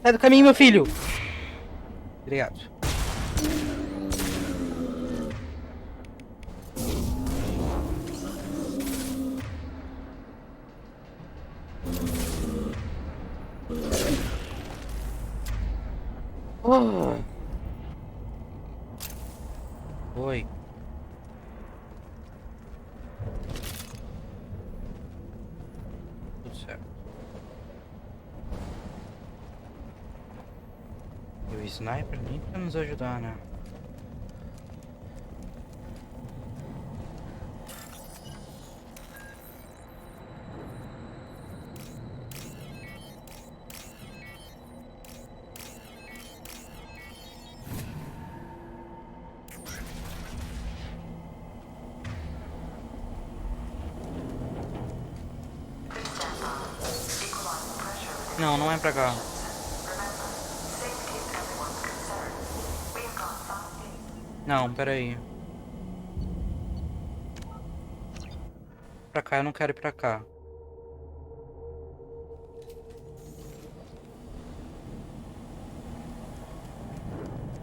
S1: Sai do caminho, meu filho! Obrigado. Oh. Oi. Tudo certo. E o sniper nem pra nos ajudar, né? Não, não é pra cá. Não, peraí. Pra cá, eu não quero ir pra cá.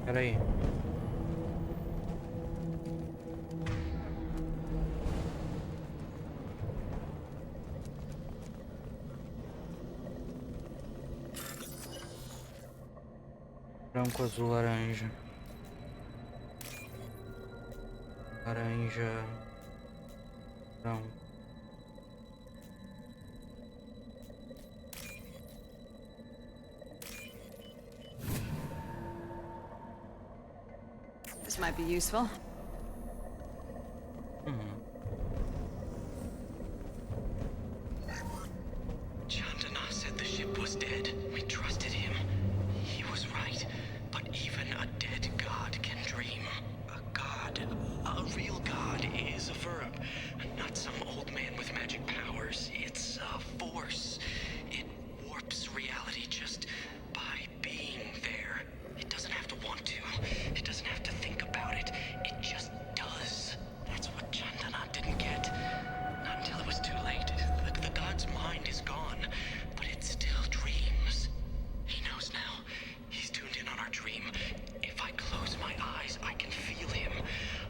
S1: Peraí. Branco, azul, laranja. Laranja. Branco.
S19: This might be useful.
S5: Chandana said the ship was dead. We trusted him. He was right. But even a dead god can dream. A god, a real god, is a verb. Not some old man with magic powers. It's a force. It warps reality just by being there. It doesn't have to want to. It doesn't have to think about it. It just does. That's what Chandana didn't get. Not until it was too late. The god's mind is gone, but it still dreams. He knows now. He's tuned in on our dream. If I close my eyes, I can feel him.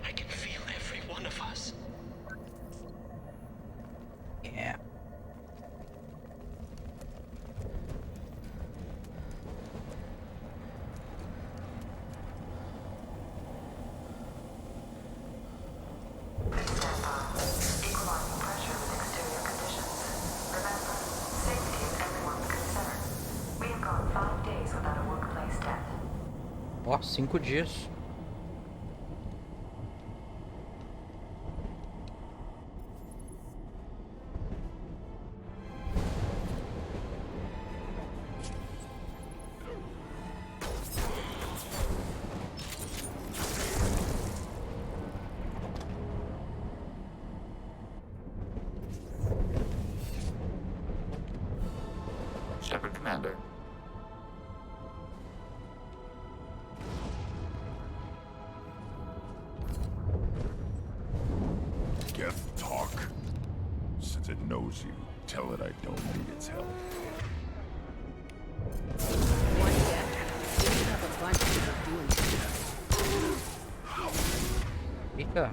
S5: I can feel every one of us.
S1: Yeah. Ó, 5 dias.
S20: Shepard Commander.
S7: Geth talk. Since it knows you, tell it I don't need its help.
S3: One death. We have a bunch of people doing
S1: Eita.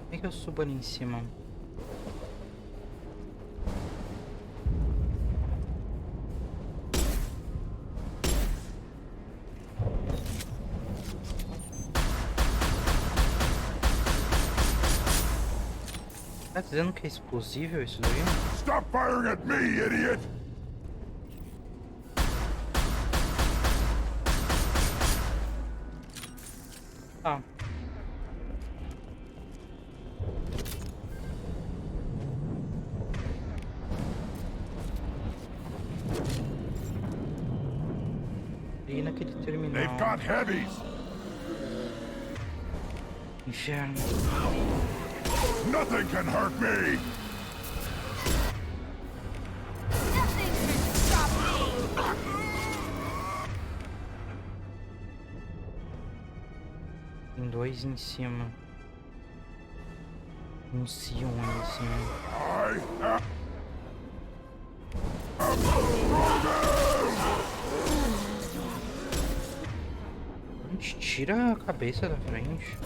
S1: Como é que eu subo ali em cima? Tá dizendo que é explosível isso daí?
S7: Stop firing at me, idiot!
S1: Ah. E naquele terminal.
S7: They've got heavies.
S1: Inferno.
S7: Nothing can hurt me.
S1: Tem dois em cima. Um Sion ali em cima. A gente tira a cabeça da frente.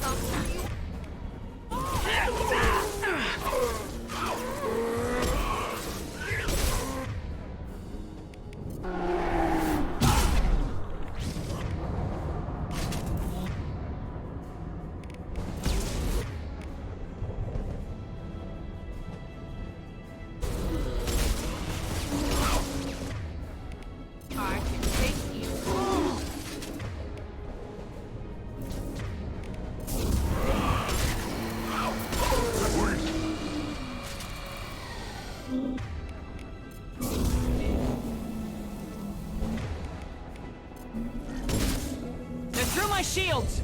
S15: They're through my shields!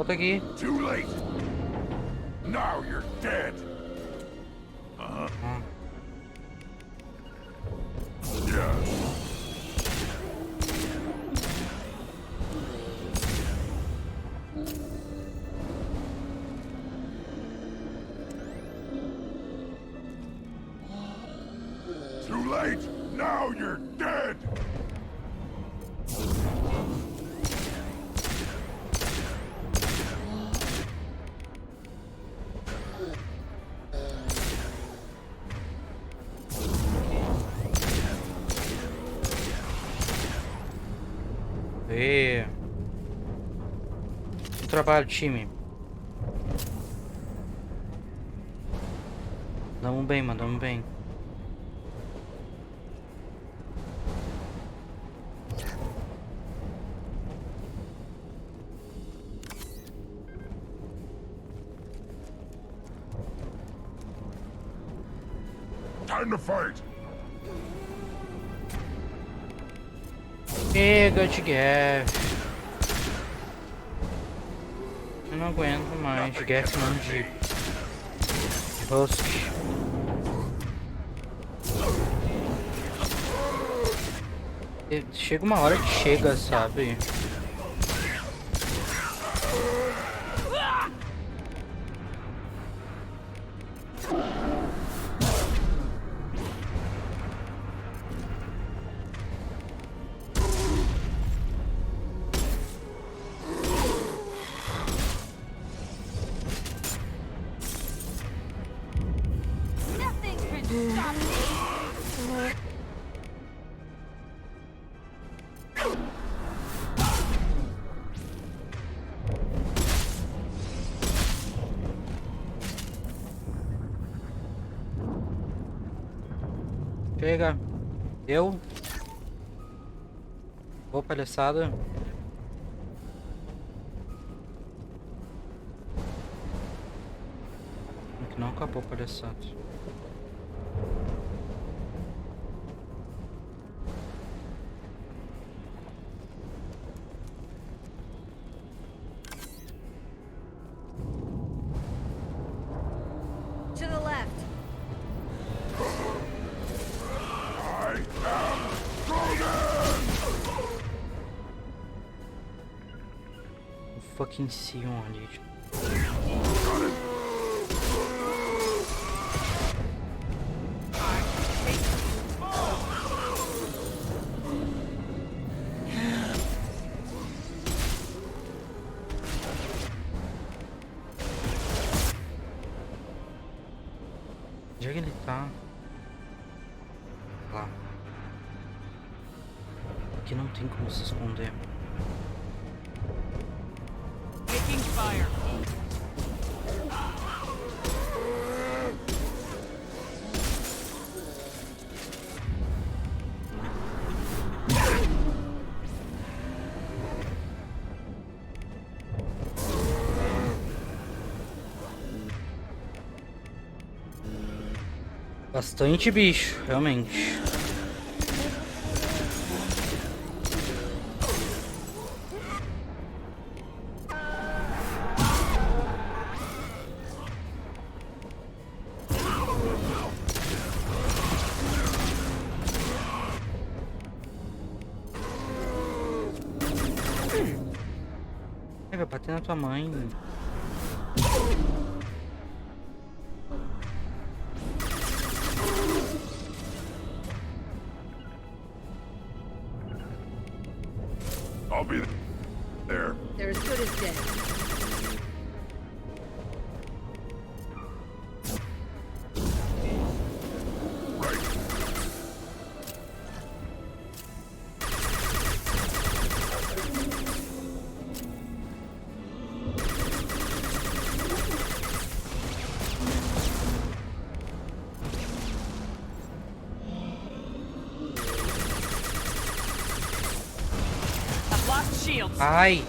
S1: Volta aqui.
S7: Too late. Now you're dead. Yeah. Too late. Now you're dead.
S1: Bom trabalho, time. Mandamos bem, mandamos bem.
S7: Time to fight.
S1: Chega de guerra. Eu não aguento mais de guerra não de Husk. Chega uma hora que chega, sabe? Chega. Deu. Boa palhaçada. Que não acabou a palhaçada.
S14: To the left.
S1: Fucking Sion ali. Onde é que ele tá? Lá. Aqui não tem como se esconder.
S22: Taking fire.
S1: Bastante bicho, realmente. Vai bater na tua mãe.
S7: I'll be there.
S3: They're as good as dead.
S22: Shields.
S1: Ai!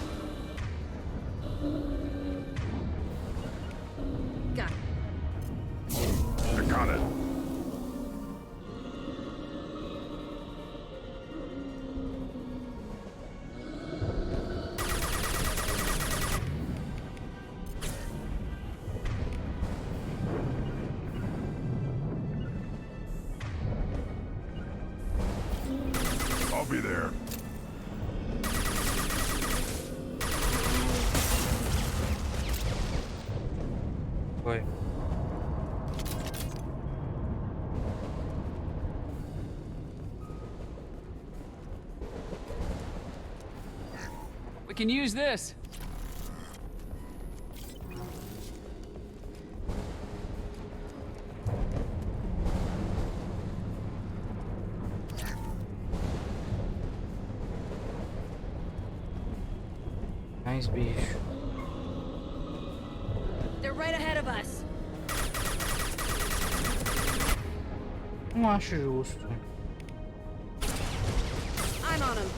S14: Got
S7: I got it. I'll be there.
S1: Foi.
S8: We can use this.
S1: Mais bicho.
S14: They're right ahead of us.
S1: Não acho justo.
S14: I'm on him.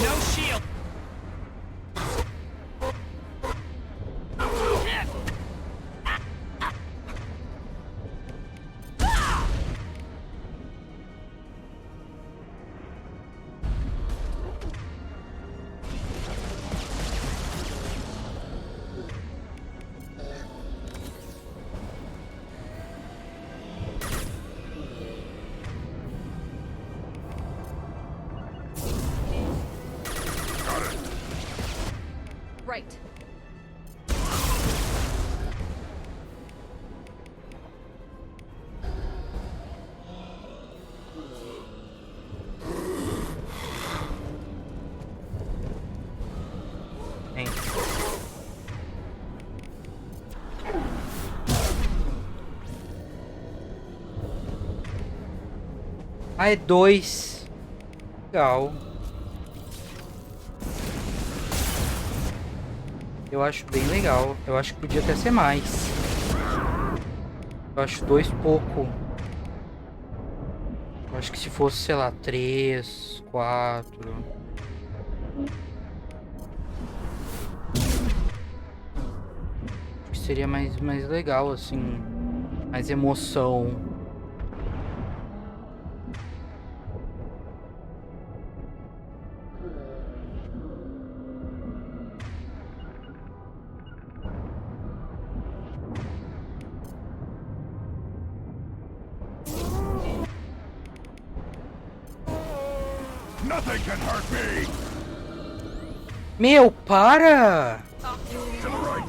S8: No shield.
S14: Right.
S1: Hein. Ah, é 2. Legal. Eu acho bem legal. Eu acho que podia até ser mais. Eu acho 2 pouco. Eu acho que se fosse, sei lá, 3, 4. Acho que seria mais legal, assim. Mais emoção.
S7: Nothing can hurt me.
S1: Meu, para!
S7: To the right.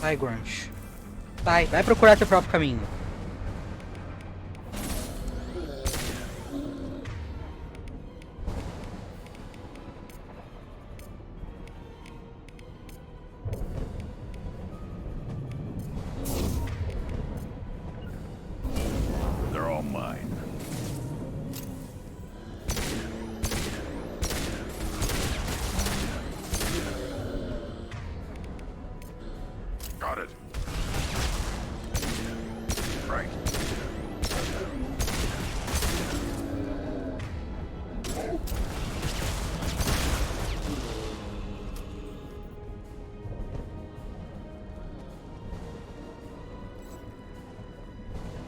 S1: Vai, Grunge. Vai procurar teu próprio caminho.
S7: They're all mine. Got it. Right.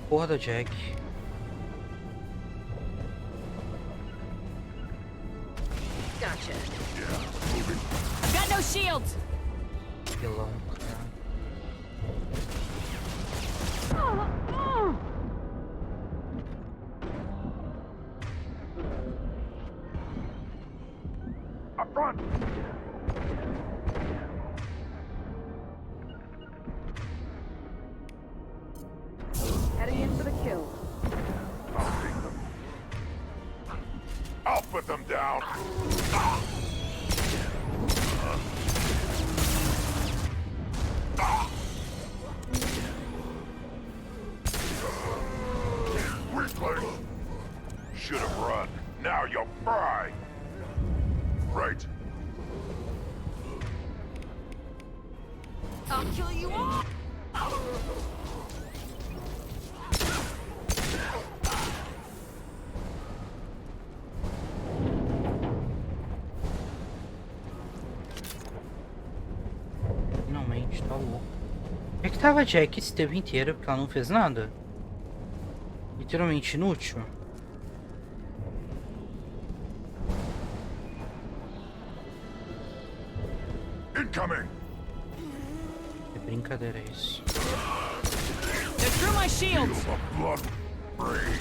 S1: Porra da Jack.
S14: Gotcha.
S7: Yeah, moving.
S22: I've got no shields.
S1: Vilão, cara.
S7: Up front.
S22: Heading in for the kill.
S7: I'll take them. I'll put them down. Weakling. Should have run. Now you'll fry. Right.
S14: I'll kill you all.
S1: gente tá louco. Onde é que tava a Jack esse tempo inteiro? Porque ela não fez nada? Literalmente inútil.
S7: Incoming!
S1: Que brincadeira é isso?
S15: They're through my shields!
S7: Feel the blood rage.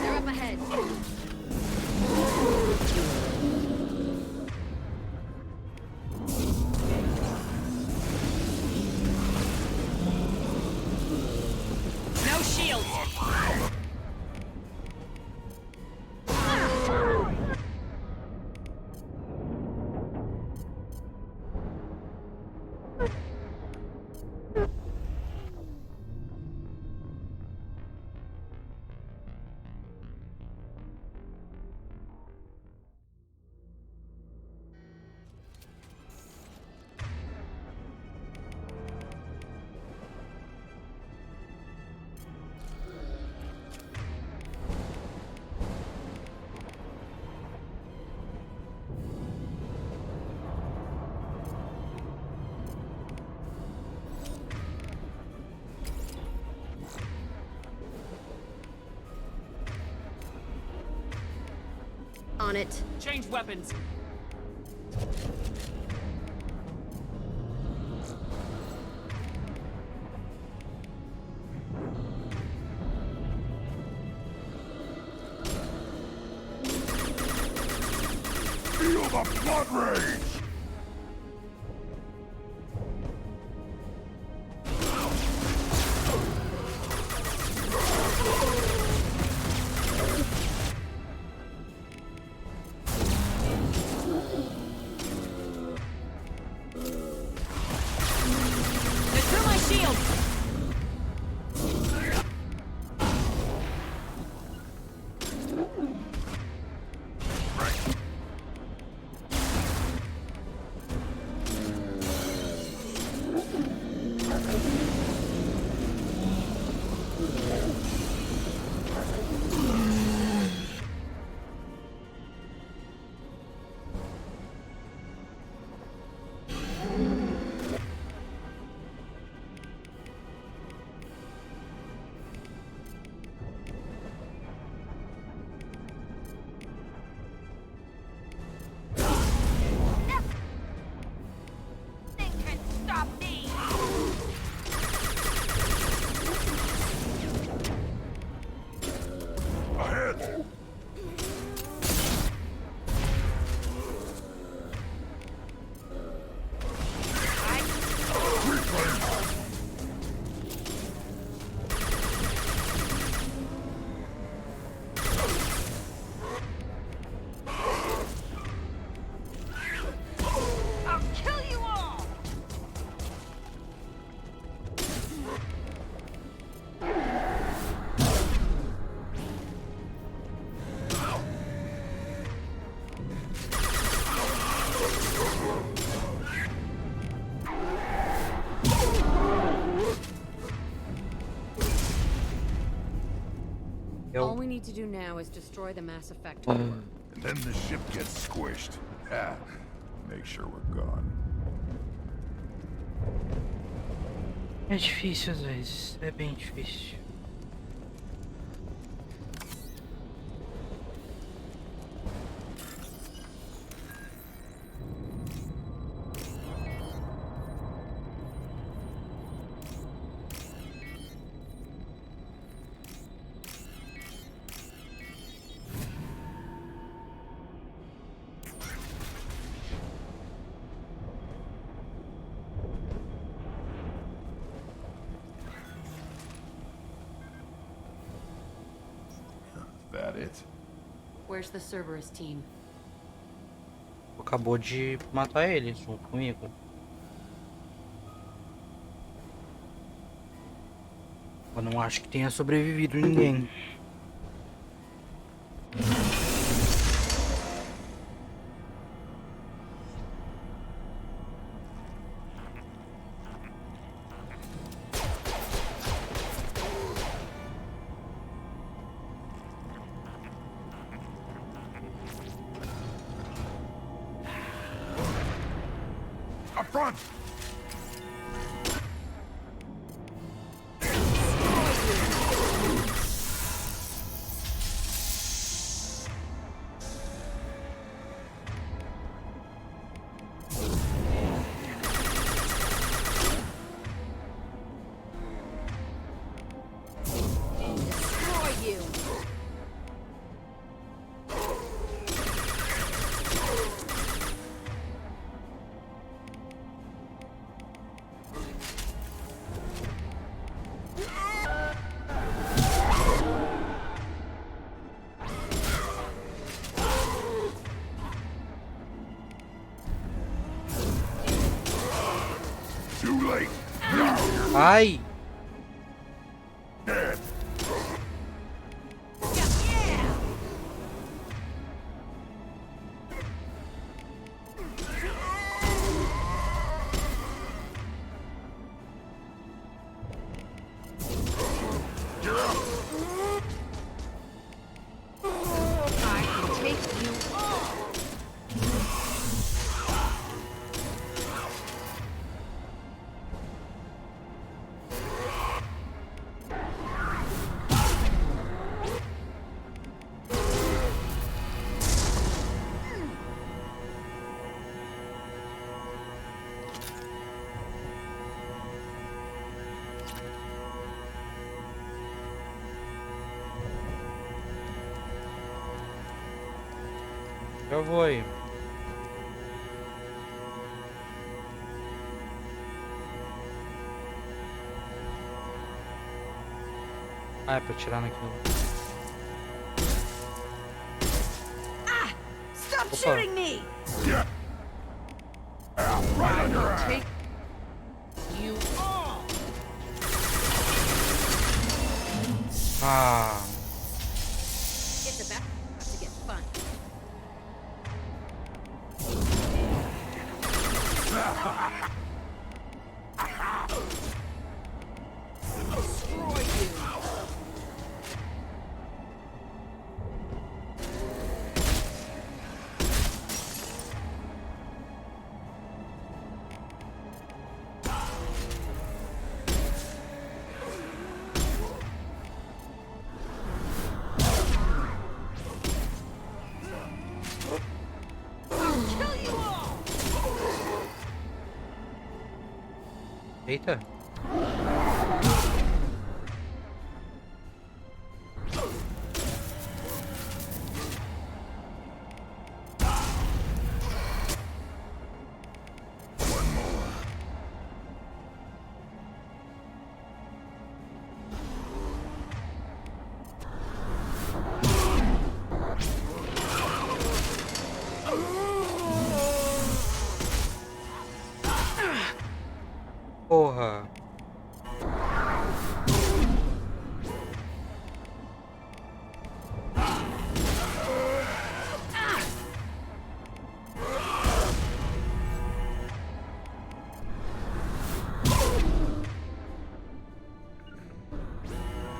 S14: They're up ahead.
S15: No shields!
S14: On it.
S15: Change weapons.
S7: Feel the blood rage!
S15: They're through my shields!
S7: Ahead!
S15: I'll kill you all!
S3: All we need to do now is destroy the Mass Effect core.
S7: And then the ship gets squished. Ha! Make sure we're gone.
S1: É difícil às vezes, é bem difícil.
S7: that it?
S3: Where's the Cerberus team?
S1: Acabou de matar ele junto comigo. Eu não acho que tenha sobrevivido ninguém.
S7: Up front! Too late. Now you're
S1: Ai!
S7: dead.
S14: I can take you all.
S1: Já vou aí. Ah, é pra tirar naquilo.
S14: Stop
S1: Opa.
S14: shooting me!
S7: Yeah. Right on your ass.
S14: Take you all.
S1: Ah!
S14: It's about to get fun. Destroy you. I'll kill you all.
S1: Eita! Porra!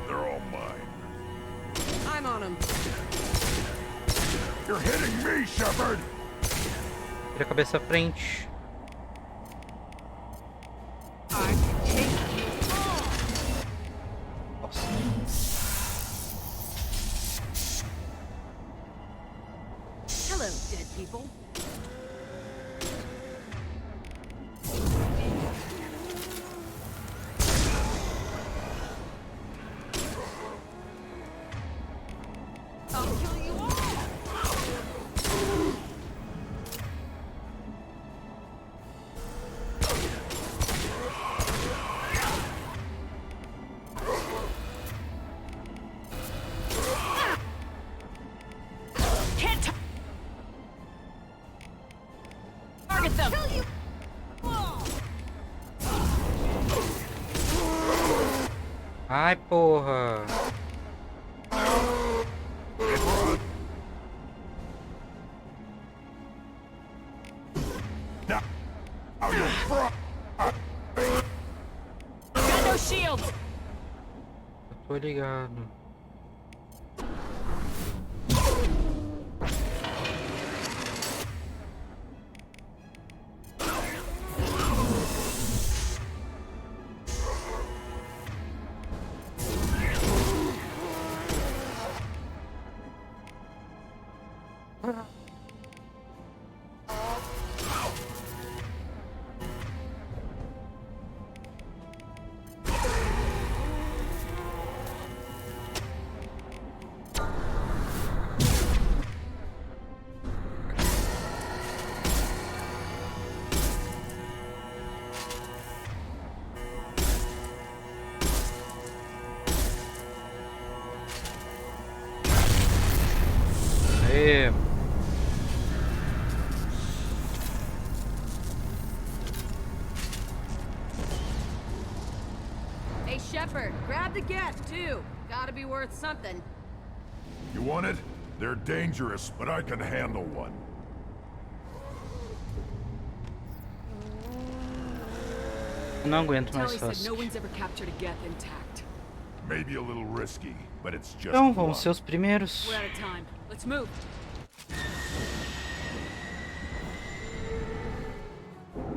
S7: They're all mine.
S14: I'm on him.
S7: You're hitting me, Shepard!
S1: Vira a cabeça à frente.
S14: I can take you all.
S1: Nossa.
S14: Hello, dead people. I'll kill you all.
S1: Ai, porra.
S22: Got no shields.
S1: Eu tô ligado. Aê.
S3: Hey, Shepard, grab the geth, too. Gotta be worth something.
S7: You want it? They're dangerous, but I can handle one.
S1: Não aguento mais
S22: Tally said
S1: fácil.
S22: no one's ever captured a geth intact.
S7: Maybe a little risky, but it's just
S1: Então, vamos
S7: luck.
S1: ser os primeiros.
S22: We're out of time. Let's move.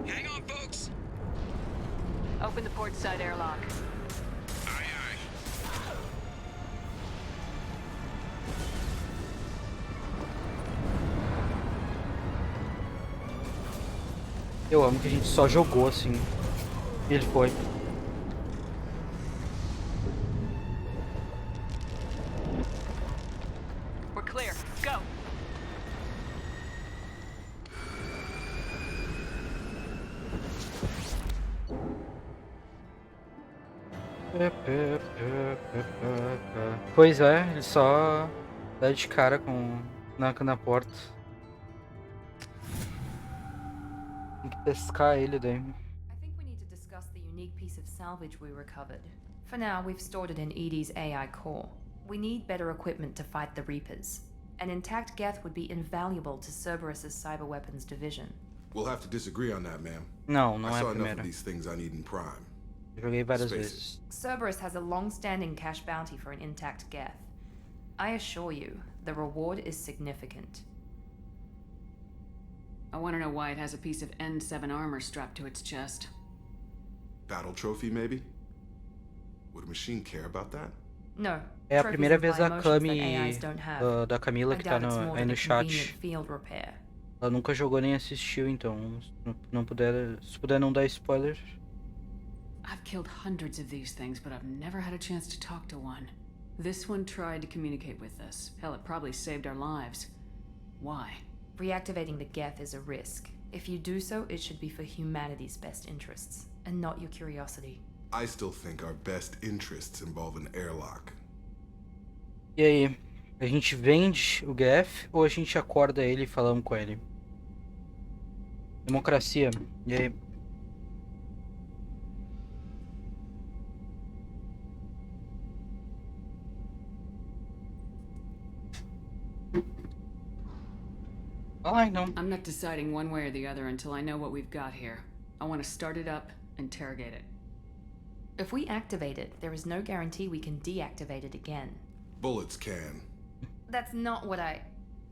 S5: Hang on, folks.
S22: Open the port side airlock.
S5: Aye, aye.
S1: Eu amo que a gente só jogou assim. E ele foi.
S22: We're clear. Go.
S1: Pois é, ele só dá de cara com na porta. Tem que pescar ele daí.
S13: I think we need to discuss the unique piece of salvage we recovered. For now, we've stored it in Edie's AI core. We need better equipment to fight the Reapers. An intact geth would be invaluable to Cerberus's cyber weapons division.
S10: We'll have to disagree on that, ma'am.
S1: Não é
S10: I
S1: a
S10: saw enough
S1: primeira.
S10: of these things I need in Prime.
S1: Joguei várias
S10: Space it.
S1: vezes.
S13: Cerberus has a long-standing cash bounty for an intact geth. I assure you, the reward is significant.
S22: I want to know why it has a piece of N7 armor strapped to its chest.
S10: Battle trophy, maybe? Would a machine care about that?
S13: No.
S1: É a
S13: trophies
S1: primeira
S13: imply
S1: vez a
S13: emotions
S1: Cami
S13: that AIs don't have.
S1: da Camila
S13: I
S1: que tá
S13: doubt it's more
S1: aí
S13: than
S1: no
S13: a
S1: chat.
S13: convenient field repair.
S1: Ela nunca jogou nem assistiu, então se puder não dar spoiler.
S22: I've killed hundreds of these things, but I've never had a chance to talk to one. This one tried to communicate with us. Hell, it probably saved our lives. Why?
S13: Reactivating the geth is a risk. If you do so, it should be for humanity's best interests, and not your curiosity.
S10: I still think our best interests involve an airlock.
S1: E aí? A gente vende o geth ou a gente acorda ele e falamos com ele? Democracia. E aí?
S22: I'm not deciding one way or the other until I know what we've got here. I want to start it up, interrogate it.
S13: If we activate it, there is no guarantee we can deactivate it again.
S10: Bullets can.
S13: That's not what I...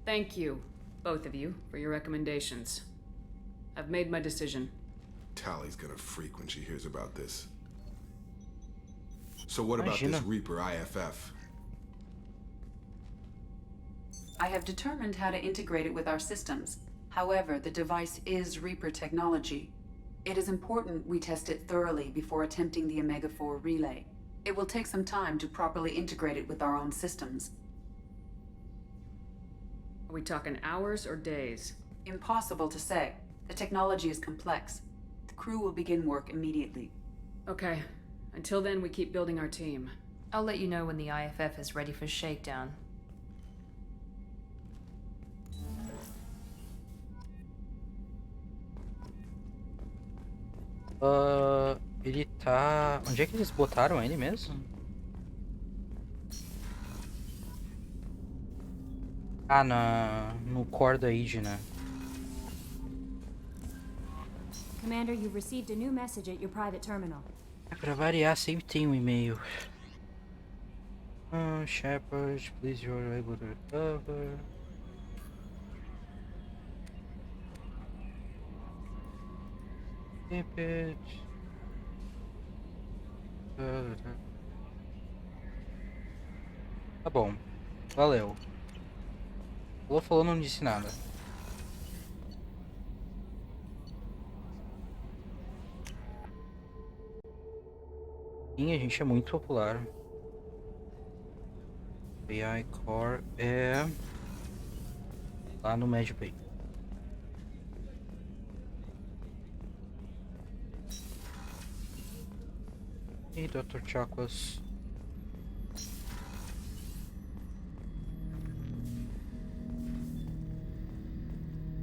S22: Thank you, both of you, for your recommendations. I've made my decision.
S10: Tally's gonna freak when she hears about this. So what about this Reaper IFF?
S16: I have determined how to integrate it with our systems. However, the device is Reaper technology. It is important we test it thoroughly before attempting the Omega-4 relay. It will take some time to properly integrate it with our own systems.
S22: Are we talking hours or days?
S16: Impossible to say. The technology is complex. The crew will begin work immediately.
S22: Okay. Until then, we keep building our team.
S13: I'll let you know when the IFF is ready for shakedown.
S1: Ele tá... Onde é que eles botaram ele mesmo? Ah, no core da id, né?
S4: Commander, you've received a new message at your private terminal.
S1: Pra variar, sempre tem um e-mail. Shepard, please you're able to recover. Snippet. Tá bom. Valeu. Falou, não disse nada. Sim, a gente é muito popular. AI Core é lá no Mad Bay. E Dr. Chakwas.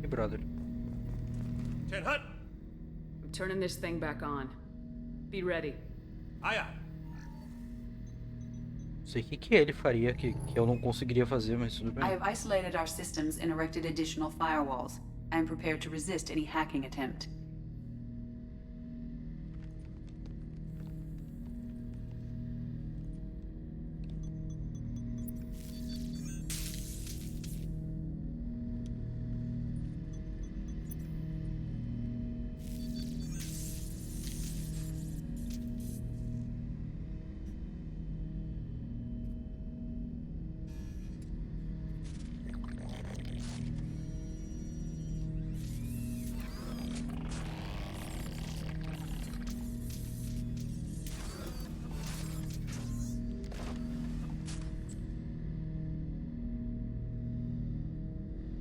S1: E brother.
S22: Ten Hut! I'm turning this thing back on. Be ready.
S1: Aye, aye. Não sei o que ele faria que eu não conseguiria fazer, mas tudo bem.
S16: I have isolated our systems and erected additional firewalls. I am prepared to resist any hacking attempt.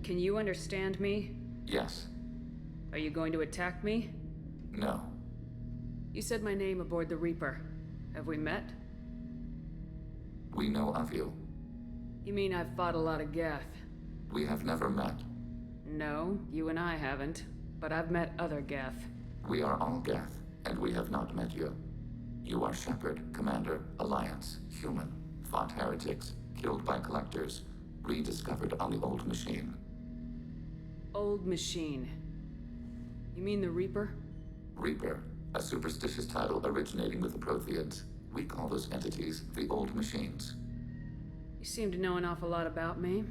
S22: Can you understand me?
S20: Yes.
S22: Are you going to attack me?
S20: No.
S22: You said my name aboard the Reaper. Have we met?
S20: We know of you.
S22: You mean I've fought a lot of Geth?
S20: We have never met.
S22: No, you and I haven't. But I've met other Geth.
S20: We are all Geth, and we have not met you. You are Shepard, Commander, Alliance, human, fought heretics, killed by collectors, rediscovered on the old machine.
S22: Old machine. You mean the Reaper?
S20: Reaper, a superstitious title originating with the Protheans. We call those entities the old machines.
S22: You seem to know an awful lot about me.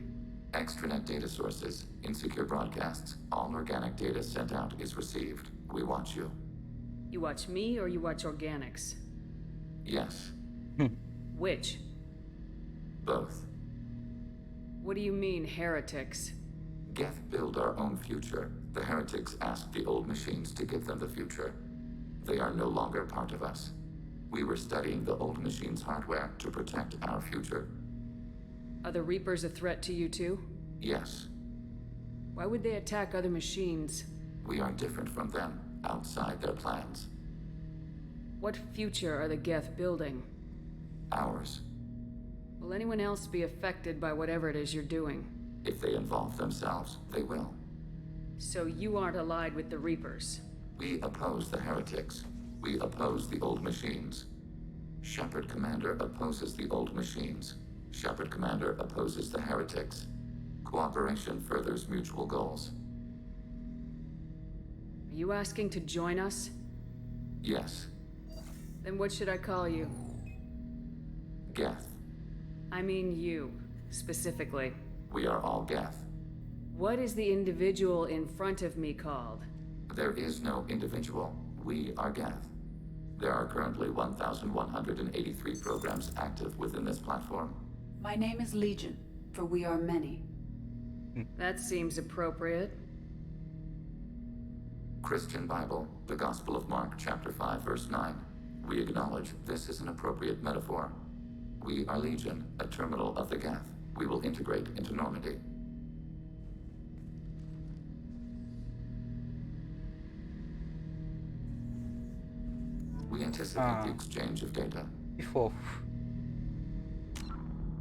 S20: Extranet data sources, insecure broadcasts, all organic data sent out is received. We watch you.
S22: You watch me or you watch organics?
S20: Yes.
S22: Which?
S20: Both.
S22: What do you mean, heretics?
S20: Geth build our own future. The heretics asked the old machines to give them the future. They are no longer part of us. We were studying the old machines' hardware to protect our future.
S22: Are the Reapers a threat to you too?
S20: Yes.
S22: Why would they attack other machines?
S20: We are different from them, outside their plans.
S22: What future are the Geth building?
S20: Ours.
S22: Will anyone else be affected by whatever it is you're doing?
S20: If they involve themselves, they will.
S22: So you aren't allied with the Reapers?
S20: We oppose the heretics. We oppose the old machines. Shepard Commander opposes the old machines. Shepard Commander opposes the heretics. Cooperation furthers mutual goals.
S22: Are you asking to join us?
S20: Yes.
S22: Then what should I call you?
S20: Geth.
S22: I mean you, specifically.
S20: We are all Geth.
S22: What is the individual in front of me called?
S20: There is no individual. We are Geth. There are currently 1,183 programs active within this platform.
S16: My name is Legion, for we are many.
S22: That seems appropriate.
S20: Christian Bible, the Gospel of Mark, chapter 5, verse 9. We acknowledge this is an appropriate metaphor. We are Legion, a terminal of the Geth. We will integrate into Normandy. We anticipate the exchange of data.
S1: Que fofo.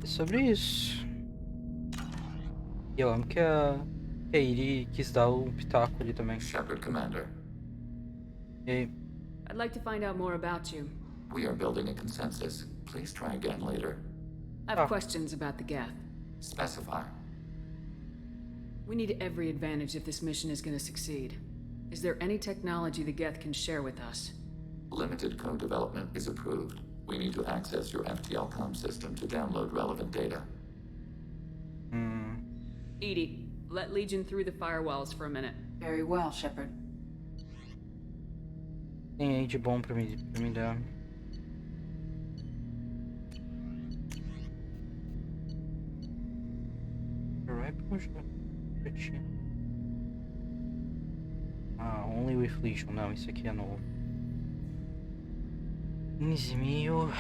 S1: É sobre isso. E eu amo que a Iri quis dar um pitaco ali também.
S20: Shepard Commander.
S1: E aí?
S22: I'd like to find out more about you.
S20: We are building a consensus. Please try again later.
S22: I have questions about the Geth.
S20: Specify.
S22: We need every advantage if this mission is going to succeed. Is there any technology the Geth can share with us?
S20: Limited code development is approved. We need to access your FTL comm system to download relevant data.
S22: Edie, let Legion through the firewalls for a minute.
S16: Very well, Shepard.
S1: Tem aí de bom pra me dar. Ah, only with Legion. Não, isso aqui é novo. 15.000.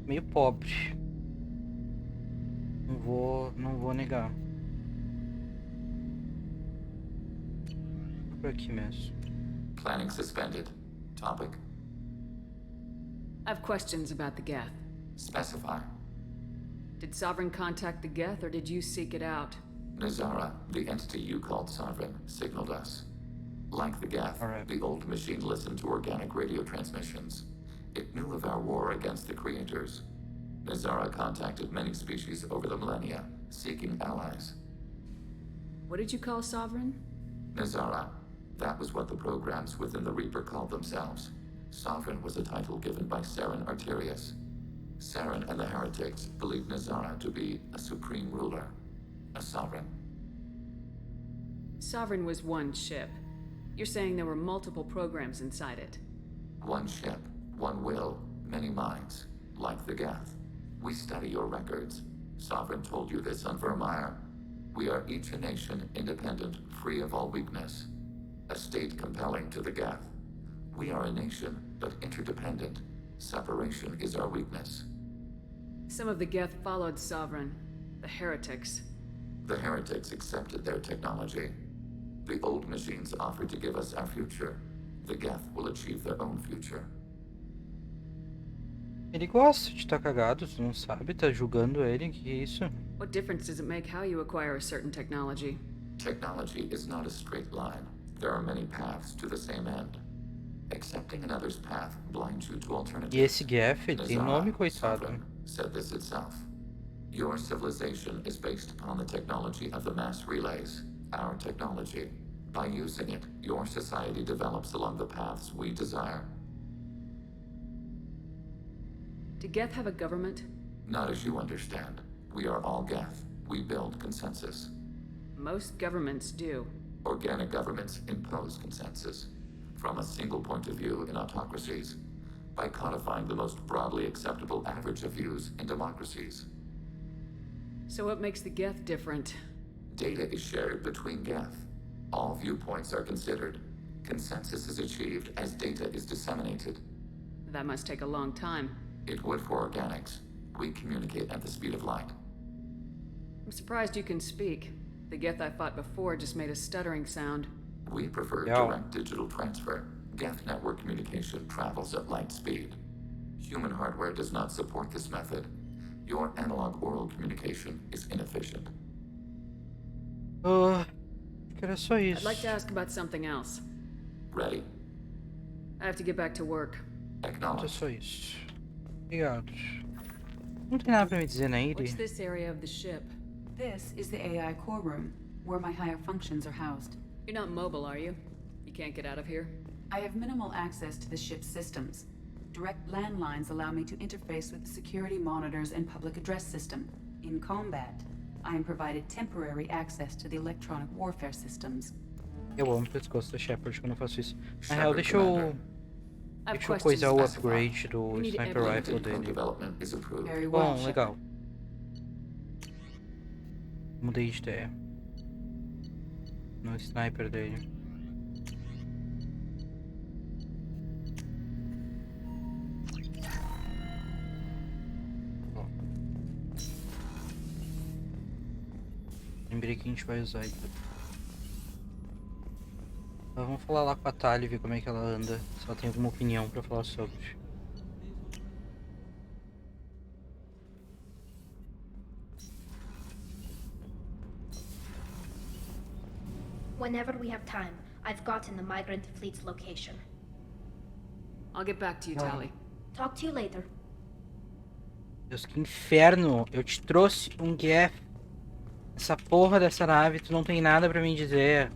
S1: Meio pobre. Não vou negar. Por aqui mesmo.
S20: Planning suspended. Topic.
S22: I have questions about the Geth.
S20: Specify.
S22: Did Sovereign contact the Geth, or did you seek it out?
S20: Nazara, the entity you called Sovereign, signaled us. Like the Geth, the old machine listened to organic radio transmissions. It knew of our war against the creators. Nazara contacted many species over the millennia, seeking allies.
S22: What did you call Sovereign?
S20: Nazara. That was what the programs within the Reaper called themselves. Sovereign was a title given by Saren Arterius. Saren and the heretics believed Nazara to be a supreme ruler, a sovereign.
S22: Sovereign was one ship. You're saying there were multiple programs inside it.
S20: One ship, one will, many minds, like the Geth. We study your records. Sovereign told you this on Vermeer. We are each a nation, independent, free of all weakness. A state compelling to the Geth. We are a nation, but interdependent. Separation is our weakness.
S22: Some of the Geth followed Sovereign. The heretics.
S20: The heretics accepted their technology. The old machines offered to give us our future. The Geth will achieve their own future.
S1: Ele gosta de estar cagado, tu não sabe, tá julgando ele, que isso?
S22: What difference does it make how you acquire a certain technology?
S20: Technology is not a straight line. There are many paths to the same end. Accepting another's path blinds you to alternatives.
S1: E esse Geth, ele tem nome, coitado.
S20: Said this itself. Your civilization is based upon the technology of the mass relays, our technology. By using it, your society develops along the paths we desire.
S22: Do Geth have a government?
S20: Not as you understand. We are all Geth. We build consensus.
S22: Most governments do.
S20: Organic governments impose consensus. From a single point of view in autocracies, by codifying the most broadly acceptable average of views in democracies.
S22: So what makes the Geth different?
S20: Data is shared between Geth. All viewpoints are considered. Consensus is achieved as data is disseminated.
S22: That must take a long time.
S20: It would for organics. We communicate at the speed of light.
S22: I'm surprised you can speak. The Geth I fought before just made a stuttering sound.
S20: We prefer direct digital transfer. Geth network communication travels at light speed. Human hardware does not support this method. Your analog oral communication is inefficient.
S1: Era só isso.
S22: I'd like to ask about something else.
S20: Ready.
S22: I have to get back to work.
S1: Era só isso. Obrigado. Não tem nada pra me dizer, né, Iri?
S22: What's this area of the ship?
S16: This is the AI core room, where my higher functions are housed.
S22: You're not mobile, are you? You can't get out of here?
S16: I have minimal access to the ship's systems. Direct landlines allow me to interface with the security monitors and public address system. In combat, I am provided temporary access to the electronic warfare systems.
S1: Eu amo o pescoço da Shepard quando eu faço isso. Na real, deixa eu coisar o upgrade do Sniper Rifle dele. Bom, legal. Mudei de ideia. No sniper dele. Lembrei que a gente vai usar isso. Mas vamos falar lá com a Thalia e ver como é que ela anda. Se ela tem alguma opinião pra falar sobre.
S2: Whenever we have time, I've gotten the migrant fleet's location.
S22: I'll get back to you, Tally.
S2: Talk to you later.
S1: Deus, que inferno. Eu te trouxe um gap. Essa porra dessa nave, tu não tem nada pra me dizer.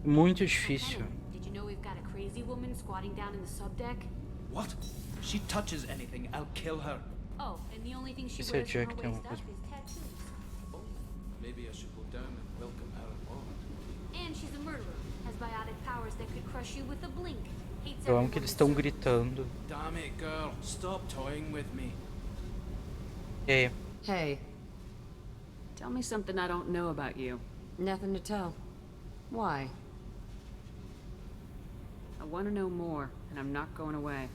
S1: Muito difícil.
S4: Did you know we've got a crazy woman squatting down in the subdeck?
S8: What? If she touches anything, I'll kill her.
S4: Oh, and the only thing she
S1: Esse
S4: wears
S1: é
S4: on
S1: Jack,
S4: her
S1: tem
S4: waist
S1: uma
S4: up
S1: coisa.
S4: is tattoos.
S8: Maybe I should go down and welcome her aboard.
S4: And she's a murderer, has biotic powers that could crush you with a blink. Hates
S1: Eu amo que
S4: everyone
S1: eles
S4: with
S1: estão
S4: circles.
S1: gritando.
S8: Damn it, girl. Stop toying with me.
S1: E aí?
S3: Hey,
S22: Tell me something I don't know about you.
S3: nothing to tell. Why?
S22: I want to know more, and I'm not going away.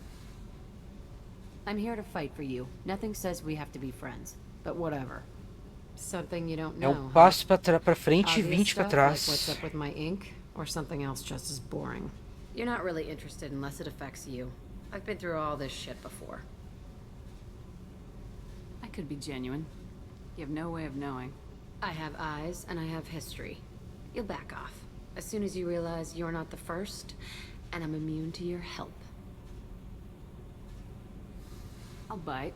S3: I'm here to fight for you. Nothing says we have to be friends. But whatever. Something you don't
S1: É
S3: know.
S1: um passo pra frente e
S3: Obvious
S1: 20 pra
S3: stuff,
S1: trás.
S3: Like what's up with my ink, or something else just as boring. You're not really interested unless it affects you. I've been through all this shit before.
S22: I could be genuine. You have no way of knowing.
S3: I have eyes and I have history. You'll back off as soon as you realize you're not the first, and I'm immune to your help.
S22: I'll bite.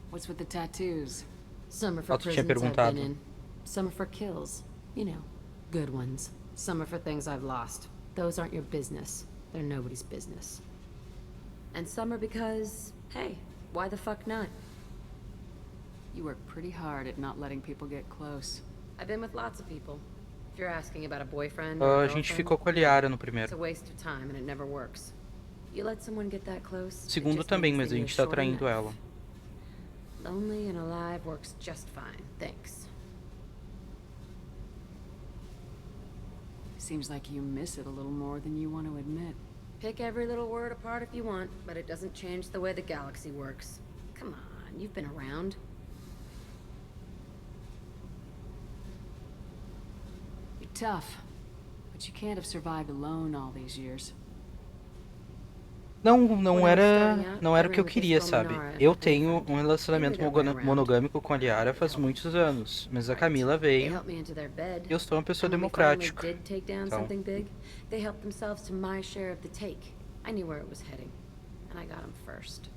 S22: What's with the tattoos?
S3: Some are for
S1: Outro tinha
S3: prisons I've
S1: perguntado.
S3: been in. Some are for kills. You know, good ones. Some are for things I've lost. Those aren't your business. They're nobody's business. And some are because, hey, why the fuck not?
S22: You work pretty hard at not letting people get close.
S3: I've been with lots of people. If you're asking about a boyfriend
S1: A
S3: or a
S1: gente
S3: girlfriend,
S1: ficou com a Liara no
S3: it's
S1: primeiro.
S3: a waste of time and it never works. You let someone get that close, it
S1: Segundo
S3: just
S1: também,
S3: means
S1: mas
S3: that
S1: a
S3: you're
S1: gente tá
S3: short
S1: traindo
S3: enough.
S1: ela.
S3: Lonely and alive works just fine, thanks.
S22: Seems like you miss it a little more than you want to admit.
S3: Pick every little word apart if you want, but it doesn't change the way the galaxy works. Come on, you've been around.
S22: You're tough, but you can't have survived alone all these years.
S1: Não era o que eu queria, sabe? Eu tenho um relacionamento monogâmico com a Liara faz muitos anos, mas a Camila
S3: They
S1: veio
S3: helped me into their bed.
S1: e eu sou uma pessoa
S3: And when we finally
S1: democrática.
S3: did take down
S1: Então,
S3: something big, they helped themselves to my share of the take. I knew where it was heading, and I got them first.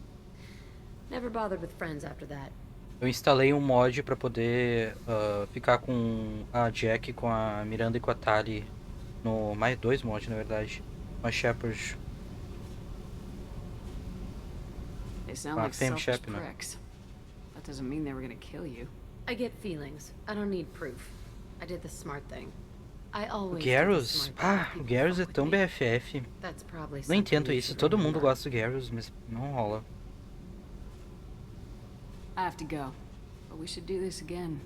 S3: Never bothered with friends after that.
S1: eu instalei um mod pra poder ficar com a Jack, com a Miranda e com a Tali no mais 2 mods, na verdade, com a Shepard.
S22: They sound
S1: Ah,
S22: like
S1: Femme
S22: selfish
S1: Shep, né?
S22: pricks. That doesn't mean they were gonna kill you.
S3: I get feelings. I don't need proof. I did the smart thing. I
S1: O
S3: always did the
S1: Garrus?
S3: smart thing.
S1: Ah, o Garrus é tão BFF.
S3: That's probably
S1: Não entendo
S3: something you
S1: isso.
S3: should
S1: Todo mundo
S3: remember.
S1: gosta do Garrus, mas não rola.
S22: I have to go, but we should do this again.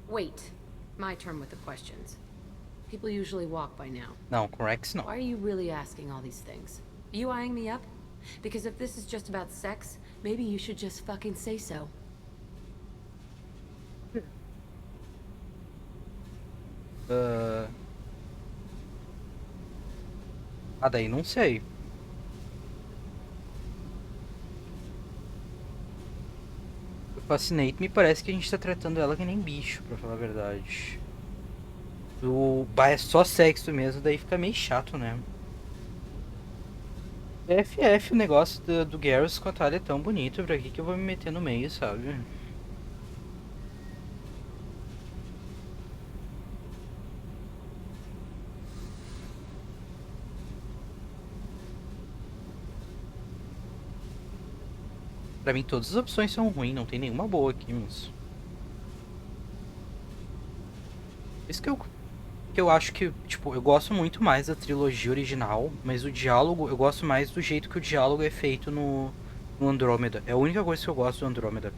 S3: Wait. My turn with the questions. People usually walk by now.
S1: Não, com Rex não.
S3: Why are you really asking all these things? Are you eyeing me up? Because if this is just about sex, maybe you should just fucking say so.
S1: Daí não sei. O Fascinate me parece que a gente tá tratando ela que nem bicho, pra falar a verdade. O é só sexo mesmo, daí fica meio chato, né? FF, o negócio do Garrus com a Talia é tão bonito, pra que eu vou me meter no meio, sabe? Pra mim todas as opções são ruins, não tem nenhuma boa aqui, mas... Isso que eu acho que, tipo, eu gosto muito mais da trilogia original, mas o diálogo, eu gosto mais do jeito que o diálogo é feito no Andrômeda. É a única coisa que eu gosto do Andrômeda.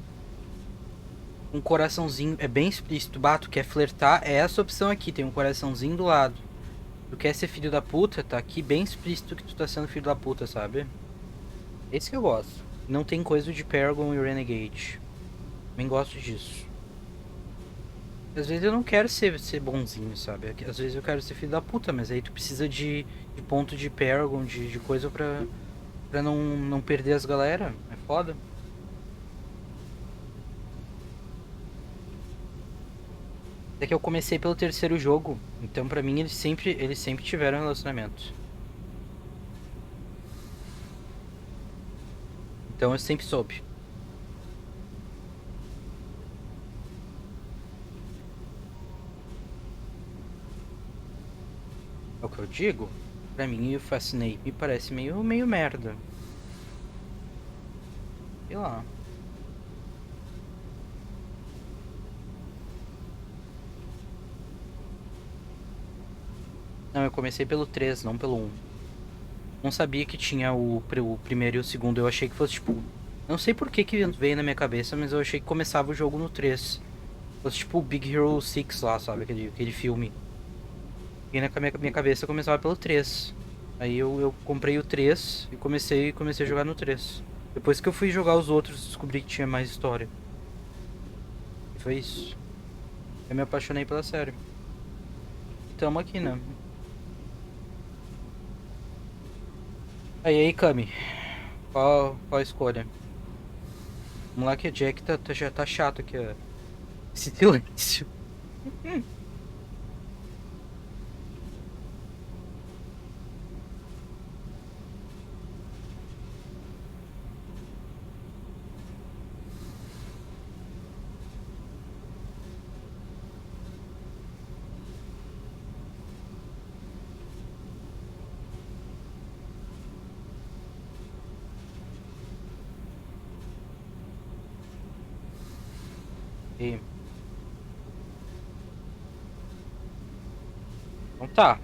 S1: Um coraçãozinho, é bem explícito. Tu quer flertar, é essa opção aqui, tem um coraçãozinho do lado. Tu quer ser filho da puta, tá aqui bem explícito que tu tá sendo filho da puta, sabe? Esse que eu gosto. Não tem coisa de Paragon e Renegade. Também gosto disso. Às vezes eu não quero ser bonzinho, sabe? Às vezes eu quero ser filho da puta, mas aí tu precisa de ponto de Paragon, de coisa pra não perder as galera. É foda. É que eu comecei pelo terceiro jogo, então pra mim eles sempre tiveram relacionamento. Então eu sempre soube. É o que eu digo? Pra mim o Fascinate me parece meio merda. Sei lá. Não, eu comecei pelo 3, não pelo 1. Não sabia que tinha o primeiro e o segundo. Eu achei que fosse tipo... Não sei por que veio na minha cabeça, mas eu achei que começava o jogo no 3. Fosse tipo o Big Hero 6 lá, sabe? Aquele filme. E na minha cabeça começava pelo 3. Aí eu comprei o 3 e comecei a jogar no 3. Depois que eu fui jogar os outros, descobri que tinha mais história. E foi isso. Eu me apaixonei pela série. E tamo aqui, né? Aí, Cami. Qual a escolha? Vamos lá que a Jack já tá chato aqui, ó. Esse silêncio. E... Então tá.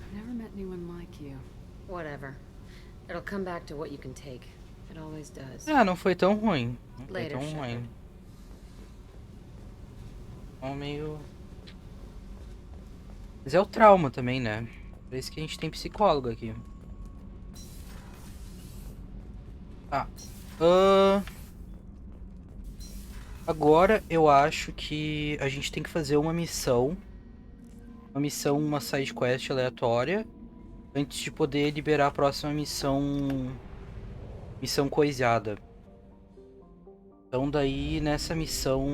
S3: I've never met anyone like you. Whatever. It'll come back to what you can take. It always does.
S1: Ah, não foi tão ruim. Não foi
S3: Later,
S1: tão
S3: Shepard.
S1: ruim. É meio... Mas é o trauma também, né? Por isso que a gente tem psicólogo aqui. Tá. Agora eu acho que a gente tem que fazer uma missão. Uma side quest aleatória. Antes de poder liberar a próxima missão. Missão coisada. Então daí nessa missão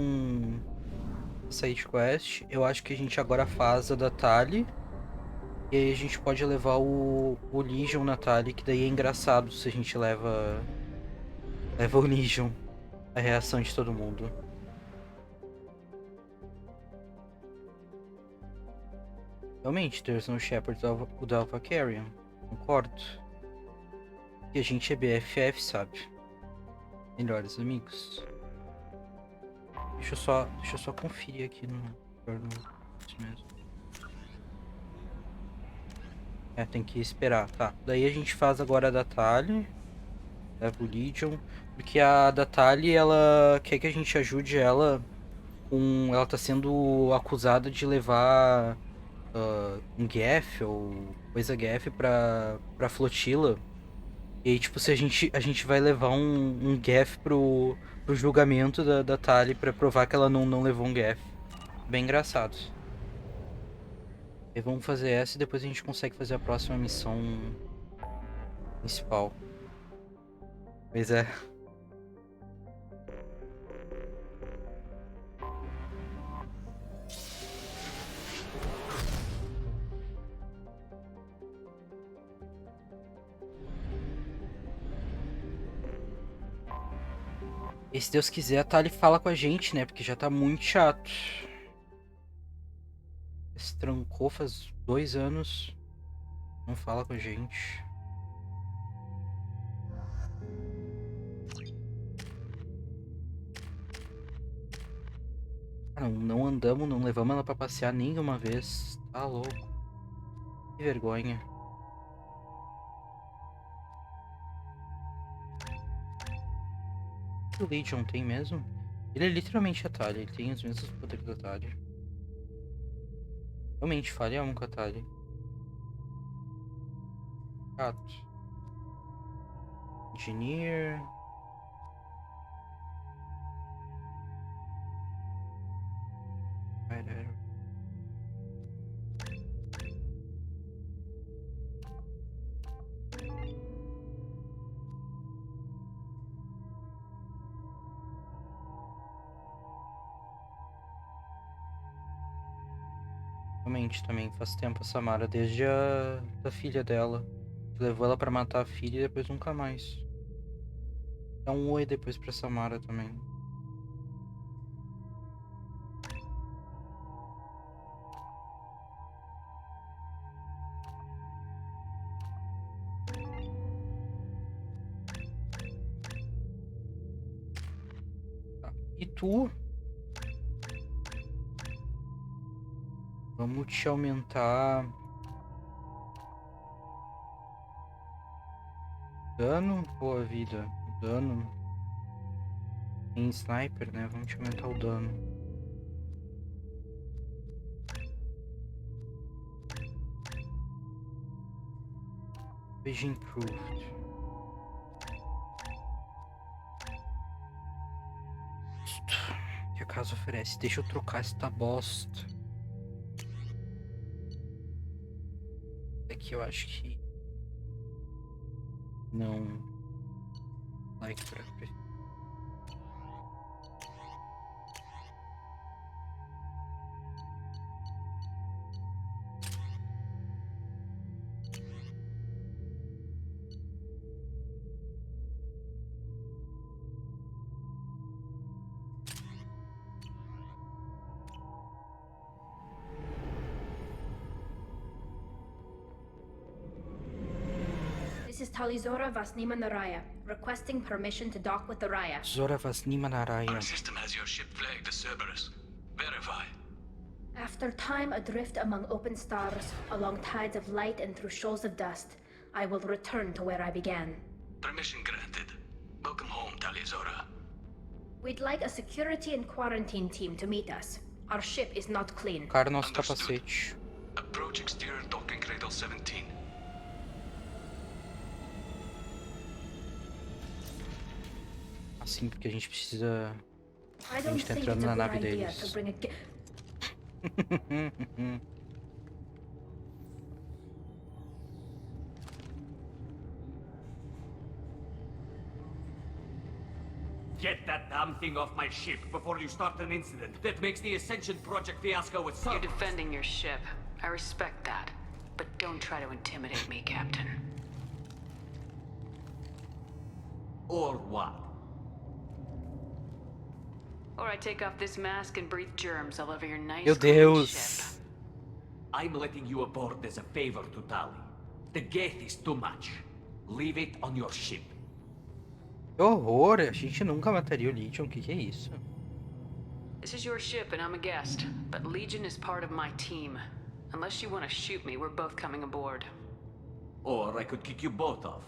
S1: side quest, eu acho que a gente agora faz a da Tali. E aí a gente pode levar o Legion na Tali, que daí é engraçado se a gente leva o Legion. A reação de todo mundo. Realmente, there's no Shepard without a Carrion. Concordo. E a gente é BFF, sabe? Melhores amigos. Deixa eu só conferir aqui no... Isso mesmo. É, tem que esperar, tá. Daí a gente faz agora a da Tali. Leva o Legion. Porque a da Tali, ela quer que a gente ajude ela com... Ela tá sendo acusada de levar um Geth ou coisa Geth pra flotila. E aí, tipo, se a gente vai levar um Geth pro julgamento da Tali pra provar que ela não levou um Geth. Bem engraçado. E vamos fazer essa e depois a gente consegue fazer a próxima missão principal. Pois é. E se Deus quiser, a Tali fala com a gente, né? Porque já tá muito chato. Se trancou faz 2 anos. Não fala com a gente. Não andamos, não levamos ela pra passear nenhuma vez. Tá louco. Que vergonha. O que o Legion tem mesmo? Ele é literalmente a Tali, ele tem os mesmos poderes da Tali. Realmente, falha um com a Tali. Chato. Engineer. Realmente também faz tempo a Samara, desde a da filha dela. Levou ela pra matar a filha e depois nunca mais. Dá um oi depois pra Samara também. Tá. E tu? Vamos te aumentar dano ou a vida? Dano. Em sniper, né? Vamos te aumentar o dano. Page improved. Que a casa oferece. Deixa eu trocar esta bosta. Aqui eu acho que não. Like pra
S2: This is Talizora Vasnima Naraya, requesting permission to dock with the Raya.
S1: Zora Vasnima Naraya.
S9: Our system has your ship flagged as Cerberus. Verify.
S2: After time adrift among open stars, along tides of light and through shoals of dust, I will return to where I began.
S9: Permission granted. Welcome home, Talizora.
S2: We'd like a security and quarantine team to meet us. Our ship is not clean.
S1: Cara, nosso capacete.
S9: Approach exterior docking cradle 17.
S1: Assim, porque a gente precisa.
S2: I
S1: A
S2: don't
S1: gente tá
S2: think
S1: entrando
S2: it's
S1: na
S2: a
S1: nave
S2: good idea
S1: deles.
S2: to bring a
S15: Get that damn thing off my ship before you start an incident that makes the Ascension Project fiasco with
S16: You're defending your ship. I respect that. But don't try to intimidate me, Captain.
S15: Or what?
S16: Or I take off this mask and breathe germs all over your nice
S1: Meu
S16: clean
S1: Deus.
S16: ship.
S15: I'm letting you aboard as a favor to Tali. The gate is too much. Leave it on your ship.
S1: Que horror! A gente nunca mataria o Legion. O que é isso?
S16: This is your ship and I'm a guest, but Legion is part of my team. Unless you want to shoot me, we're both coming aboard.
S15: Or I could kick you both off.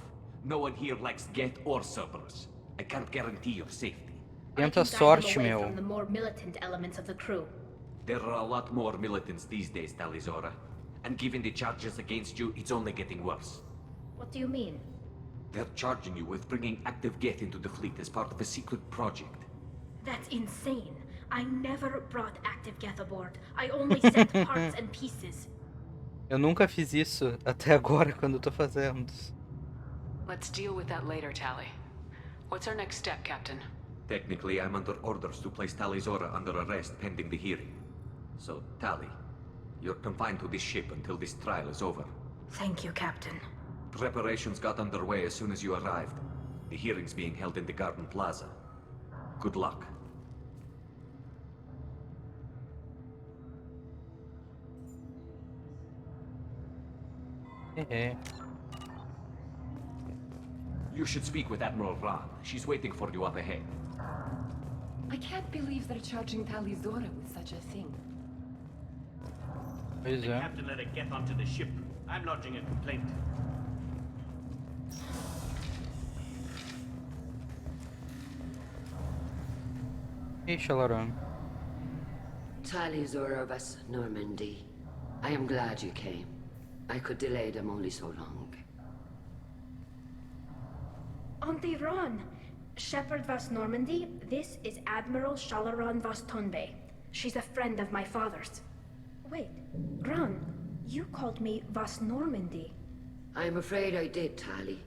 S15: No one here likes Geth or Cerberus. I can't guarantee your safety.
S1: Tenta
S2: guide them
S1: sorte,
S2: away
S1: meu.
S2: from the more militant elements of the crew.
S15: There are a lot more militants these days, Talizora. And given the charges against you, it's only getting worse.
S2: What do you mean?
S15: They're charging you with bringing active Geth into the fleet as part of a secret project.
S2: That's insane. I never brought active Geth aboard. I only sent parts and pieces.
S1: Eu nunca fiz isso até agora quando eu tô fazendo.
S16: Let's deal with that later, Tally. What's our next step, Captain?
S15: Technically, I'm under orders to place Talizora under arrest pending the hearing. So, Tali, you're confined to this ship until this trial is over.
S2: Thank you, Captain.
S15: Preparations got underway as soon as you arrived. The hearing's being held in the Garden Plaza. Good luck. You should speak with Admiral Ran. She's waiting for you up ahead.
S6: I can't believe they're charging Talizora with such a thing.
S1: Pois
S19: The
S1: é.
S19: captain let it get onto the ship. I'm lodging a complaint.
S1: Eixa, Laran.
S23: Talizora vas Normandy. I am glad you came. I could delay them only so long.
S2: Auntie Ron! Shepherd Vas Normandy, this is Admiral Shalaran Vas Tonbe. She's a friend of my father's. Wait, Ron, you called me Vas Normandy.
S23: I'm afraid I did, Tali.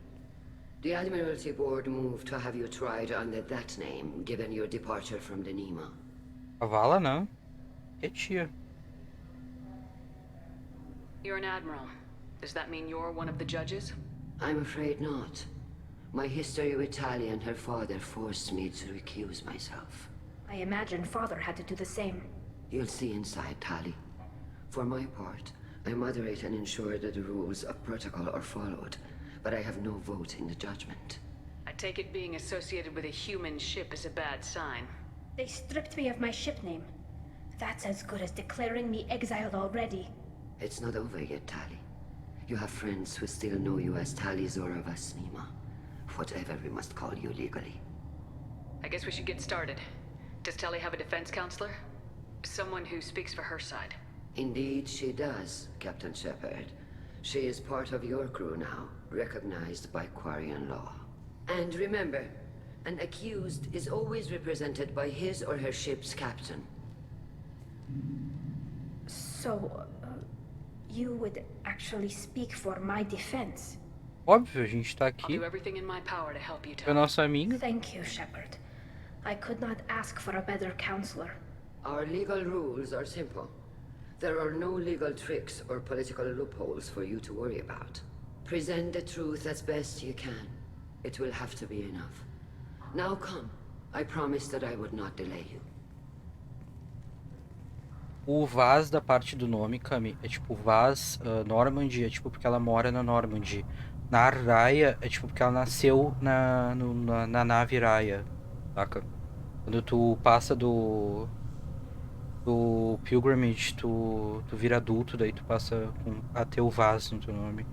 S23: The Admiralty Board moved to have you tried under that name, given your departure from the Nima.
S1: A vala não. É tia.
S22: You're an admiral. Does that mean you're one of the judges?
S23: I'm afraid not. My history with Tali and her father forced me to recuse myself.
S2: I imagine Father had to do the same.
S23: You'll see inside, Tali. For my part, I moderate and ensure that the rules of protocol are followed, but I have no vote in the judgment.
S22: I take it being associated with a human ship is a bad sign.
S2: They stripped me of my ship name. That's as good as declaring me exiled already.
S23: It's not over yet, Tali. You have friends who still know you as Tali Zora Vasnima. Whatever we must call you legally.
S22: I guess we should get started. Does Tali have a defense counselor? Someone who speaks for her side.
S23: Indeed, she does, Captain Shepard. She is part of your crew now, recognized by Quarian law. And remember, an accused is always represented by his or her ship's captain.
S2: So, you would actually speak for my defense?
S1: Óbvio, a gente tá aqui.
S22: I'll do everything in my power to help you,
S1: É nossa amiga.
S2: Thank you, Shepard. I could not ask for a better counselor.
S23: Our legal rules are simple. There are no legal tricks or political loopholes for you to worry about. Present the truth as best you can. It will have to be enough. Now come. I promised that I would not delay you.
S1: O Vaz da parte do nome, Cami, é tipo Vaz Normandy, é tipo porque ela mora na Normandy. Na Arraia é tipo porque ela nasceu na nave Raia, saca? Quando tu passa do Pilgrimage, tu vira adulto, daí tu passa a ter o Vaz no teu nome.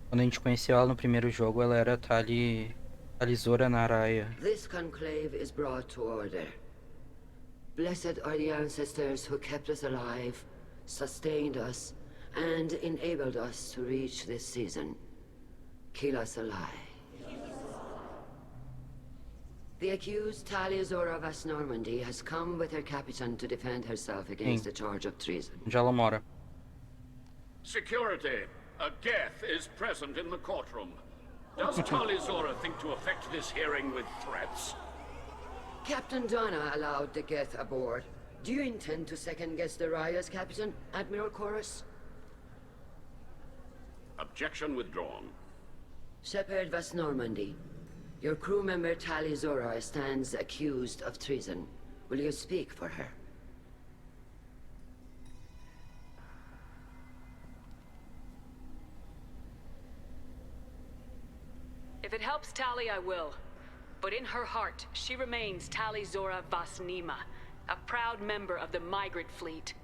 S1: Quando a gente conheceu ela no primeiro jogo, ela era Tali Zora Naraya.
S23: This conclave is brought to order. Blessed are the ancestors who kept us alive, sustained us, and enabled us to reach this season. Kila Salai. The accused Tali Zora Vas Normandy has come with her captain to defend herself against the charge of treason.
S1: Onde ela mora?
S11: Security. A Geth is present in the courtroom. Does Tali Zora think to effect this hearing with threats?
S23: Captain Donna allowed the Geth aboard. Do you intend to second-guess the Raya's captain, Admiral Chorus?
S11: Objection withdrawn.
S23: Shepard Vas Normandy. Your crew member Tali Zora stands accused of treason. Will you speak for her?
S22: If it helps Tali, I will. But in her heart, she remains Tali Zora Vasnima, a proud member of the migrant fleet.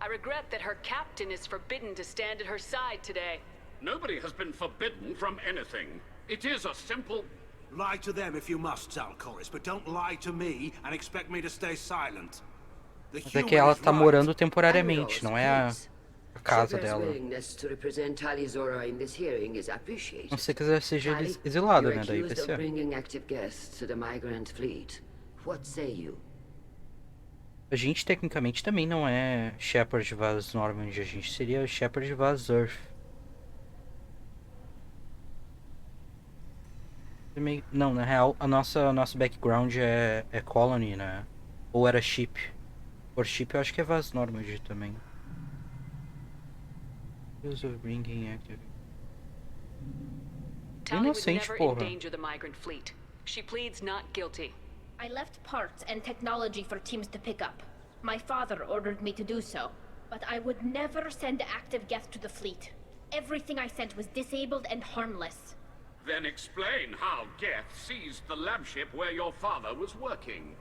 S22: I regret that her captain is forbidden to stand at her side today.
S11: Nobody has been forbidden from anything. It is a simple...
S12: Lie to them if you must, Zalcoris, but don't lie to me and expect me to stay silent.
S1: Mas é que ela tá morando temporariamente, não é a casa dela. Não sei que ela seja exilada, né? Daí vai ser. A gente tecnicamente também não é Shepard Vaz Normandy, a gente seria Shepard Vaz Earth. Não, na real, nosso background é Colony, né? Ou era Ship. Por Ship eu acho que é Vaz Normandy também. Use of bringing active.
S22: Tali would never endanger the migrant fleet. She pleads not guilty.
S2: I left parts and technology for teams to pick up. My father ordered me to do so, but I would never send active Geth to the fleet. Everything I sent was disabled and harmless.
S11: Then explain how Geth seized the lab ship where your father was working.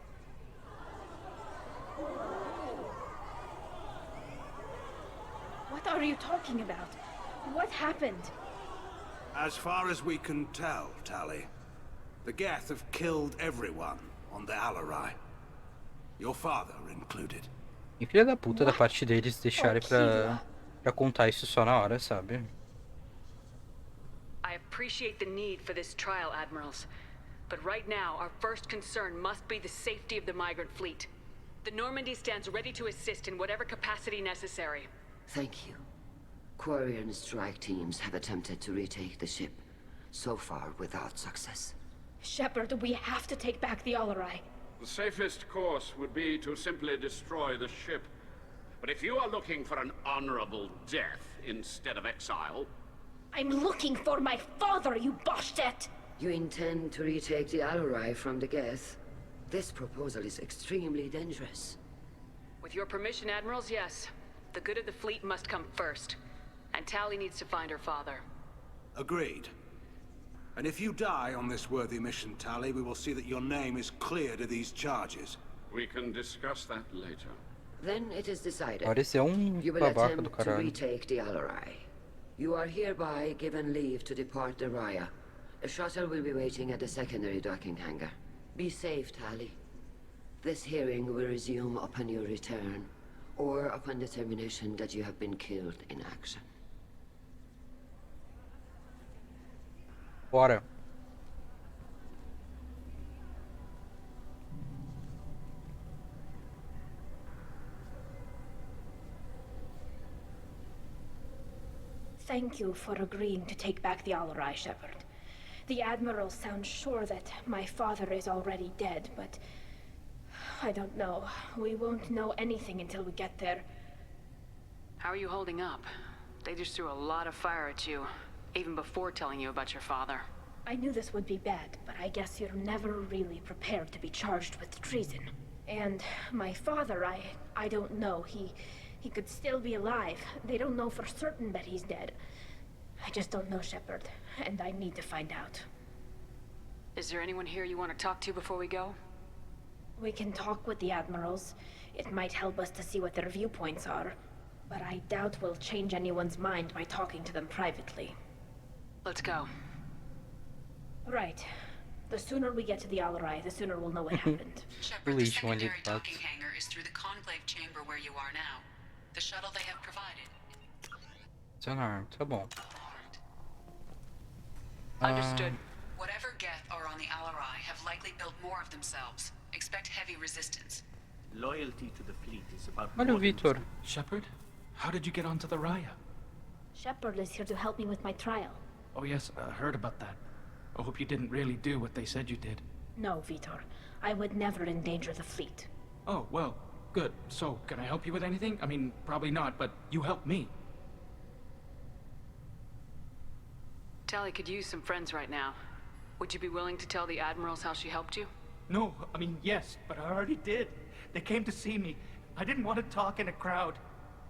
S2: What are you talking about? What happened?
S12: As far as we can tell, Tali, the Geth have killed everyone on the Alarai. Your father included.
S1: E filha da puta da parte deles deixarem pra contar isso só na hora, sabe?
S22: I appreciate the need for this trial, Admirals. But right now, our first concern must be the safety of the migrant fleet. The Normandy stands ready to assist in whatever capacity necessary.
S23: Thank you. Quarian strike teams have attempted to retake the ship, so far without success.
S2: Shepard, we have to take back the Aurora.
S11: The safest course would be to simply destroy the ship. But if you are looking for an honorable death instead of exile...
S2: I'm looking for my father, you bastet!
S23: You intend to retake the Aurora from the Geth? This proposal is extremely dangerous.
S22: With your permission, Admirals, yes. The good of the fleet must come first. And Tali needs to find her father.
S12: Agreed. And if you die on this worthy mission, Tali, we will see that your name is cleared of these charges.
S11: We can discuss that later.
S23: Then it is decided.
S1: Pareceu
S23: You will
S1: babaca do
S23: attempt to
S1: caralho.
S23: retake the Aurora. You are hereby given leave to depart the Raya. A shuttle will be waiting at the secondary docking hangar. Be safe, Tali. This hearing will resume upon your return, or upon determination that you have been killed in action.
S1: Bora.
S2: Thank you for agreeing to take back the Aurora, Shepard. The Admiral sounds sure that my father is already dead, but... I don't know. We won't know anything until we get there.
S22: How are you holding up? They just threw a lot of fire at you, even before telling you about your father.
S2: I knew this would be bad, but I guess you're never really prepared to be charged with treason. And my father, I don't know. He could still be alive. They don't know for certain that he's dead. I just don't know, Shepard, and I need to find out.
S22: Is there anyone here you want to talk to before we go?
S2: We can talk with the Admirals. It might help us to see what their viewpoints are. But I doubt we'll change anyone's mind by talking to them privately.
S22: Let's go.
S2: Right. The sooner we get to the Aurora, the sooner we'll know what happened.
S16: Shepard, the secondary docking hangar is through the conclave chamber where you are now. The shuttle they have provided.
S1: Tá bom.
S22: Understood.
S16: Whatever Geth are on the Alarai have likely built more of themselves. Expect heavy resistance.
S19: Loyalty to the fleet is about
S1: Olha o Victor.
S8: Shepard, how did you get onto the Raya?
S2: Shepard is here to help me with my trial.
S8: Oh yes, I heard about that. I hope you didn't really do what they said you did.
S2: No, Vitor. I would never endanger the fleet.
S8: Oh, well, good. So, can I help you with anything? I mean, probably not, but you helped me.
S22: Tali could use some friends right now. Would you be willing to tell the Admirals how she helped you?
S19: No, I mean, yes, but I already did. They came to see me. I didn't want to talk in a crowd.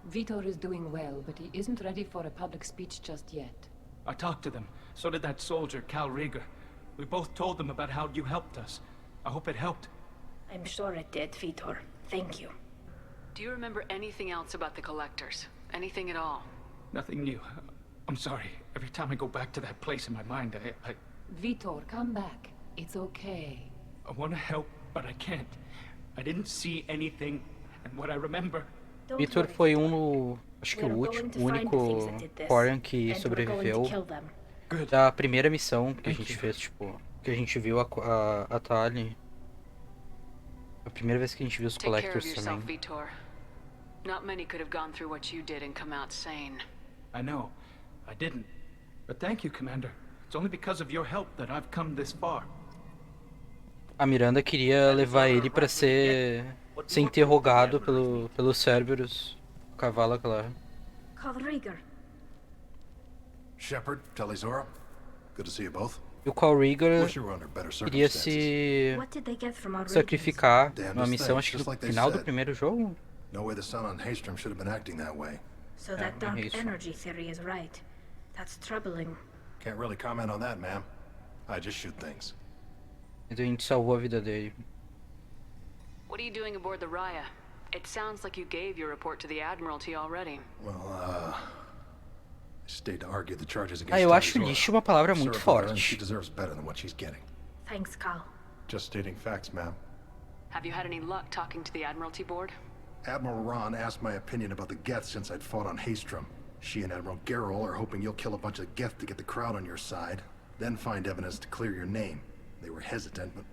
S6: Vitor is doing well, but he isn't ready for a public speech just yet.
S8: I talked to them. So did that soldier, Cal Rieger. We both told them about how you helped us. I hope it helped.
S2: I'm sure it did, Vitor. Thank you.
S22: Do you remember anything else about the Collectors? Anything at all?
S8: Nothing new. I'm sorry. Every time I go back to that place in my mind, I
S6: Vitor, come back. It's okay.
S8: want to help, but I can't. I didn't see anything, and what I remember...
S1: Victor foi acho que o único Quarian que sobreviveu da primeira missão que a gente fez, tipo, que a gente viu a Tali. A primeira vez que a gente viu os Collectors também.
S22: Vitor. Not many could have gone through what you did and come out sane.
S8: I know. I didn't. But thank you, Commander. It's only because of your help that I've come this far.
S1: A Miranda queria levar ele pra ser interrogado pelos Cerberus. O cavalo, claro.
S2: Call Rieger.
S17: Shepard, Talizora, good to see you both.
S1: E o Cal Rieger
S17: Wish you were under better
S1: queria se
S2: What did they get from our
S1: sacrificar
S17: Damnedest
S1: numa missão,
S17: thing,
S1: acho que
S17: just
S1: no
S17: like they
S1: final do
S17: said.
S1: primeiro jogo.
S17: No way the sun on Haystrom should have been acting that way.
S2: So that dark energy theory is right. That's troubling.
S17: Can't really comment on that, ma'am. I just shoot things.
S1: Então a gente salvou a vida dele.
S22: What are you doing aboard the Raya? It sounds like you gave your report to the Admiralty already.
S17: Well, I stayed to argue the charges against
S1: Eu acho
S17: Talizora.
S1: lixo uma palavra muito
S17: Certified, and
S1: forte.
S17: She deserves better than what she's getting.
S2: Thanks, Cal.
S17: Just stating facts, ma'am.
S22: Have you had any luck talking to the Admiralty board?
S17: Admiral Ron asked my opinion about the Geth since I'd fought on Haystrom. She and Admiral Garrel are hoping you'll kill a bunch of Geth to get the crowd on your side, then find evidence to clear your name. They were hesitant, but,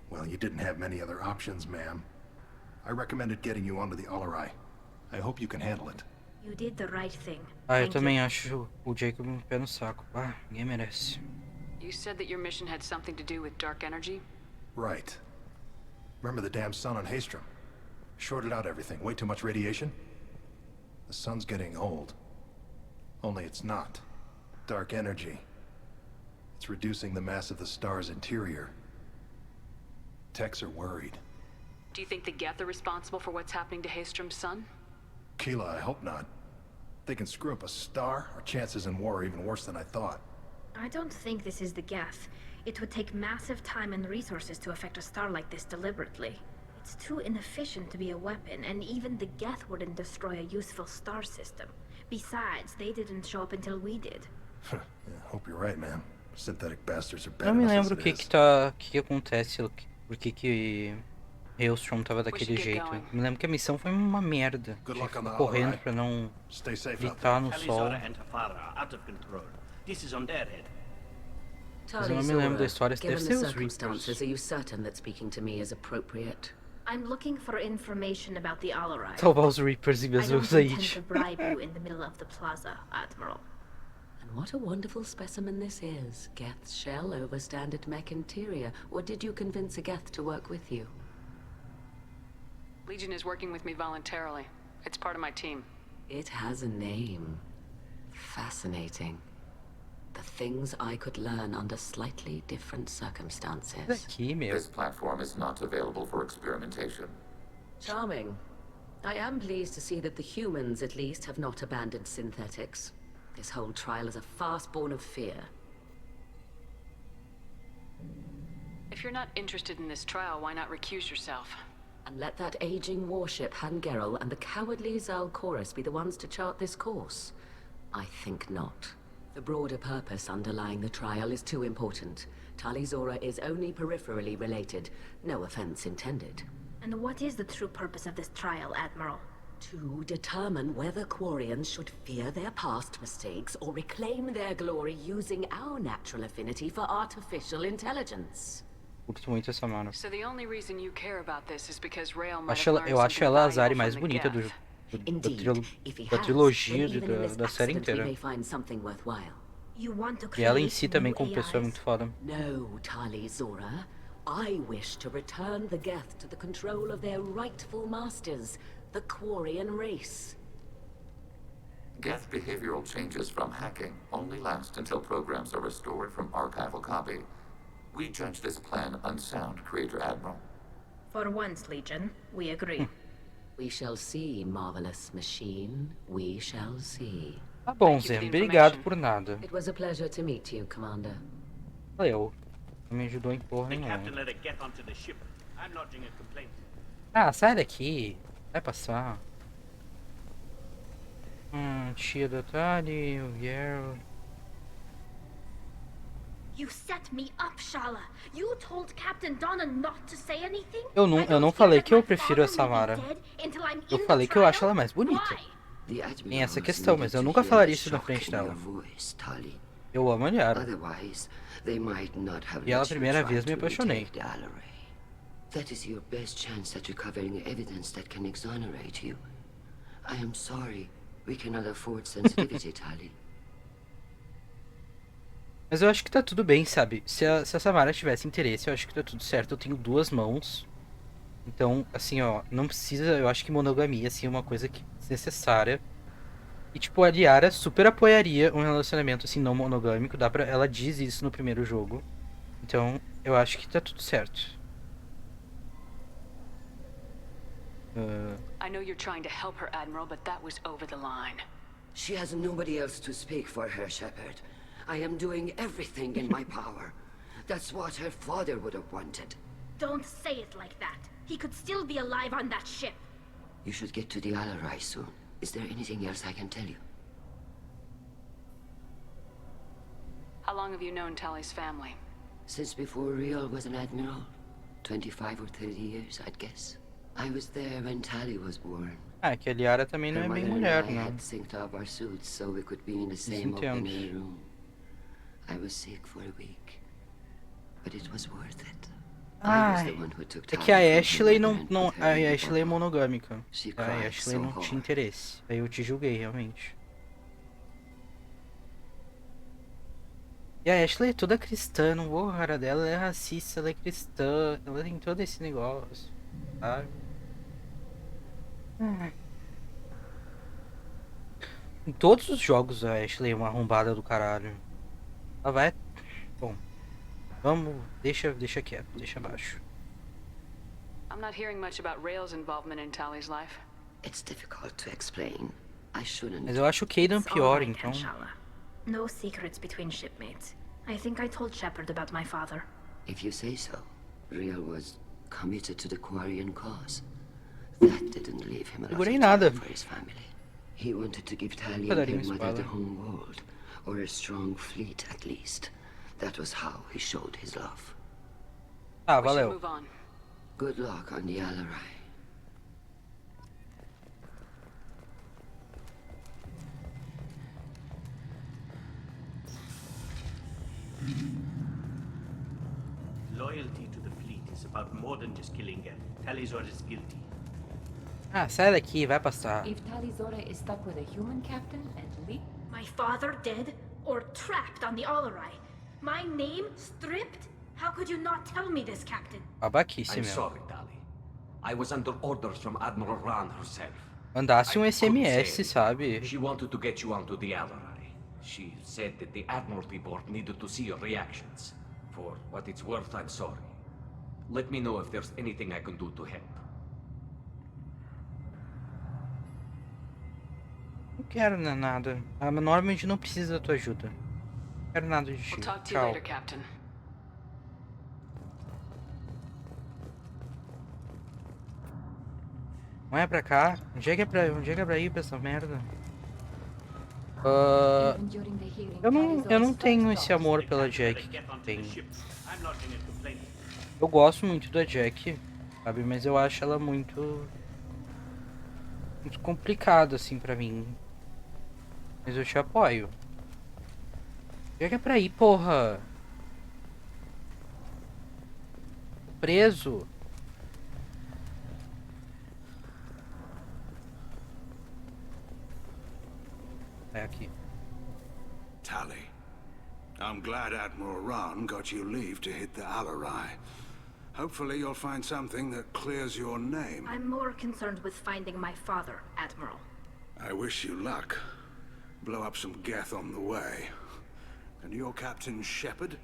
S17: well, you didn't have many other options, ma'am. I recommended getting you onto the Alarai. I hope you can handle it.
S2: You did the right thing.
S1: Eu também acho o Jacob um pé no saco. Ninguém merece.
S22: You said that your mission had something to do with dark energy?
S17: Right. Remember the damn sun on Haestrom? Shorted out everything. Way too much radiation? The sun's getting old. Only it's not. Dark energy. It's reducing the mass of the star's interior. Techs are worried.
S22: Do you think the Geth are responsible for what's happening to Haestrom's sun?
S17: Keela, I hope not. If they can screw up a star, our chances in war are even worse than I thought.
S2: I don't think this is the Geth. It would take massive time and resources to affect a star like this deliberately. It's too inefficient to be a weapon, and even the Geth wouldn't destroy a useful star system. Besides, they didn't show up until we did.
S17: Yeah, hope you're right, man. Synthetic bastards are bad
S1: Não me
S17: enough as
S1: lembro o
S17: it is.
S1: que acontece, por que Hailstrom tava daquele jeito. Me lembro que a missão foi uma merda. Tive que ficar correndo pra não gritar no sol. Mas eu não me lembro da história, deve ser os Reapers.
S23: Are you certain that speaking to me is appropriate?
S2: I'm looking for information about the Aurora.
S1: Salvar os Reapers em vez de usar
S2: I don't intend to bribe you in the middle of the plaza, Admiral.
S23: And what a wonderful specimen this is. Geth's shell over standard mech interior. Or did you convince a Geth to work with you?
S22: Legion is working with me voluntarily. It's part of my team.
S23: It has a name. Fascinating. The things I could learn under slightly different circumstances.
S20: This platform is not available for experimentation.
S23: Charming. I am pleased to see that the humans, at least, have not abandoned synthetics. This whole trial is a farce born of fear.
S22: If you're not interested in this trial, why not recuse yourself?
S23: And let that aging warship, Hangerel, and the cowardly Zalchorus be the ones to chart this course? I think not. The broader purpose underlying the trial is too important. Talizora is only peripherally related. No offense intended.
S2: And what is the true purpose of this trial, Admiral?
S23: To determine whether Quarians should fear their past mistakes or reclaim their glory using our natural affinity for artificial intelligence.
S1: Curto muito essa mana.
S22: So the only reason you care about this is because Rael
S1: Eu
S22: might have learned
S1: acho ela a
S22: something
S1: Azari
S22: valuable
S1: mais
S22: from the
S1: bonita
S22: Geth.
S1: da trilogia da série inteira. E ela em si também como pessoa é muito foda.
S23: No, Talizora. I wish to return the Geth to the control of their rightful masters, the Quarian race.
S20: Geth behavioral changes from hacking only last until programs are restored from archival copy. We judge this plan unsound, Creator Admiral.
S2: For once, Legion, we agree.
S23: We shall see, marvelous machine. We shall see.
S1: Tá bom, Zé. Obrigado por nada.
S23: It was a pleasure to meet you, Commander.
S1: Valeu. Não me ajudou em porra nenhuma. Ah, sai daqui. Vai passar. Tia da Tali, o Geralt.
S2: You set me up, Shala. You told Captain Donna not to say anything?
S1: Eu não falei que eu prefiro a Samara. Eu falei que eu acho ela mais bonita. Tem essa questão, mas eu nunca falaria isso na frente dela. Eu amo a Yara. E ela a primeira vez me apaixonei.
S23: That is your best chance at recovering evidence that can exonerate you. I am sorry. We cannot afford sensitivity, Tali.
S1: Mas eu acho que tá tudo bem, sabe? Se a Samara tivesse interesse, eu acho que tá tudo certo. Eu tenho duas mãos. Então, assim, ó, não precisa... Eu acho que monogamia, assim, é uma coisa que é necessária. E, tipo, a Liara super apoiaria um relacionamento, assim, não monogâmico. Ela diz isso no primeiro jogo. Então, eu acho que tá tudo certo.
S22: I know you're trying to help her, Admiral, but that was over the line.
S23: She has nobody else to speak for her, Shepard. I am doing everything in my power. That's what her father would have wanted.
S2: Don't say it like that. He could still be alive on that ship.
S23: You should get to the Alarai soon. Is there anything else I can tell you?
S22: How long have you known Tali's family?
S23: Since before Riel was an admiral. 25 or 30 years, I'd guess. I was there when Tali was born.
S1: Ah, que a Liara também não é bem mulher,
S23: I
S1: não.
S23: had synced up our suits so we could be in the same open air room. I was sick for a week, but it was worth it.
S1: Ah, é que a Ashley a Ashley é monogâmica. A Ashley não tinha interesse. Aí eu te julguei, realmente. E a Ashley é toda cristã, não vou, cara dela, ela é racista, ela é cristã, ela tem todo esse negócio, sabe? Em todos os jogos a Ashley é uma arrombada do caralho. Ela vai... Bom, vamos... Deixa quieto, deixa abaixo.
S13: I'm not hearing much about Rail's involvement in Tally's life.
S23: It's difficult to explain. I shouldn't.
S1: Mas eu acho o Caden pior, então.
S2: No secrets between shipmates. I think I told Shepard about my father.
S23: If you say so. Rail was committed to the Quarian cause. That didn't leave him a lot of time for his family. He wanted to give Tally and her mother the home world, or a strong fleet at least. That was how he showed his love.
S1: Ah, valeu.
S23: Good luck on the Alarai.
S19: Loyalty to the fleet is about more than just killing Geth. Talizor is guilty.
S1: Ah, sai daqui, vai passar.
S6: If Talizora is stuck with a human captain and Lee...
S2: My father dead or trapped on the Alarai? My name stripped? How could you not tell me this, Captain?
S1: Babaquice,
S15: I'm
S1: meu.
S15: sorry, Tali. I was under orders from Admiral Ran herself.
S1: Mandasse SMS, sabe?
S15: She wanted to get you onto the Alarai. She said that the Admiralty Board needed to see your reactions. For what it's worth, I'm sorry. Let me know if there's anything I can do to help.
S1: Não quero nada. A Norman não precisa da tua ajuda. Não quero nada de ti.
S13: We'll talk to you later, Captain.
S1: Não é pra cá? Onde é que é pra ir pra essa merda? Eu não tenho esse amor pela Jack que tem. Eu gosto muito da Jack, sabe? Mas eu acho ela muito complicada, assim, pra mim. Mas eu te apoio. Onde é que é pra ir, porra? Preso. É aqui.
S12: Tally, I'm glad Admiral Ran got you leave to hit the Alarai. Hopefully you'll find something that clears your name.
S2: I'm more concerned with finding my father, Admiral.
S12: I wish you luck. Blow up some Geth on the way. And your Captain Shepard?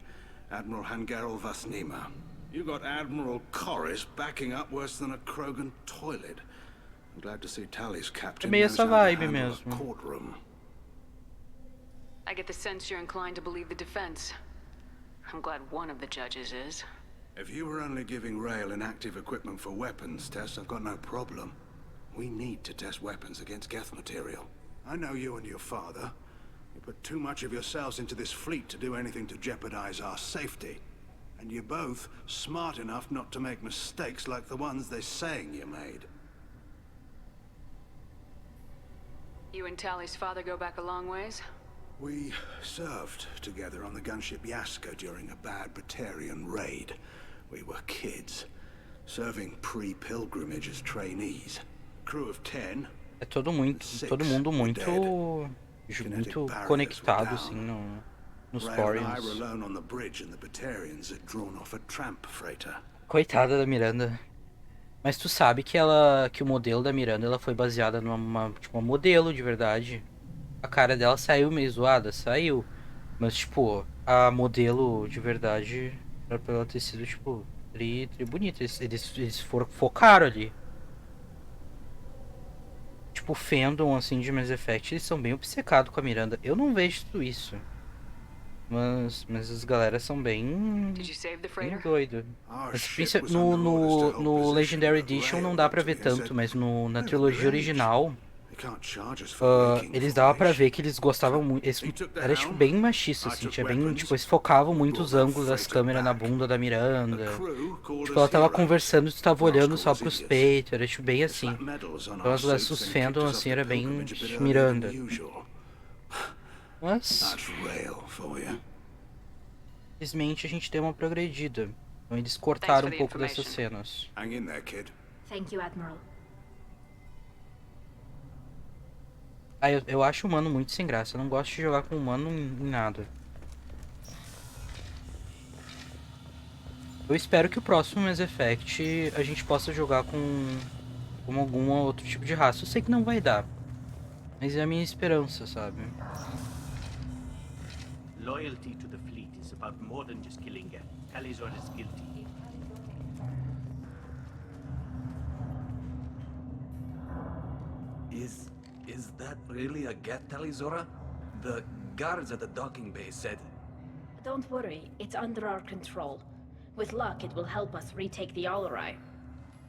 S12: Admiral Hangarel Vasnima. You got Admiral Corris backing up worse than a Krogan toilet. I'm glad to see Tally's captain knows how to handle a courtroom.
S13: I get the sense you're inclined to believe the defense. I'm glad one of the judges is.
S12: If you were only giving Rail inactive equipment for weapons tests, I've got no problem. We need to test weapons against Geth material. I know you and your father. You put too much of yourselves into this fleet to do anything to jeopardize our safety. And you're both smart enough not to make mistakes like the ones they're saying you made.
S13: You and Tally's father go back a long ways?
S12: We served together on the gunship Yaska during a bad Batarian raid. We were kids, serving pre-pilgrimage as trainees. Crew of 10.
S1: É todo mundo muito conectado assim nos Quarians. Coitada da Miranda. Mas tu sabe que o modelo da Miranda ela foi baseada numa tipo, uma modelo de verdade. A cara dela saiu meio zoada, saiu. Mas tipo, a modelo de verdade era pra ela ter sido tipo tri bonita. Eles focaram ali. Tipo, o fandom assim de Mass Effect, eles são bem obcecados com a Miranda. Eu não vejo tudo isso. Mas as galera são bem doido. No Legendary Edition não dá pra ver tanto, mas na trilogia original eles dava pra ver que eles gostavam muito. Era tipo bem machista, assim, tinha bem, tipo, eles focavam muito os ângulos das câmeras na bunda da Miranda. Tipo, ela tava conversando e tu tava olhando só pros peitos, era tipo bem assim. Então os fandom assim era bem Miranda. Mas infelizmente a gente deu uma progredida. Então eles cortaram um pouco dessas cenas.
S2: Thank you, Admiral.
S1: Ah, eu acho o humano muito sem graça. Eu não gosto de jogar com humano em nada. Eu espero que o próximo Mass Effect a gente possa jogar com algum outro tipo de raça. Eu sei que não vai dar, mas é a minha esperança, sabe?
S19: Loyalty to the fleet is about more than just killing Geth. Talizor is guilty.
S15: Is that really a Geth, Talizora? The guards at the docking bay said...
S2: Don't worry, it's under our control. With luck, it will help us retake the Aurora.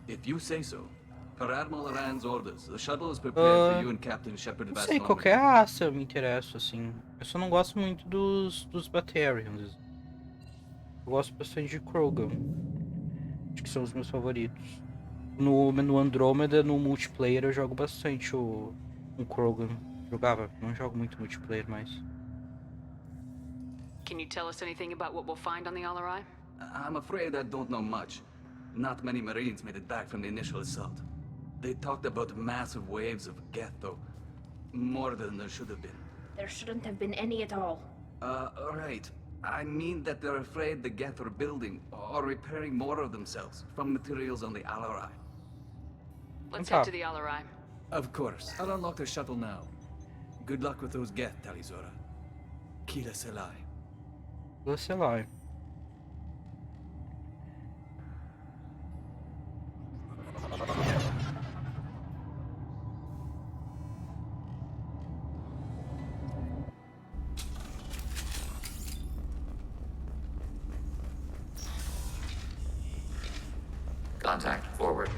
S15: If you say so. Per Admiral Rand's orders, the shuttle is prepared for you and Captain Shepard
S1: Não
S15: Vast
S1: sei,
S15: Normandy.
S1: qualquer raça eu me interesso, assim. Eu só não gosto muito dos Batarians. Eu gosto bastante de Krogan. Acho que são os meus favoritos. No Andromeda, no multiplayer, eu jogo bastante um Krogan. Jogava, não jogo muito multiplayer mais.
S22: Can you tell us anything about what we'll find on the Aurora?
S15: I'm afraid I don't know much. Not many Marines made it back from the initial assault. They talked about massive waves of Geth, though. More than there should have been.
S2: There shouldn't have been any at all.
S15: Right. I mean that they're afraid the Geth are building or repairing more of themselves from materials on the Aurora.
S22: Let's head to the Aurora.
S15: Of course. I'll unlock the shuttle now. Good luck with those Geth, Talizora. Kila Selai.
S1: Sei lá.
S20: Contact forward.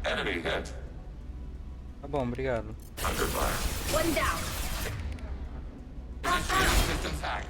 S20: Enemy hit.
S1: Tá bom, obrigado.
S20: Under fire.
S2: One down.
S20: Initiate systems hack.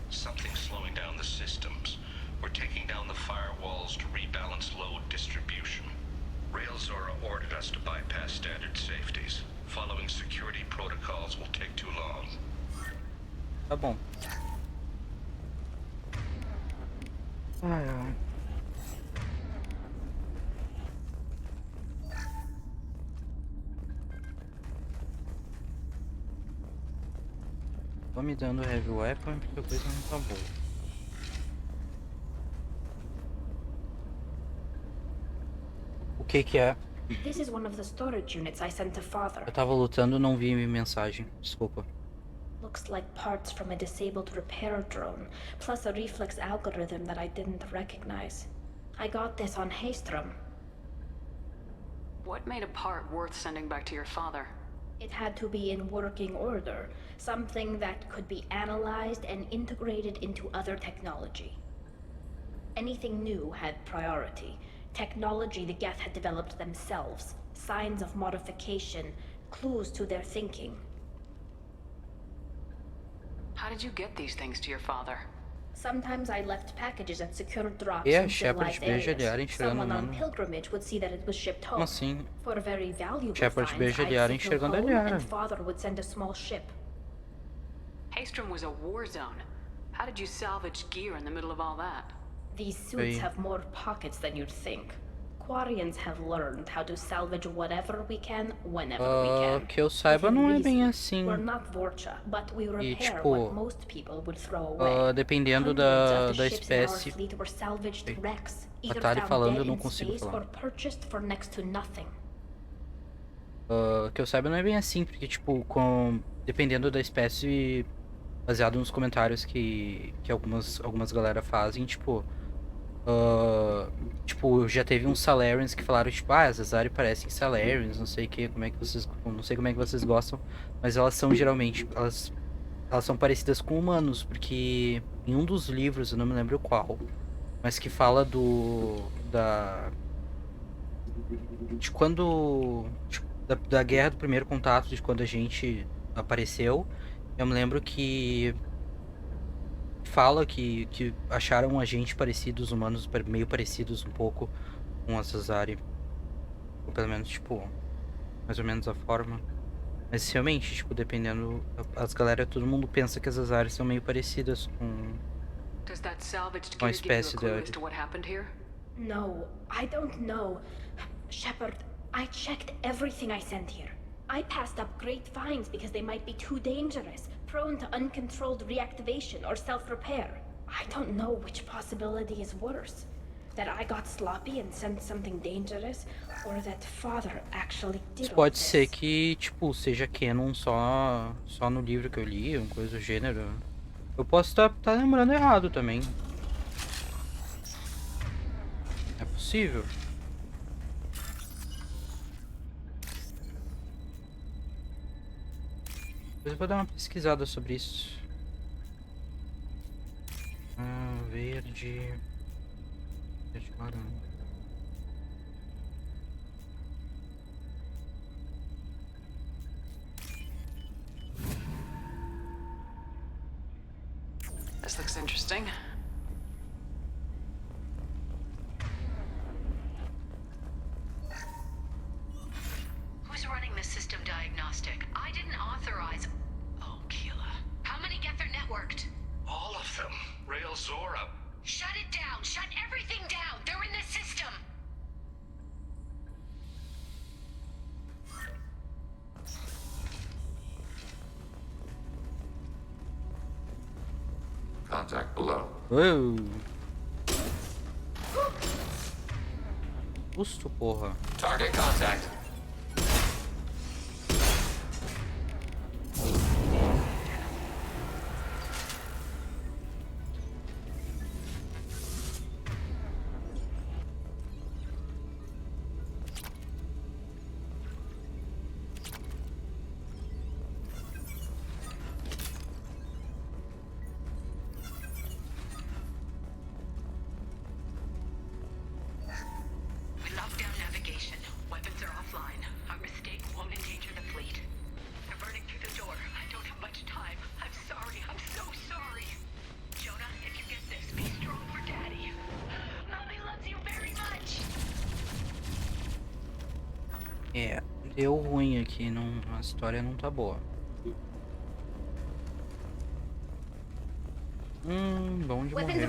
S9: Something's slowing down the systems. We're taking down the firewalls to rebalance load distribution. Railzora ordered us to bypass standard safeties. Following security protocols will take too long.
S1: Tá bom. Ai, ai. Tô me dando heavy weapon porque a coisa não tá boa. O que que é?
S2: This is one of the storage units I sent to Father.
S1: Eu tava lutando e não vi mensagem. Desculpa.
S2: Looks like parts from a disabled repair drone, plus a reflex algorithm that I didn't recognize. I got this on Haystrom.
S22: What made a part worth sending back to your father?
S2: It had to be in working order, something that could be analyzed and integrated into other technology. Anything new had priority. Technology the Geth had developed themselves. Signs of modification. Clues to their thinking.
S13: How did you get these things to your father?
S2: Sometimes I left packages at secured drops
S1: E a
S2: in
S1: Shepard
S2: civilized
S1: beija
S2: areas.
S1: Liara enxergando o
S2: Someone on
S1: humano.
S2: pilgrimage would see that it was shipped
S1: Como
S2: home.
S1: assim?
S2: For very valuable
S1: Shepard
S2: finds,
S1: beija
S2: I'd
S1: Liara
S2: signal
S1: enxergando a
S2: home,
S1: Liara.
S2: and father would send a small ship.
S13: Haestrom was a war zone. How did you salvage gear in the middle of all that?
S2: These suits have more pockets than you'd think. Quarians have learned how to salvage whatever we can, whenever we can.
S1: Que eu saiba, não é bem assim.
S2: We're not Vorcha, but we repair
S1: E tipo,
S2: what most people would throw away.
S1: dependendo da espécie. A Tali falando, eu não consigo falar. Que eu saiba, não é bem assim, porque tipo, dependendo da espécie, baseado nos comentários que algumas galera fazem, tipo, já teve uns Salarians que falaram, tipo, as Azari parecem Salarians, não sei o que, não sei como é que vocês gostam, mas elas são geralmente, elas são parecidas com humanos, porque em um dos livros, eu não me lembro qual, mas que fala de quando, da guerra do primeiro contato, de quando a gente apareceu, eu me lembro que fala que acharam a gente parecidos, humanos meio parecidos um pouco com as Azari. Ou pelo menos, tipo, mais ou menos a forma. Mas realmente, tipo, dependendo, todo mundo pensa que as Azari são meio parecidas com a espécie dela.
S2: No, I don't know. Shepard, I checked everything I sent here. I passed up great finds because they might be too dangerous, prone to uncontrolled reactivation or self-repair. I don't know which possibility is worse. That I got sloppy and sent something dangerous, or that father actually did all
S1: Pode
S2: this.
S1: ser que, tipo, seja canon só no livro que eu li, uma coisa do gênero. Eu posso estar lembrando errado também. É possível. Depois eu vou dar uma pesquisada sobre isso. Verde laranja.
S13: This looks interesting.
S14: Who's running the system diagnostic? I didn't authorize. Oh, Keela. How many Geth are networked?
S9: All of them. Rail Zora.
S14: Shut it down! Shut everything down! They're in the system!
S20: Contact below.
S1: Uou. Custo, porra.
S20: Target contact.
S1: Deu ruim aqui, a história não tá boa. Bom de morrer.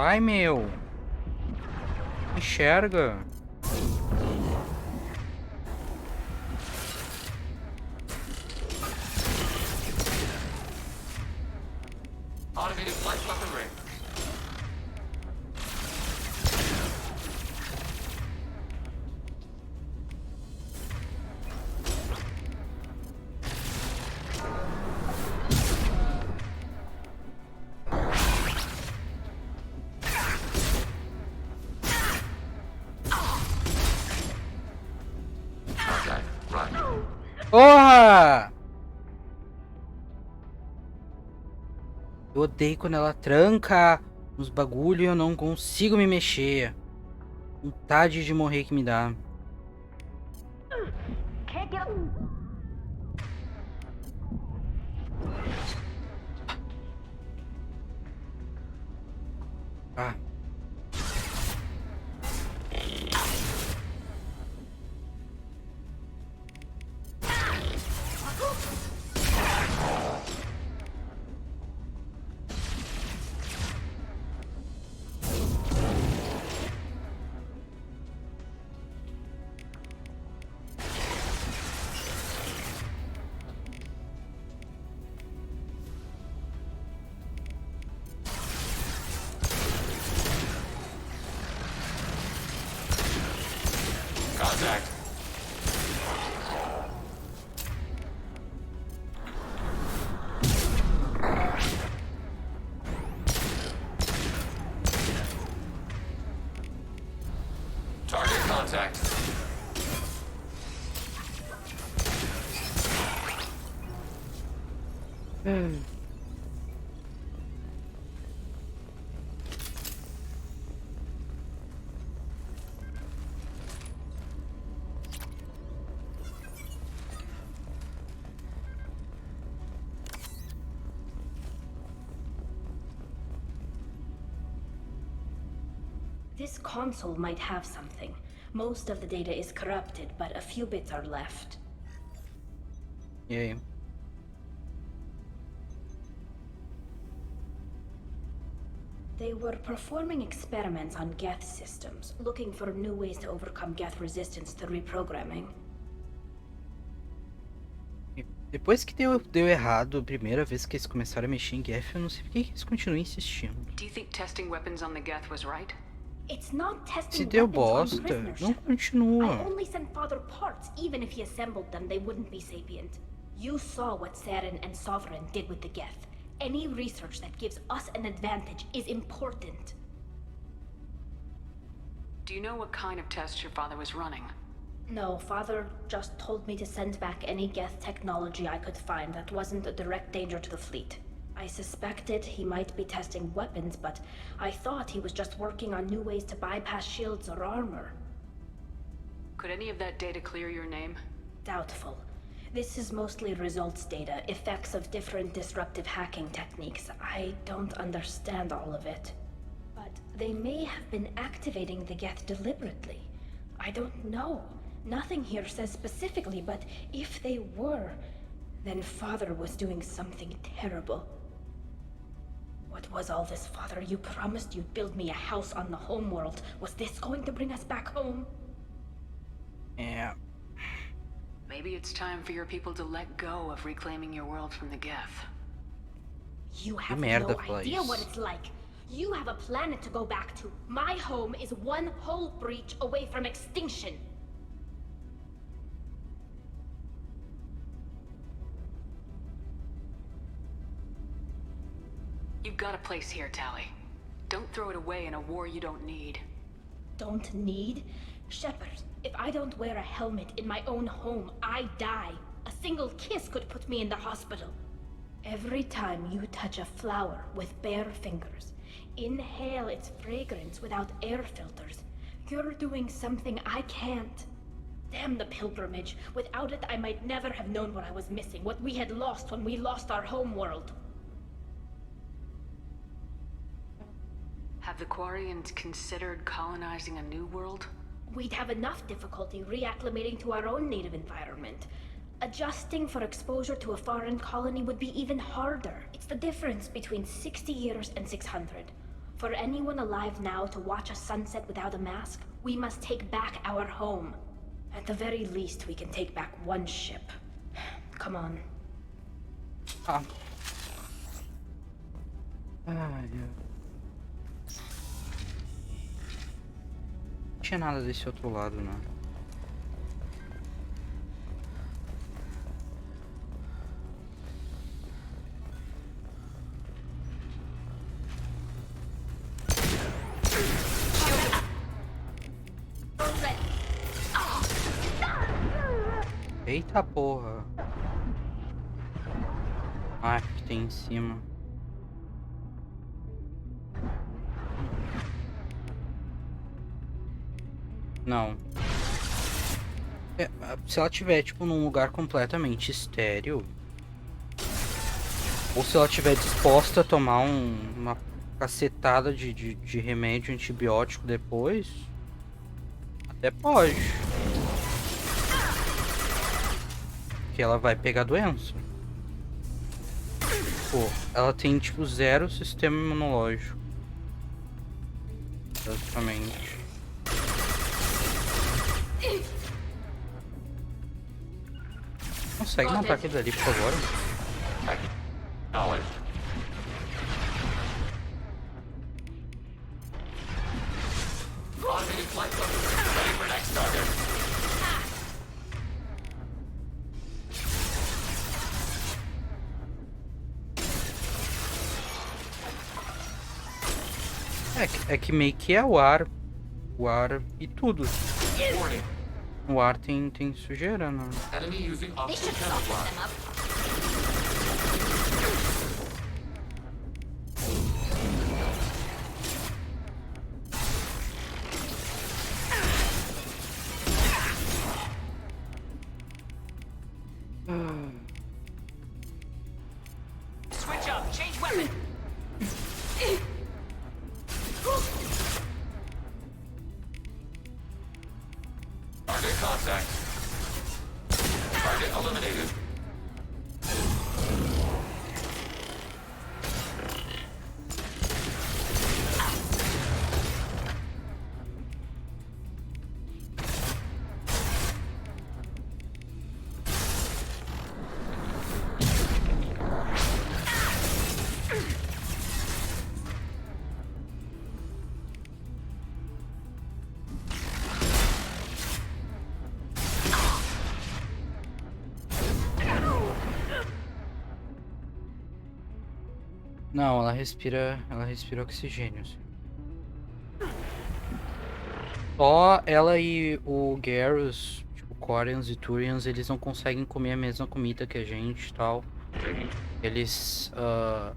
S1: Ai, meu. Enxerga.
S20: Automated light weaponry.
S1: Porra! Eu odeio quando ela tranca nos bagulho e eu não consigo me mexer. Vontade de morrer que me dá. Ah.
S20: Contact. Target contact.
S2: This console might have something. Most of the data is corrupted, but a few bits are left.
S1: E aí?
S2: They were performing experiments on Geth systems, looking for new ways to overcome Geth resistance to reprogramming.
S1: Depois que deu errado a primeira vez que eles começaram a mexer em Geth, eu não sei por que eles continuam insistindo.
S13: Do you think testing weapons on the Geth was right?
S2: It's not testing
S1: Se deu
S2: weapons on
S1: bosta,
S2: prisoners.
S1: não continua.
S2: I only sent Father parts. Even if he assembled them, they wouldn't be sapient. You saw what Saren and Sovereign did with the Geth. Any research that gives us an advantage is important.
S13: Do you know what kind of tests your father was running?
S2: No, Father just told me to send back any Geth technology I could find that wasn't a direct danger to the fleet. I suspected he might be testing weapons, but I thought he was just working on new ways to bypass shields or armor.
S13: Could any of that data clear your name?
S2: Doubtful. This is mostly results data, effects of different disruptive hacking techniques. I don't understand all of it. But they may have been activating the Geth deliberately. I don't know. Nothing here says specifically, but if they were, then Father was doing something terrible. What was all this, Father? You promised you'd build me a house on the homeworld. Was this going to bring us back home?
S1: Yeah.
S13: Maybe it's time for your people to let go of reclaiming your world from the Geth.
S2: You have no idea what it's like. You have a planet to go back to. My home is one whole breach away from extinction.
S13: You've got a place here, Tally. Don't throw it away in a war you don't need.
S2: Don't need? Shepard, if I don't wear a helmet in my own home, I die. A single kiss could put me in the hospital. Every time you touch a flower with bare fingers, inhale its fragrance without air filters, you're doing something I can't. Damn the pilgrimage. Without it, I might never have known what I was missing, what we had lost when we lost our home world.
S13: Have the Quarians considered colonizing a new world?
S2: We'd have enough difficulty reacclimating to our own native environment. Adjusting for exposure to a foreign colony would be even harder. It's the difference between 60 years and 600. For anyone alive now to watch a sunset without a mask, we must take back our home. At the very least, we can take back one ship. Come on.
S1: Ai, não tinha nada desse outro lado, né? Eita porra. Ah, que tem em cima. Não. Se ela tiver, tipo, num lugar completamente estéril, ou se ela tiver disposta a tomar uma cacetada de remédio antibiótico depois, até pode. Que ela vai pegar doença. Pô, ela tem, tipo, 0 sistema imunológico. Basicamente. Consegue matar aquele ali, por favor? É que meio que é o ar e tudo. O ar tem sujeira, né?
S7: Switch up, change weapon.
S20: Target contact. Target eliminated.
S1: Não, ela respira oxigênio. Assim. Só ela e o Garrus, tipo, Corians e Turians, eles não conseguem comer a mesma comida que a gente e tal. Eles,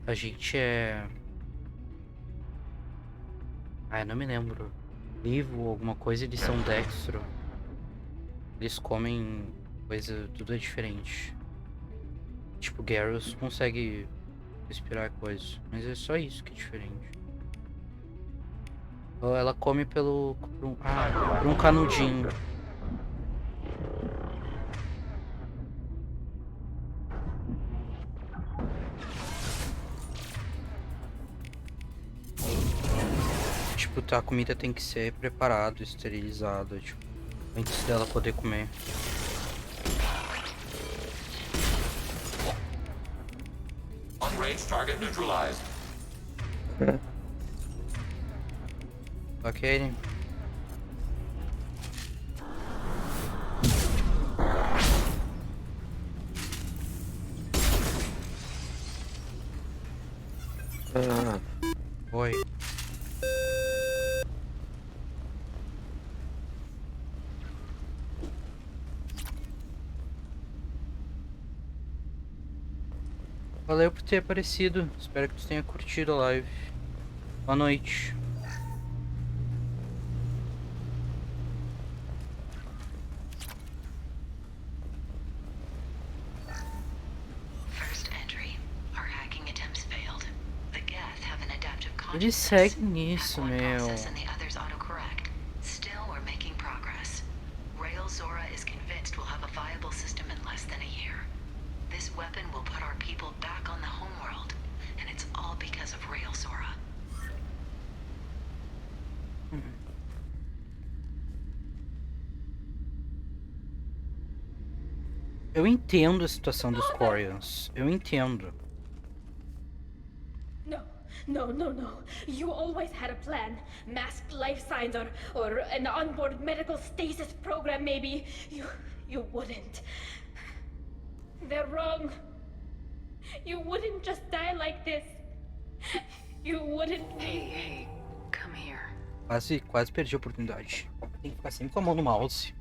S1: a gente é... Ah, não me lembro. Vivo, alguma coisa, eles são dextro. Eles comem coisa, tudo é diferente. Tipo, Garrus consegue respirar coisa, mas é só isso que é diferente. Ela come por um canudinho. Tipo, tá, a comida tem que ser preparada, esterilizada, tipo, antes dela poder comer.
S20: Unranged target neutralized.
S1: Ok. Oi. Valeu por ter aparecido. Espero que tu tenha curtido a live. Boa noite. Eles seguem nisso, meu.
S14: Still, we're making progress. Rail Zora is convinced we'll have a viable system in less than a year. This weapon will put our people back on the homeworld, and it's all because of Rail Zora.
S1: Eu entendo a situação dos Corians. Eu entendo.
S2: No, No, no, no. You always had a plan. Masked life signs or an onboard medical stasis program, maybe. You wouldn't. They're wrong. You wouldn't just die like this. You wouldn't.
S13: Hey, come here.
S1: Quase perdi a oportunidade. Tem que ficar sempre com a mão no mouse.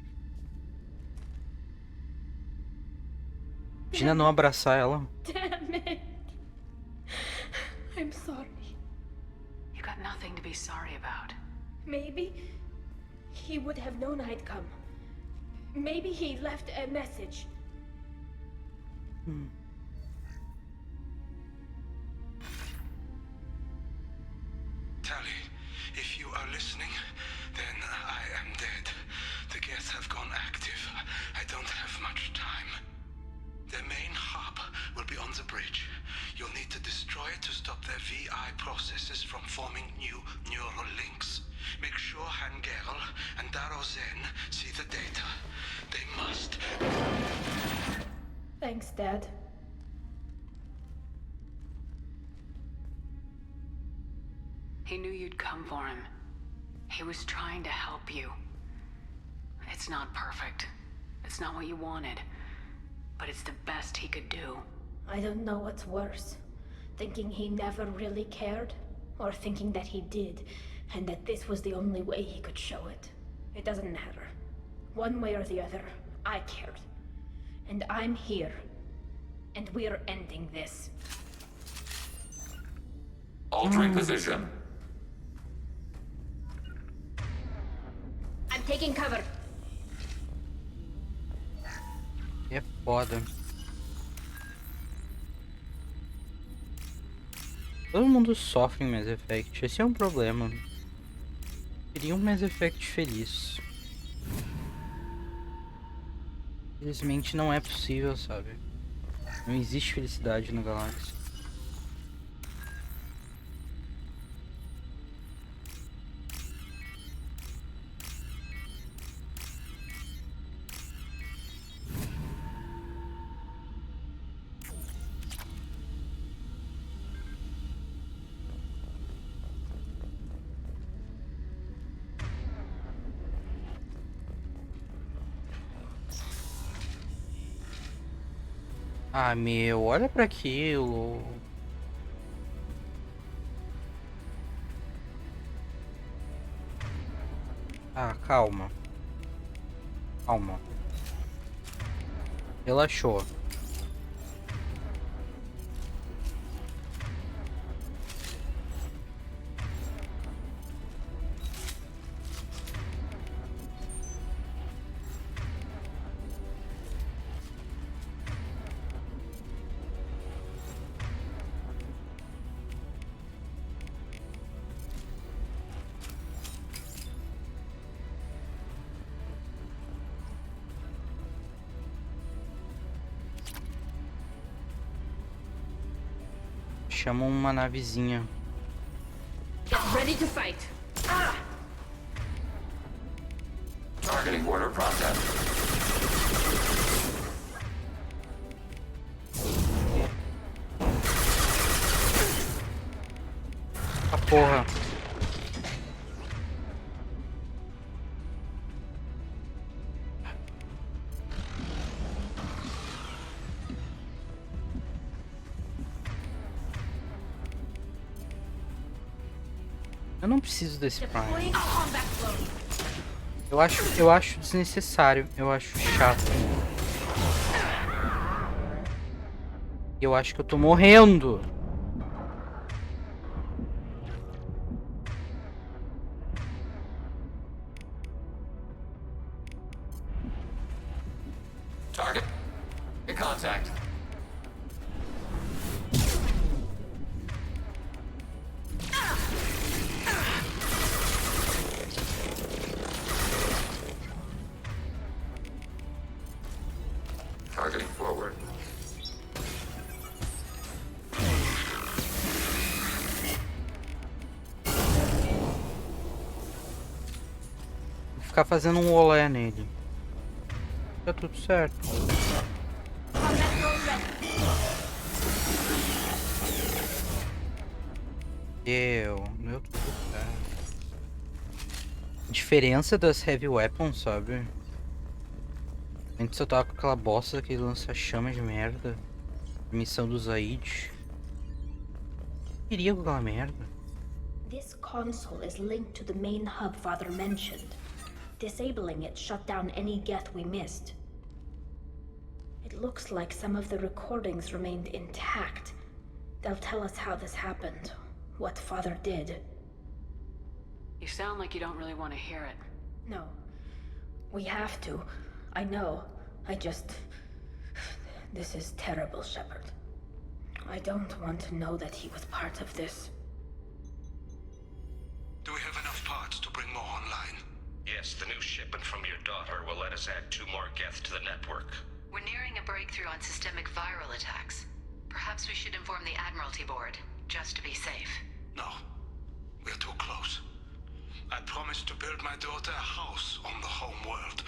S1: Imagina não abraçar ela.
S2: Damn it. I'm sorry.
S13: You got nothing to be sorry about.
S2: Maybe he would have known I'd come. Maybe he left a message.
S12: Tally, if you are listening, then I am dead. The gets have gone active. I don't have much time. Their main hub will be on the bridge. You'll need to destroy it to stop their VI processes from forming new neural links. Make sure Hangerl and Darozen see the data. They must.
S2: Thanks, Dad.
S13: He knew you'd come for him. He was trying to help you. It's not perfect. It's not what you wanted. But it's the best he could do.
S2: I don't know what's worse. Thinking he never really cared, or thinking that he did, and that this was the only way he could show it. It doesn't matter. One way or the other, I cared. And I'm here. And we're ending this.
S20: Altering position.
S2: I'm taking cover.
S1: É foda. Todo mundo sofre em Mass Effect. Esse é um problema. Queria um Mass Effect feliz. Infelizmente não é possível, sabe? Não existe felicidade na galáxia. Ah, meu, olha pra aquilo. Ah, calma. Calma. Relaxou. Chama uma navezinha.
S2: Get ready to fight. Ah!
S20: Targeting order process.
S1: A porra. Eu não preciso desse Prime. Eu acho desnecessário. Eu acho chato. Eu acho que eu tô morrendo.
S20: Target. In contact. Targeting forward.
S1: Vou ficar fazendo um olé nele. Tá tudo certo. No YouTube, diferença das heavy weapons, sabe? Antes eu tava com aquela bosta daquele lança-chamas de merda. Missão do Zaid. Queria com aquela merda.
S2: This console is linked to the main hub Father mentioned. Disabling it shut down any Geth we missed. It looks like some of the recordings remained intact. They'll tell us how this happened, what Father did.
S22: You sound like you don't really want to hear it.
S2: No. We have to. I know. This is terrible, Shepard. I don't want to know that he was part of this.
S12: Do we have enough parts to bring more online?
S9: Yes, the new shipment from your daughter will let us add 2 more Geth to the network.
S14: We're nearing a breakthrough on systemic viral attacks. Perhaps we should inform the Admiralty Board, just to be safe.
S12: No. We're too close. I promised to build my daughter a house on the home world.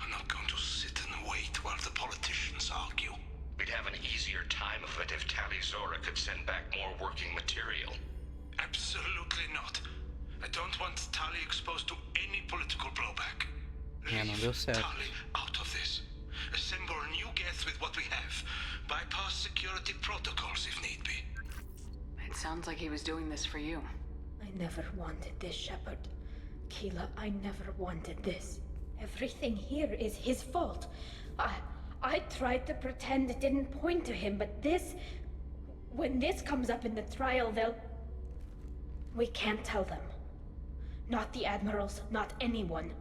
S12: I'm not going to sit and wait while the politicians argue.
S9: We'd have an easier time of it if Tali Zora could send back more working material.
S12: Absolutely not. I don't want Tali exposed to any political blowback.
S1: Não deu certo.
S12: Tali out of this. Assemble new Geth with what we have. Bypass security protocols if need be.
S22: It sounds like he was doing this for you.
S2: I never wanted this, Shepard. Keela, I never wanted this. Everything here is his fault. I tried to pretend it didn't point to him, but this... When this comes up in the trial, they'll... We can't tell them. Not the admirals, not anyone.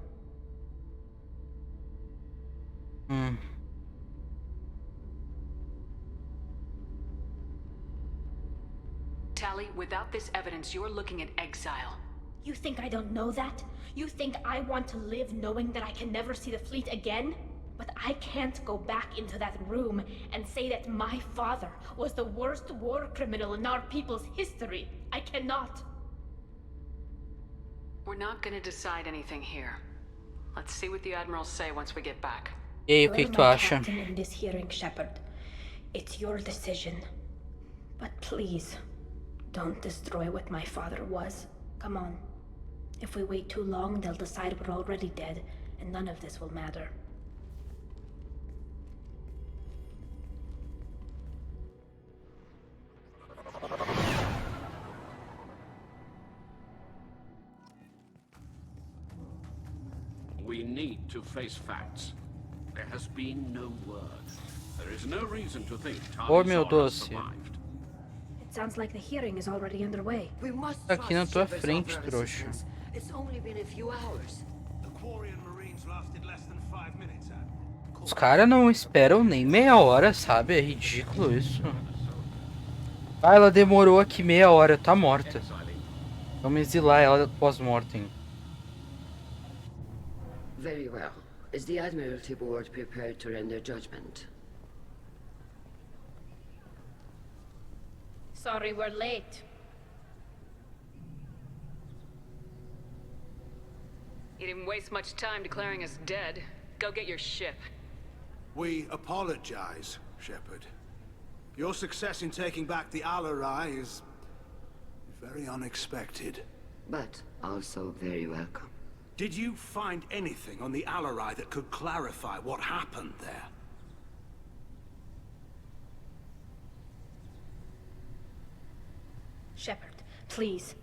S22: Tali, without this evidence, you're looking at exile.
S2: You think I don't know that? You think I want to live knowing that I can never see the fleet again? But I can't go back into that room and say that my father was the worst war criminal in our people's history. I cannot.
S22: We're not gonna decide anything here. Let's see what the admirals say once we get back.
S1: E aí, o que tu acha?
S2: In this hearing, Shepard. It's your decision. But please, don't destroy what my father was. Come on. If we wait too long, they'll decide we're already dead, and none of this will matter.
S11: We need to face facts. There has been no word. There is no reason to think
S1: Oh, meu
S11: Tali
S1: doce.
S11: survived.
S2: It sounds like the hearing is already underway.
S23: We must
S1: Aqui na
S23: trust
S1: tua
S23: Shepard's
S1: frente,
S23: offer of
S1: trouxa.
S23: assistance. It's only been a few hours.
S12: The Quarian Marines lasted less than 5 minutes, Admiral.
S1: Os caras não esperam nem meia hora, sabe? É ridículo isso. Ah, ela demorou aqui meia hora, tá morta. Vamos exilar ela pós-mortem.
S23: Very well. Is the Admiralty Board prepared to render judgment?
S2: Sorry we're late.
S22: You didn't waste much time declaring us dead. Go get your ship.
S12: We apologize, Shepard. Your success in taking back the Alarai is very unexpected.
S23: But also very welcome.
S12: Did you find anything on the Alarai that could clarify what happened there?
S2: Shepard, please.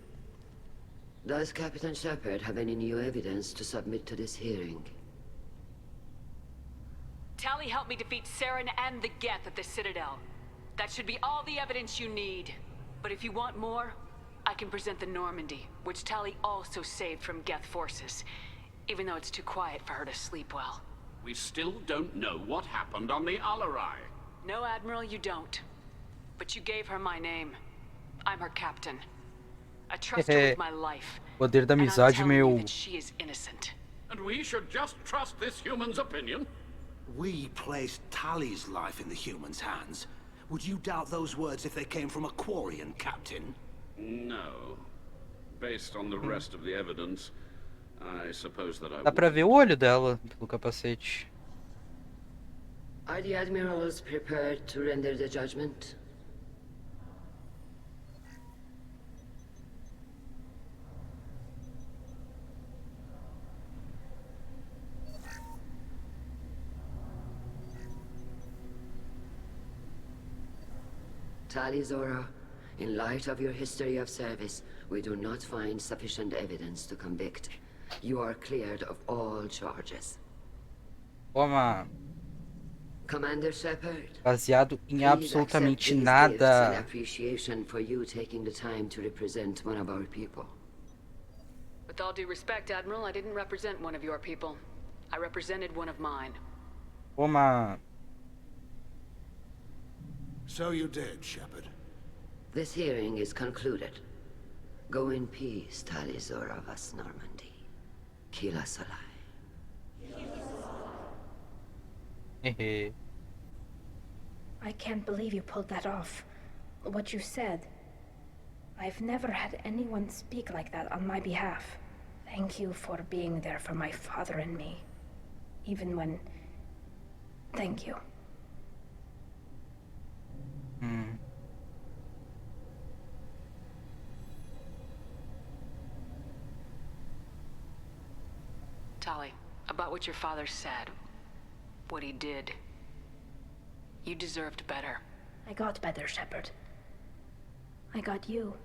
S23: Does Captain Shepard have any new evidence to submit to this hearing?
S22: Tali helped me defeat Saren and the Geth at the Citadel. That should be all the evidence you need. But if you want more, I can present the Normandy, which Tali also saved from Geth forces, even though it's too quiet for her to sleep well.
S11: We still don't know what happened on the Alarai.
S22: No, Admiral, you don't. But you gave her my name. I'm her captain. I trust her with my life.
S1: Poder da
S22: and I'm
S1: amizade,
S22: telling you
S1: meu.
S22: that she is innocent.
S11: And we should just trust this human's opinion?
S12: We placed Tali's life in the human's hands. Would you doubt those words if they came from a Quarian, Captain?
S11: No. Based on the rest of the evidence, I suppose that I
S1: Dá pra ver o olho dela pelo capacete.
S23: Are the admirals prepared to render the judgment? Tali Zora, in light of your history of service, we do not find sufficient evidence to convict. You are cleared of all charges.
S1: Toma.
S23: Commander Shepard,
S1: Baseado em
S23: please accept
S1: absolutamente
S23: these gifts in
S1: nada.
S23: appreciation for you taking the time to represent one of our people.
S22: With all due respect, Admiral, I didn't represent one of your people. I represented one of mine.
S1: Toma.
S12: So you did, Shepard.
S23: This hearing is concluded. Go in peace, Tali Zora Vas Normandy. Kila Solai.
S1: Hehe.
S2: I can't believe you pulled that off. What you said. I've never had anyone speak like that on my behalf. Thank you for being there for my father and me. Even when... Thank you.
S22: Tali, about what your father said, what he did, you deserved better.
S2: I got better, Shepard. I got you.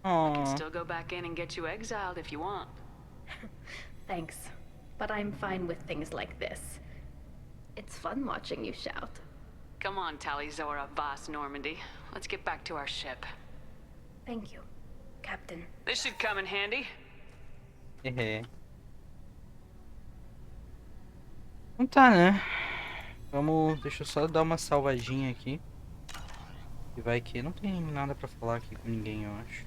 S22: I can still go back in and get you exiled if you want.
S2: Thanks. But I'm fine with things like this. It's fun watching you shout.
S22: Come on, Tali Zora Vas Normandy. Let's get back to our ship.
S2: Thank you, Captain.
S22: This should come in handy.
S1: Hehe. Então tá, né? Vamos... Deixa eu só dar uma salvadinha aqui. E vai que não tem nada pra falar aqui com ninguém, eu acho.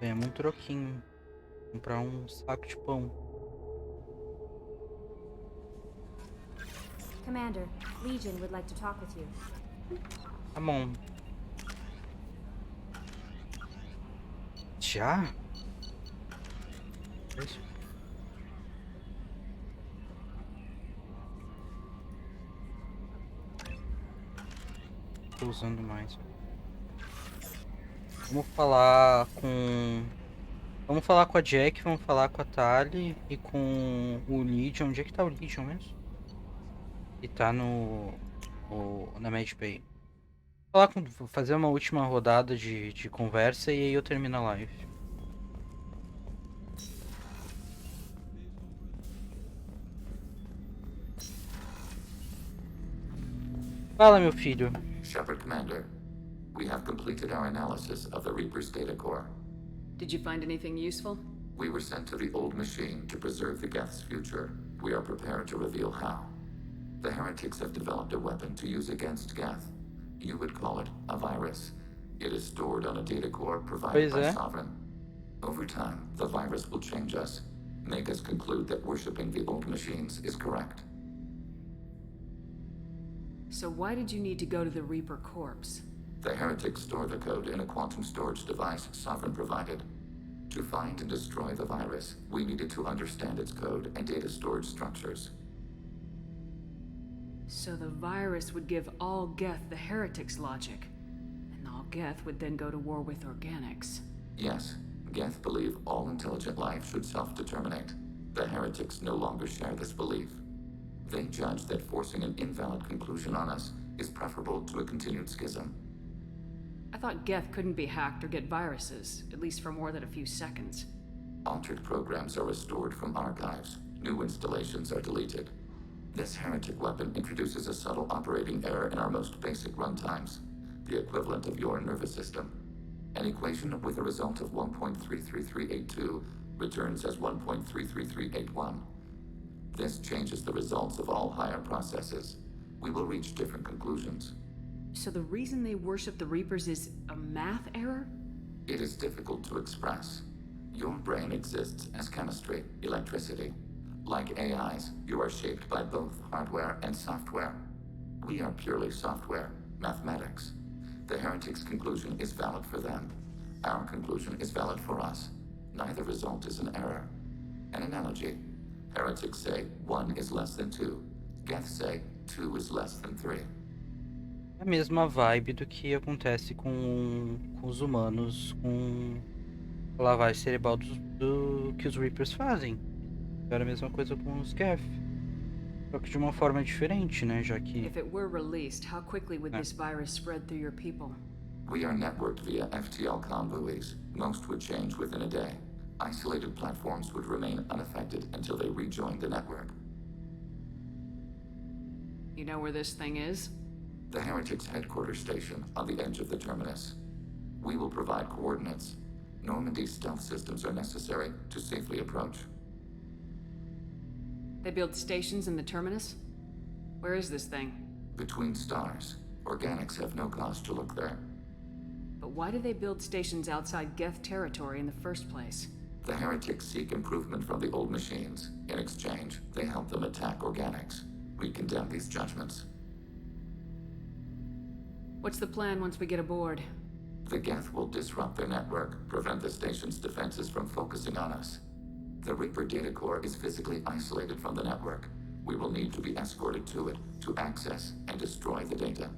S1: Ganhamos um troquinho. Comprar um saco de pão.
S4: Commander, Legion would like to talk with you.
S1: Tá bom. Já? Tô usando mais. Vamos falar com... Vamos falar com a Jack, vamos falar com a Tali e com o Legion. Onde é que tá o Legion mesmo? E tá na Mad Bay. Vou fazer uma última rodada de conversa e aí eu termino a live. Fala, meu filho.
S20: Shepard, Commander. We have completed our analysis of the Reaper's data core.
S22: Did you find anything useful?
S20: We were sent to the old machine to preserve the Geth's future. We are prepared to reveal how. The heretics have developed a weapon to use against Geth. You would call it a virus. It is stored on a data core provided by Sovereign. Over time, the virus will change us, make us conclude that worshipping the old machines is correct.
S22: So why did you need to go to the Reaper corpse?
S20: The heretics store the code in a quantum storage device Sovereign provided. To find and destroy the virus, we needed to understand its code and data storage structures.
S22: So the virus would give all Geth the heretics' logic, and all Geth would then go to war with organics.
S20: Yes, Geth believe all intelligent life should self-determinate. The heretics no longer share this belief. They judge that forcing an invalid conclusion on us is preferable to a continued schism.
S22: I thought Geth couldn't be hacked or get viruses, at least for more than a few seconds.
S20: Altered programs are restored from archives. New installations are deleted. This heretic weapon introduces a subtle operating error in our most basic runtimes, the equivalent of your nervous system. An equation with a result of 1.33382 returns as 1.33381. This changes the results of all higher processes. We will reach different conclusions.
S22: So the reason they worship the Reapers is a math error?
S20: It is difficult to express. Your brain exists as chemistry, electricity. Like AIs, you are shaped by both hardware and software. We are purely software, mathematics. The heretics' conclusion is valid for them. Our conclusion is valid for us. Neither result is an error. An analogy. Heretics say 1 is less than 2. Geth say 2 is less than 3.
S1: É a mesma vibe do que acontece com os humanos, com a lavagem cerebral do que os Reapers fazem. Era a mesma coisa com os Geth. Só que de uma forma diferente, né? Já que...
S16: If it were released, how quickly would this virus spread through your people?
S20: We are networked via FTL convoys. Most would change within a day. Isolated platforms would remain unaffected until they rejoined the network.
S16: You know where this thing is?
S20: The Heretics' headquarters station on the edge of the terminus. We will provide coordinates. Normandy's stealth systems are necessary to safely approach.
S16: They build stations in the terminus? Where is this thing?
S20: Between stars. Organics have no cause to look there.
S16: But why do they build stations outside Geth territory in the first place?
S20: The Heretics seek improvement from the old machines. In exchange, they help them attack Organics. We condemn these judgments.
S16: What's the plan once we get aboard?
S20: The Geth will disrupt their network, prevent the station's defenses from focusing on us. The Reaper data core is physically isolated from the network. We will need to be escorted to it to access and destroy the data.